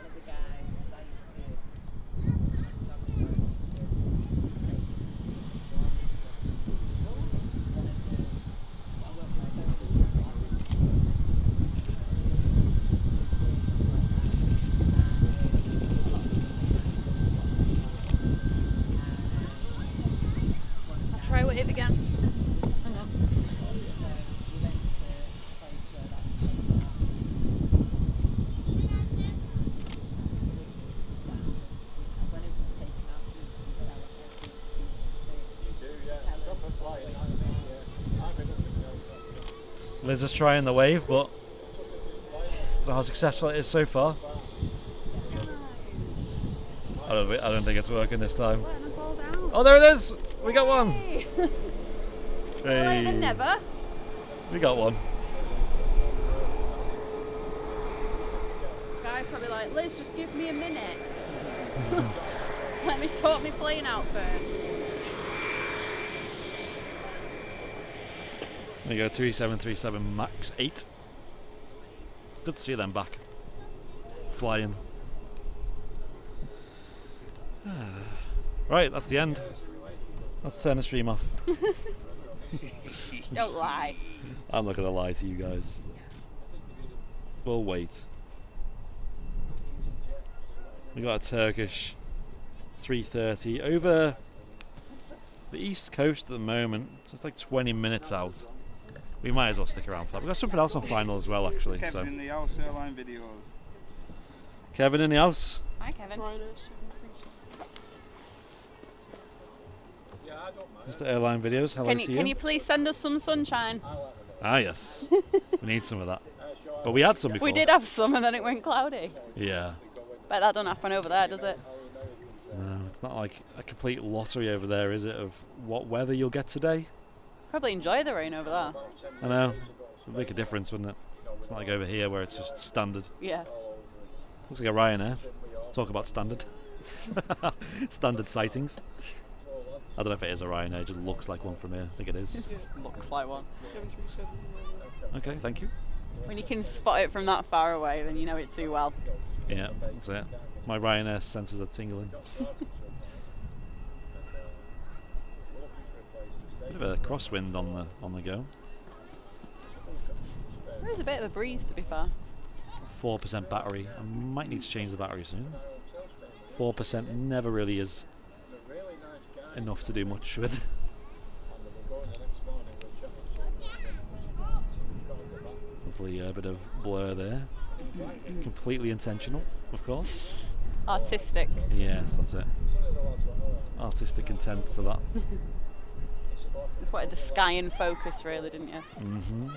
I'll try wave again. Hang on. Liz is trying the wave, but I don't know how successful it is so far. I don't think it's working this time. Oh, there it is! We got one! Hey. Hey. Right, then never. We got one. Guy's probably like, Liz, just give me a minute. Let me sort my plane out first. There you go, 3737 Max 8. Good to see them back. Flying. Right, that's the end. Let's turn the stream off. Don't lie. I'm not going to lie to you guys. We'll wait. We got a Turkish 330 over the east coast at the moment, so it's like 20 minutes out. We might as well stick around for that. We've got something else on final as well, actually. Kevin So in the house airline videos. Kevin in the house. Hi, Kevin. Mr. Airline Videos, hello to you. Can you please send us some sunshine? Ah, yes. We need some of that. But we had some before. We did have some and then it went cloudy. Yeah. Bet that don't happen over there, does it? No, it's not like a complete lottery over there, is it, of what weather you'll get today? Probably enjoy the rain over there. I know. It would make a difference, wouldn't it? It's not like over here where it's just standard. Yeah. Looks like a Ryanair. Talk about standard. Standard sightings. I don't know if it is a Ryanair, it just looks like one from here. I think it is. Looks like one. Okay, thank you. When you can spot it from that far away, then you know it too well. Yeah, that's it. My Ryanair senses are tingling. Bit of a crosswind on the go. There is a bit of a breeze, to be fair. 4% battery. I might need to change the battery soon. 4% never really is enough to do much with. Hopefully a bit of blur there. Completely intentional, of course. Artistic. Yes, that's it. Artistic intent to that. Just wanted the sky in focus, really, didn't you? Mm-hmm.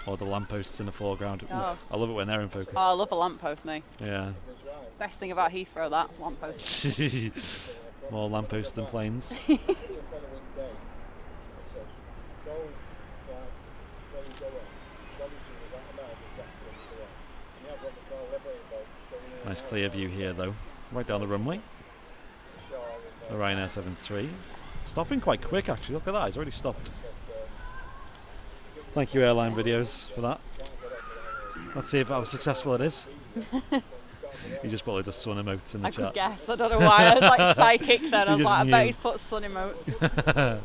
Or the lampposts in the foreground. Oh. Oof, I love it when they're in focus. Oh, I love a lamppost, mate. Yeah. Best thing about Heathrow, that lamppost. More lampposts than planes. Nice clear view here though. Right down the runway. The Ryanair 73. Stopping quite quick actually, look at that, he's already stopped. Thank you Airline Videos for that. Let's see how successful it is. He just put loads of sun emotes in the I chat. could guess, I don't know why, I was like psychic then, I was just like, I knew. bet he'd put sun emotes.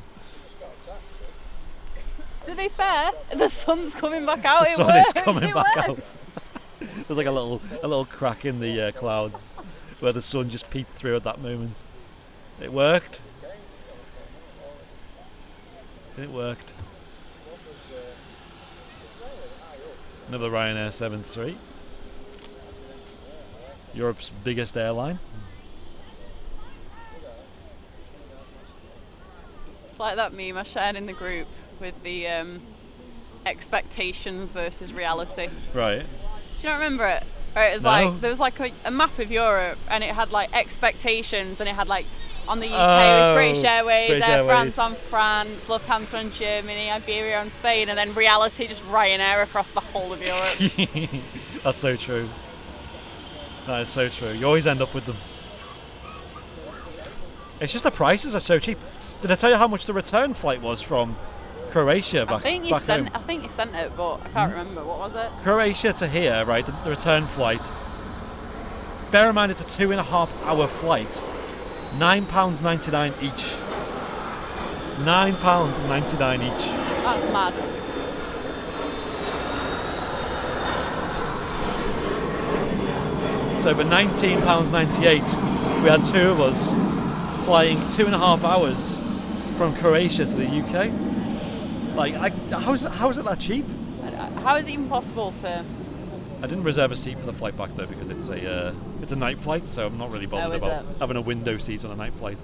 To be fair, the sun's coming back out. The sun works, is coming it back works. out. There's like a little crack in the clouds where the sun just peeped through at that moment. It worked. It worked. Another Ryanair 73. Europe's biggest airline. It's like that meme I shared in the group with the expectations versus reality. Right. Do you not remember it? Right, it was No. like there was like a map of Europe, and it had like expectations, and it had like on the UK it was British Airways, British Air Airways. France on France, Lufthansa on Germany, Iberia on Spain, and then reality just Ryanair across the whole of Europe. That's so true. That is so true. You always end up with them. It's just the prices are so cheap. Did I tell you how much the return flight was from Croatia back home? I think you sent it, but I can't remember. What was it? Croatia to here, right? The return flight. Bear in mind it's a 2.5 hour flight. £9.99 each. £9.99 each. That's mad. So for £19.98, we had two of us flying 2.5 hours from Croatia to the UK. Like, how is it that cheap? How is it even possible to? I didn't reserve a seat for the flight back though because it's a night flight, so I'm not really bothered about having a window seat on a night flight.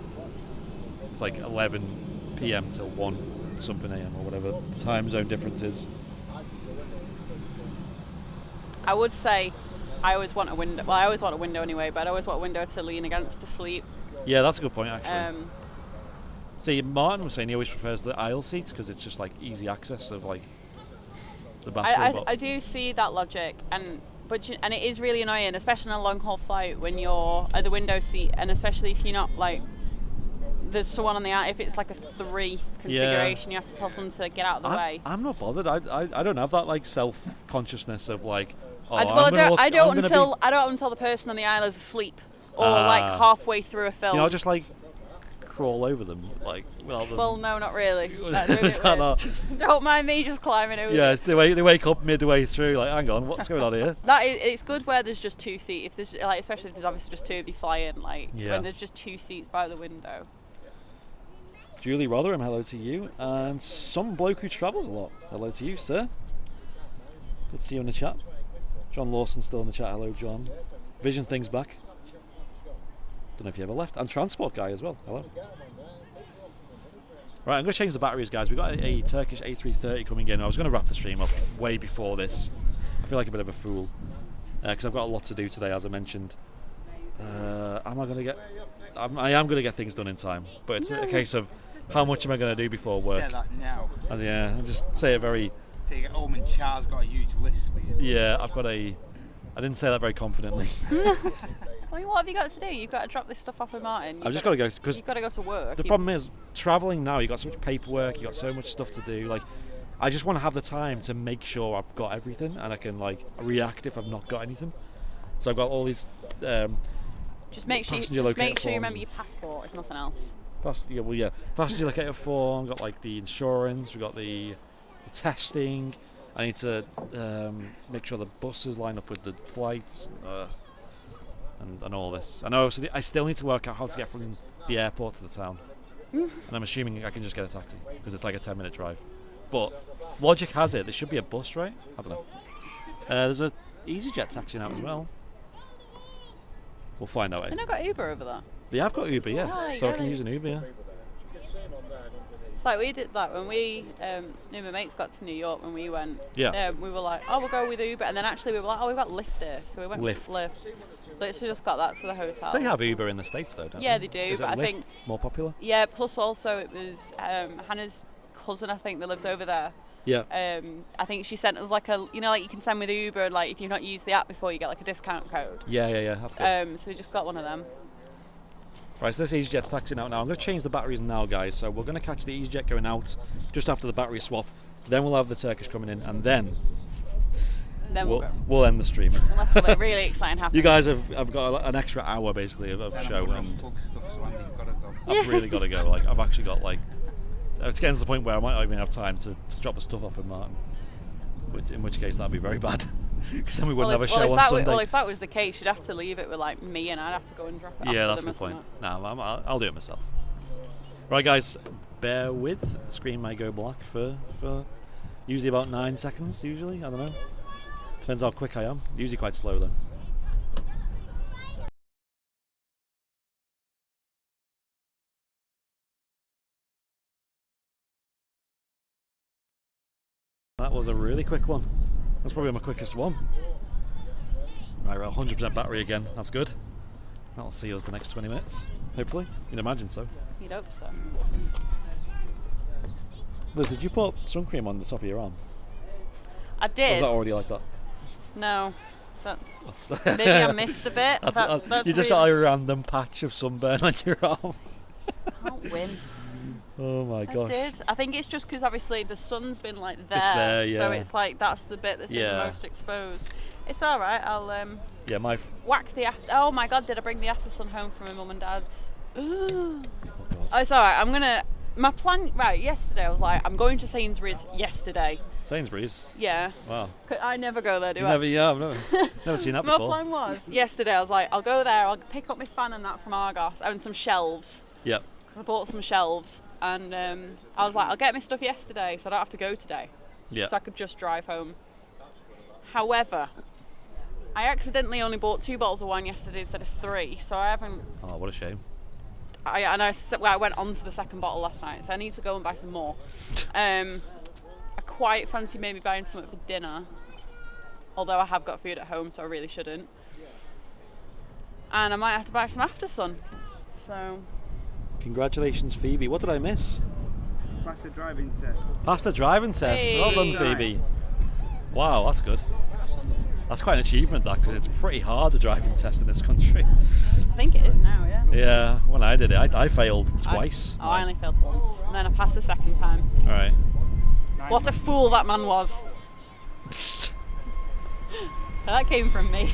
It's like 11 p.m. till 1 something a.m. or whatever the time zone difference is. I would say I always want a window. Well, I always want a window anyway, but I always want a window to lean against to sleep. Yeah, that's a good point actually. See, Martin was saying he always prefers the aisle seats because it's just like easy access of like the bathroom. I do see that logic, and it is really annoying, especially on a long haul flight when you're at the window seat, and especially if you're not like there's someone on the aisle. If it's like a 3 configuration, you have to tell someone to get out of the way. I'm not bothered. I don't have that like self consciousness of like. Oh, I don't until the person on the aisle is asleep or like halfway through a film. You know, just like crawl over them, like without them. Well, no, not really. Don't mind me just climbing over. Yeah, they wake up midway through, like, hang on, what's going on here? It's good where there's just 2 seats. If there's like, especially if there's obviously just 2 of you flying, like when there's just 2 seats by the window. Julie Rotherham, hello to you, and some bloke who travels a lot. Hello to you, sir. Good to see you in the chat. John Lawson still in the chat. Hello, John. Vision Things back. Don't know if you ever left. And Transport Guy as well. Hello. Right, I'm going to change the batteries, guys. We've got a Turkish A330 coming in. I was going to wrap the stream up way before this. I feel like a bit of a fool because I've got a lot to do today, as I mentioned. I am going to get things done in time, but it's a case of how much am I going to do before work? Say that now. Yeah, I'll just say it very. So you get home and Char's got a huge list for you. Yeah, I didn't say that very confidently. Well, what have you got to do? You've got to drop this stuff off with Martin. I've just got to go because you've got to go to work. The problem is traveling now. You got so much paperwork. You got so much stuff to do. Like, I just want to have the time to make sure I've got everything and I can like react if I've not got anything. So I've got all these. Just make sure you remember your passport, if nothing else. Passenger locator form. Got like the insurance. We got the testing. I need to make sure the buses line up with the flights and all this. I know. So I still need to work out how to get from the airport to the town. And I'm assuming I can just get a taxi because it's like a 10-minute drive. But logic has it there should be a bus, right? I don't know. There's a EasyJet taxi now as well. We'll find out. They've not got Uber over there. They have got Uber, yes. Oh, so I can use an Uber, yeah. It's like we did that when we, me and my mates got to New York when we went. Yeah. We were like, oh, we'll go with Uber. And then actually we were like, oh, we've got Lyft here. So we went with Lyft. Literally just got that to the hotel. They have Uber in the States though, don't they? Yeah, they do. Is but Lyft I think more popular? Yeah, plus also it was Hannah's cousin, I think, that lives over there. Yeah. I think she sent us like like you can send with Uber, like if you've not used the app before, you get like a discount code. Yeah, that's good. So we just got one of them. Right, so this EasyJet's taxiing out now. I'm going to change the batteries now, guys. So we're going to catch the EasyJet going out just after the battery swap. Then we'll have the Turkish coming in, and then we'll end the stream. Unless something really exciting happens. You guys have got an extra hour basically of show, and I've really got to go. Like I've actually got like it's getting to the point where I might not even have time to drop the stuff off with Martin. In which case that'd be very bad. Because then we wouldn't have a show on Sunday. Well, if that was the case, you'd have to leave it with like me, and I'd have to go and drop it. Yeah, that's a good point. I'll do it myself. Right, guys, bear with. Screen may go black for usually about 9 seconds. Usually, I don't know. Depends how quick I am. Usually quite slow though. That was a really quick one. That's probably my quickest one. Right, we're at 100% battery again. That's good. That'll see us the next 20 minutes. Hopefully. You'd imagine so. You'd hope so. Liz, did you put sun cream on the top of your arm? I Or did. was that already like that? No. That's That's maybe I missed a bit. That's you just got a random patch of sunburn on your arm. Can't win. Oh my gosh. I did. I think it's just because obviously the sun's been like there. It's there, yeah. So it's like that's the bit that's been the most exposed. It's all right. I'll yeah, my whack the after. Oh my God! Did I bring the after sun home from my mum and dad's? oh God. Oh, it's all right. I'm gonna. My plan. Right. Yesterday I was like, I'm going to Sainsbury's yesterday. Sainsbury's. Yeah. Wow. I never go there, do I? Never, yeah, I've never seen that My before. plan was yesterday. I was like, I'll go there. I'll pick up my fan and that from Argos and some shelves. Yep. I bought some shelves and I was like, I'll get my stuff yesterday so I don't have to go today. Yeah. So I could just drive home. However, I accidentally only bought 2 bottles of wine yesterday instead of 3, so I haven't. Oh, what a shame. I went on to the second bottle last night, so I need to go and buy some more. I quite fancy maybe buying something for dinner, although I have got food at home, so I really shouldn't. And I might have to buy some after sun. So. Congratulations, Phoebe. What did I miss? Pass the driving test. Passed the driving test. Hey. Well done, Phoebe. Wow, that's good. That's quite an achievement, that, because it's pretty hard, the driving test in this country. I think it is now, yeah. Yeah, when I did it, I failed twice. I only failed once, and then I passed the second time. All right. What a fool that man was. That came from me.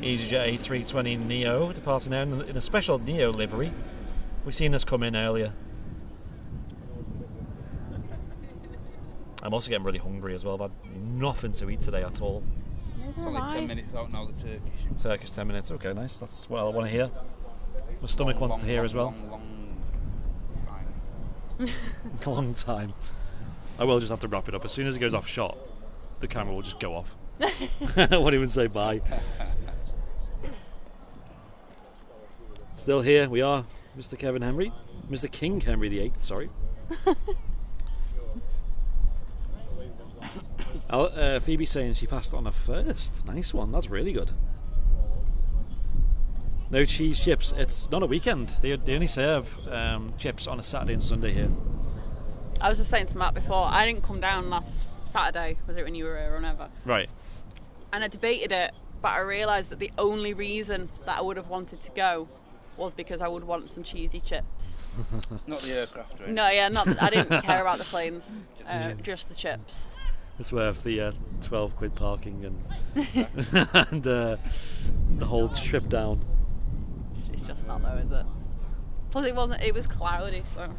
EasyJet A320 Neo departing now in a special Neo livery. We've seen this come in earlier. I'm also getting really hungry as well. I've had nothing to eat today at all. It's only 10 minutes out now, the Turkish. Turkish 10 minutes, okay, nice. That's what I want to hear. My stomach wants to hear as well. Long time. I will just have to wrap it up. As soon as it goes off shot, the camera will just go off. I won't even say bye. Still here, we are, Mr. Kevin Henry. Mr. King Henry VIII, sorry. Phoebe's saying she passed on a first. Nice one, that's really good. No cheese chips. It's not a weekend. They only serve chips on a Saturday and Sunday here. I was just saying to Matt before, I didn't come down last Saturday, was it when you were here or whenever? Right. And I debated it, but I realised that the only reason that I would have wanted to go was because I would want some cheesy chips. Not the aircraft, right? No, yeah, I didn't care about the planes, just the chips. It's worth the 12 quid parking and and the whole trip down. It's just not though, is it? Plus it was cloudy, so.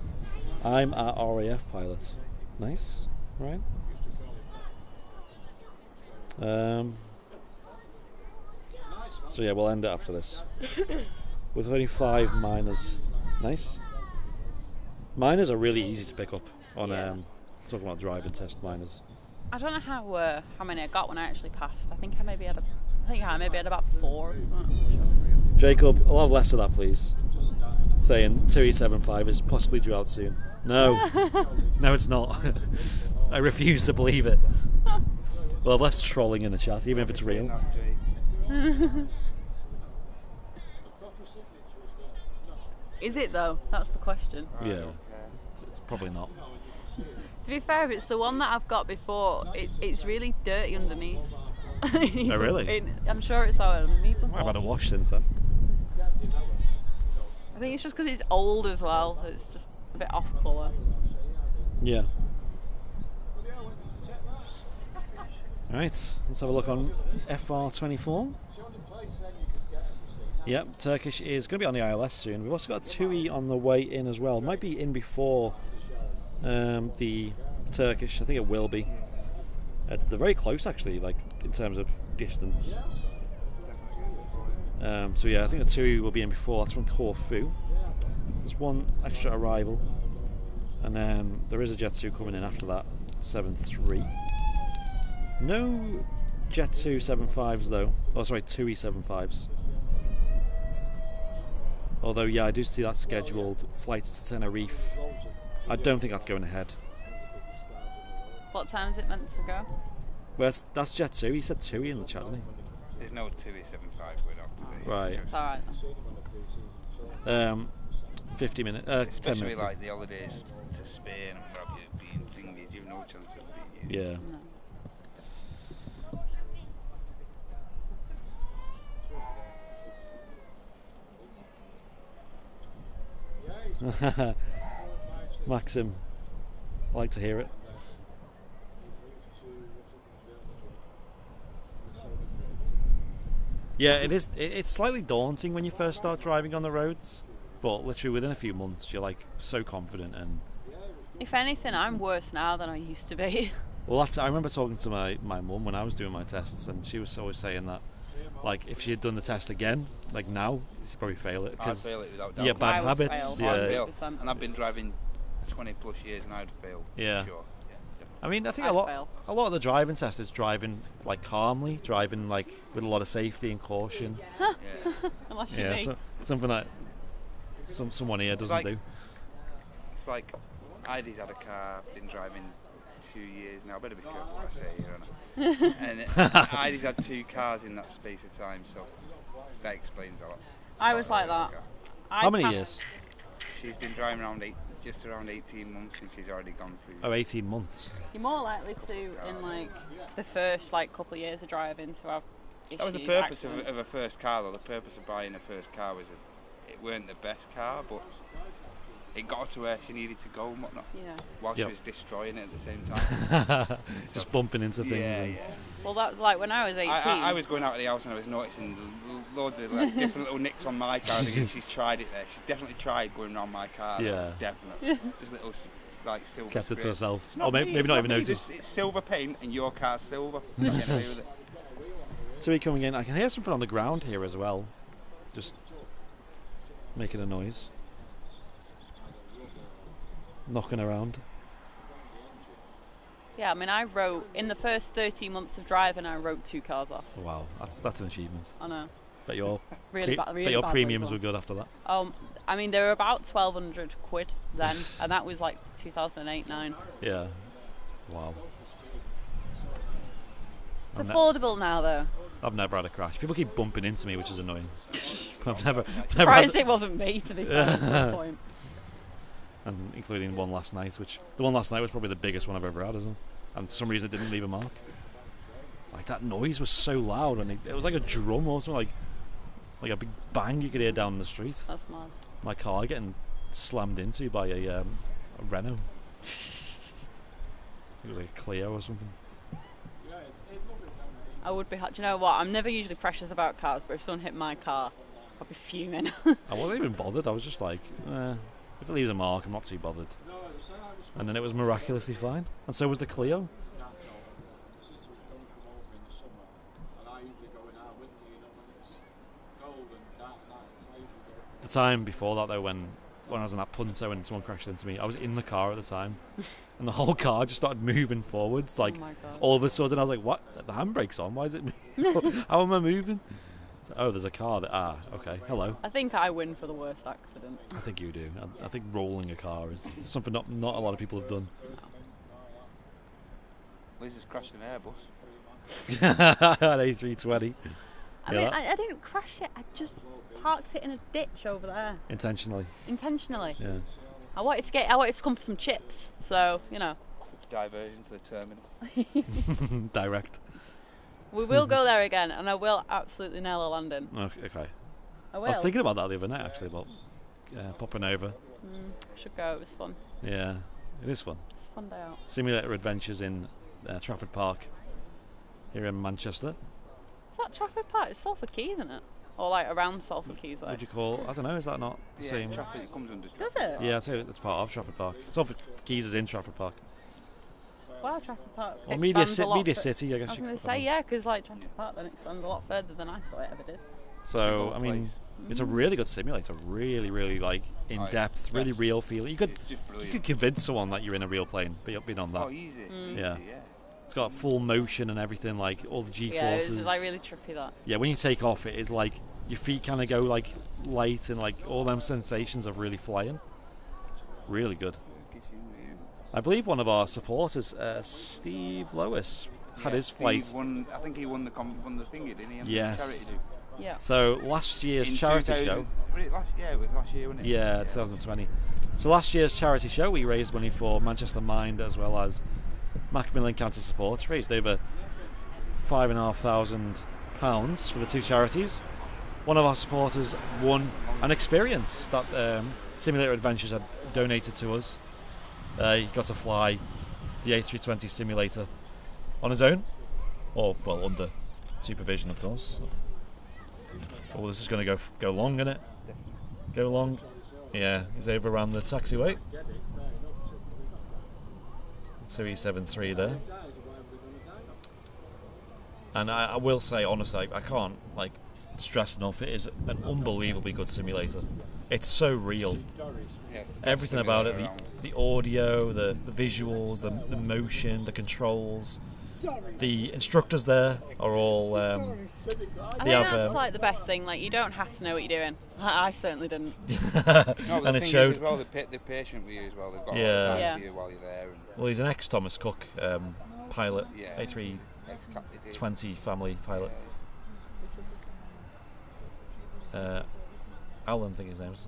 I'm at RAF pilot. Nice, right? So yeah, we'll end it after this. With only 5 minors. Nice. Minors are really easy to pick up on talking about driving test minors. I don't know how many I got when I actually passed. I think I maybe had about 4 or something. Jacob, I'll have less of that, please. Saying 2E75 is possibly due out soon. No. No, it's not. I refuse to believe it. We'll have less trolling in the chat, even if it's real. Is it though? That's the question. Yeah. It's probably not. To be fair, if it's the one that I've got before, it's really dirty underneath. Oh, really? I'm sure it's how it needs a I've had a wash since then. I think it's just because it's old as well. It's just a bit off colour. Yeah. Right, let's have a look on FR24. Yep, Turkish is going to be on the ILS soon. We've also got a 2E on the way in as well. Might be in before the Turkish. I think it will be. They're very close actually, like in terms of distance. So yeah, I think the 2E will be in before. That's from Corfu. There's one extra arrival. And then there is a Jet 2 coming in after that, 7.3. No Jet 2 7.5s though. Oh, sorry, 2 E75s. Although, yeah, I do see that scheduled. Flights to Tenerife. I don't think that's going ahead. What time is it meant to go? Well, that's Jet 2. He said 2 in the chat, didn't he? There's no 2E75 going out today. Right. It's alright then. 50 minutes, 10 Especially minutes. like the holidays to Spain and what have you being thingy, you've no chance of being used. Yeah. Maxim, I like to hear it. Yeah, it is. It's slightly daunting when you first start driving on the roads, but literally within a few months, you're like so confident. And If anything, I'm worse now than I used to be. well, I remember talking to my mum when I was doing my tests, and she was always saying that, like, if she had done the test again, like now, she'd probably fail it. I'd fail it without doubt. Yeah, bad I would habits. fail. I'd Yeah, fail. 100%. And I've been driving 20 plus years and I'd fail. Yeah. For sure. Yeah, I mean, I think I'd a lot fail. of the driving test is driving like calmly, driving like with a lot of safety and caution. definitely. Yeah. Unless you Yeah, me. something that someone here doesn't like- do. It's like Idy's had a car, been driving 2 years now. I better be careful what I say here, and Idy's had 2 cars in that space of time, so that explains a lot. I was like that. How many years? She's been driving just around 18 months, and she's already gone through. Oh, 18 months. You're more likely to, in like the first like couple of years of driving, to have issues. That was the purpose accidents. of a first car, though. The purpose of buying a first car was it weren't the best car, but it got her to where she needed to go and whatnot, Yeah. while Yep. she was destroying it at the same time. Just bumping into things. Yeah, and yeah. Well, that like when I was 18. I was going out of the house and I was noticing loads of like, different little nicks on my car. Again, she's tried it there. She's definitely tried going around my car. Yeah. Definitely. Just little like silver. kept it to scrapes. herself. It's Or maybe not even me, noticed. It's silver paint and your car's silver. Nothing to do with it. So he coming in. I can hear something on the ground here as well. Just making a noise. Knocking around. Yeah, I mean, I wrote in the first 13 months of driving, I wrote 2 cars off. Wow, that's an achievement. I know. Bet your Really bad. Really bet your bad premiums label. were good after that. I mean, they were about 1,200 quid then, and that was like 2008-9. Yeah. Wow. It's I've ne- affordable now, though. I've never had a crash. People keep bumping into me, which is annoying. I've never Surprised had, it wasn't me, to be fair, at that point. and including one last night, which the one last night was probably the biggest one I've ever had as well. And for some reason it didn't leave a mark. Like that noise was so loud, and it was like a drum or something, like a big bang you could hear down the street. That's mad. My car getting slammed into by a Renault. It was like a Clio or something. I would be. Do you know what? I'm never usually precious about cars, but if someone hit my car, I'd be fuming. I wasn't even bothered. I was just like, if it leaves a mark, I'm not too bothered. And then it was miraculously fine. And so was the Clio. The time before that, though, when I was in that Punto and someone crashed into me, I was in the car at the time, and the whole car just started moving forwards. Like, Oh my God. all of a sudden, I was like, "What? The handbrake's on? Why is it moving? How am I moving?" So, oh, there's a car that. Okay. Hello. I think I win for the worst accident. I think you do. I think rolling a car is something not a lot of people have done. Liz has crashed an Airbus. An A320 I Yeah, mean, that- I didn't crash it. I just parked it in a ditch over there intentionally. intentionally. Yeah. I wanted to come for some chips, so you know. Diversion to the terminal. Direct. We will go there again, and I will absolutely nail a landing. Okay. I I will. was thinking about that the other night actually, about popping over. Should go. It was fun. Yeah, it is fun. It's a fun day out. Simulator adventures in Trafford Park here in Manchester. Is that Trafford Park? It's Salford Quay, isn't it? Or like around Salford Quays way. Would you call? I don't know. Is that not the Yeah, same? traffic, it comes under Does traffic. it? Yeah, I'd say it's part of Trafford Park. Salford Keys is in Trafford Park. Wow, Trafford Park. Or Media, expands a lot Media fur- City, I I guess. was you going to could- say, yeah, because like Trafford Park then expands a lot further than I thought it ever did. So, Cool I mean, place. It's a really good simulator. Really, really like in depth, really real feel. You could convince someone that you're in a real plane, being on that. Oh, easy. Yeah. It's got full motion and everything, like all the G Yeah, forces. it was like really trippy that. Yeah, when you take off, it is like your feet kind of go like light and like all them sensations of really flying. Really good. I believe one of our supporters, Steve Lois, had his flight. I think he won the thingy, didn't he? Yes. Charity do. Yeah. So last year's charity show. It was last year, wasn't it? Yeah, 2020. So last year's charity show, we raised money for Manchester Mind as well as Macmillan Cancer Support. Raised over £5,500 for the two charities. One of our supporters won an experience that Simulator Adventures had donated to us. He got to fly the A320 simulator on his own, or well, under supervision, of course. Oh, this is going to go long, isn't it? Go long. Yeah, he's over around the taxiway. 2E73 there. And I will say, honestly, I can't like stress enough, it is an unbelievably good simulator. It's so real. Everything about it, the audio, the visuals, the motion, the controls. The instructors there are all. I think that's like the best thing. Like, you don't have to know what you're doing. I certainly didn't. And it showed. As well, the patient with you as well. They've got Yeah. all the time Yeah. for you while you're there. Well, he's an ex-Thomas Cook pilot, Yeah. A320 family pilot. Alan, I think his name is.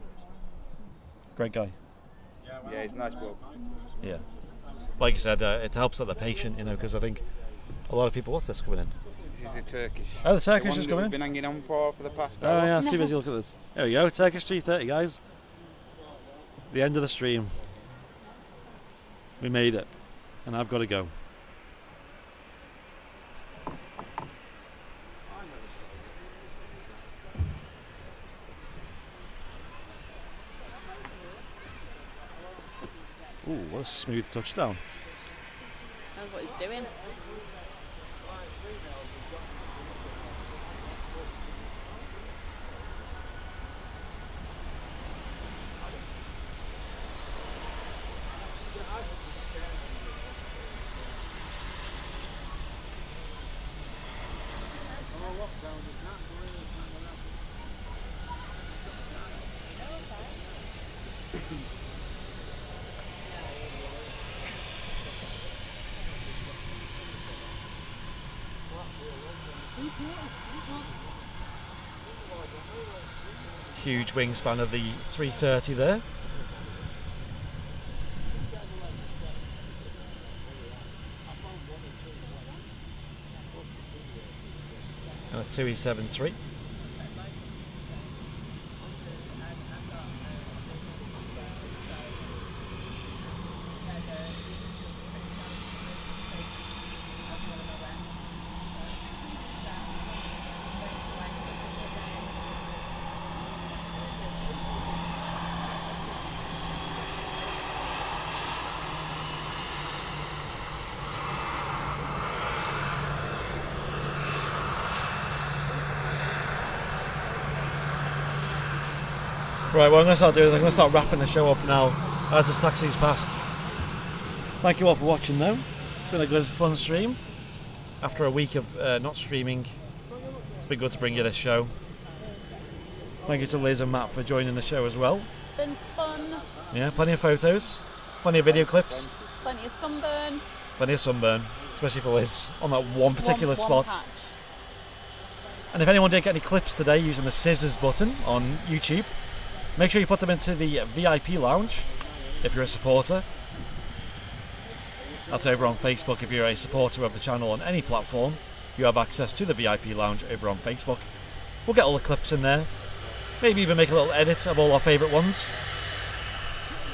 Great guy. Yeah, he's a nice bloke. Yeah. Like you said, it helps that the patient, because I think a lot of people. What's this coming in? This is the Turkish. Oh, the Turkish is that coming we've in. been hanging on for the past Oh hour. yeah, see as you look at this. There we go, Turkish 330, guys. The end of the stream. We made it, and I've got to go. Ooh, what a smooth touchdown. Knows what he's doing. Huge wingspan of the 330 there. And a 2E73. Right, what I'm going to start doing is I'm going to start wrapping the show up now as this taxi's passed. Thank you all for watching though. It's been a good fun stream. After a week of not streaming, it's been good to bring you this show. Thank you to Liz and Matt for joining the show as well. Been fun. Yeah, plenty of photos, plenty of video clips, Plenty of sunburn. plenty of sunburn, especially for Liz on that one particular spot. Patch. And if anyone did get any clips today using the scissors button on YouTube, make sure you put them into the VIP lounge if you're a supporter. That's over on Facebook. If you're a supporter of the channel on any platform, you have access to the VIP lounge over on Facebook. We'll get all the clips in there. Maybe even make a little edit of all our favourite ones.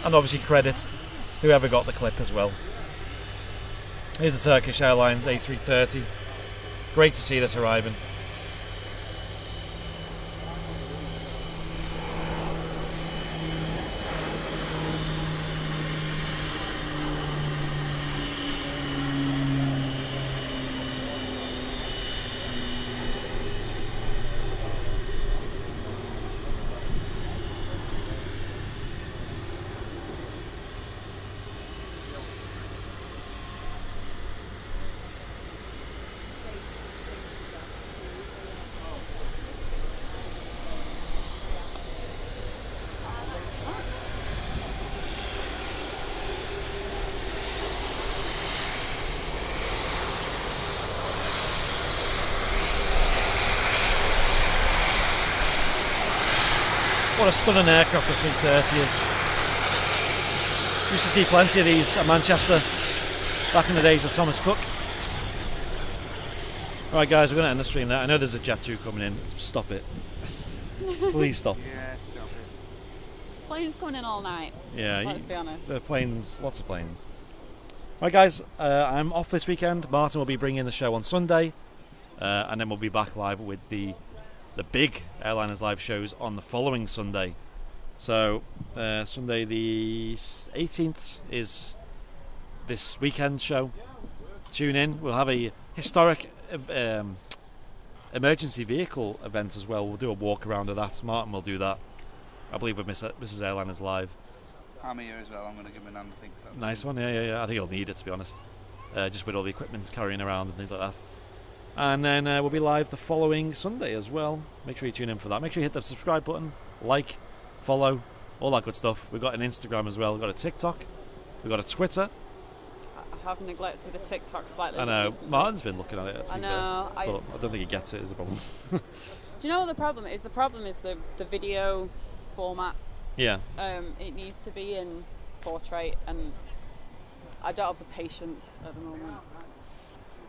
And obviously credit whoever got the clip as well. Here's the Turkish Airlines A330. Great to see this arriving. What a stunning aircraft the 330 is. Used to see plenty of these at Manchester back in the days of Thomas Cook. Alright guys, we're going to end the stream there. I know there's a Jet 2 coming in. Stop it. Please stop. Yeah, stop it. Planes coming in all night. Yeah, Let's be honest. the planes, lots of planes. Right guys, I'm off this weekend. Martin will be bringing the show on Sunday, and then we'll be back live with the big Airliners live shows on the following Sunday. So Sunday the 18th is this weekend show. Tune in. We'll have a historic emergency vehicle event as well. We'll do a walk around of that. Martin will do that, I believe, with Mrs. Airliners live. I'm here as well. I'm going to give him an hand, I think. So. Nice one, yeah. I think he'll need it, to be honest. Just with all the equipment carrying around and things like that. And then we'll be live the following Sunday as well. Make sure you tune in for that. Make sure you hit the subscribe button, like, follow, all that good stuff. We've got an Instagram as well. We've got a TikTok. We've got a Twitter. I have neglected the TikTok slightly. I know. recently. Martin's been looking at it, to be know. fair. But I don't think he gets it, is the problem. Do you know what the problem is? The problem is the video format. Yeah. It needs to be in portrait, and I don't have the patience at the moment.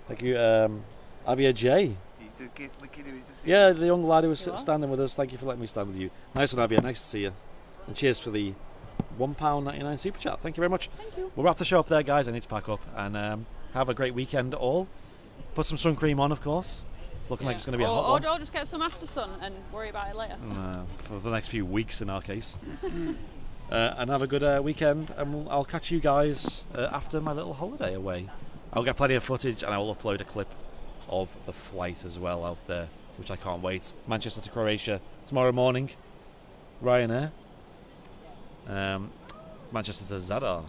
Thank you, Avia J. He's a gift, look at him, he's just Yeah, the young lad who was You are? standing with us. Thank you for letting me stand with you. Nice one, Avia. Nice to see you. And cheers for the £1.99 super chat. Thank you very much. Thank you. We'll wrap the show up there, guys. I need to pack up and have a great weekend all. Put some sun cream on, of course. It's looking like it's going to be a hot one. Or just get some after sun and worry about it later. For the next few weeks, in our case. And have a good weekend. And I'll catch you guys after my little holiday away. I'll get plenty of footage and I will upload a clip of the flight as well out there, which I can't wait. Manchester to Croatia tomorrow morning. Ryanair. Manchester to Zadar.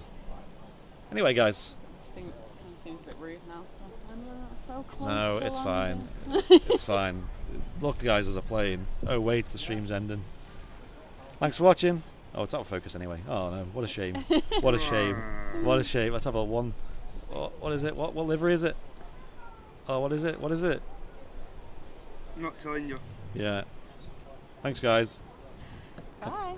Anyway, guys. It kind of seems a bit rude now. So close No, to it's landing. fine. It's fine. Look, guys, as a plane. Oh, wait, the stream's ending. Thanks for watching. Oh, it's out of focus anyway. Oh, no. What a shame. What a shame. What a shame. Let's have a one. What is it? What livery is it? Oh, what is it? What is it? I'm not telling you. Yeah. Thanks, guys. Bye.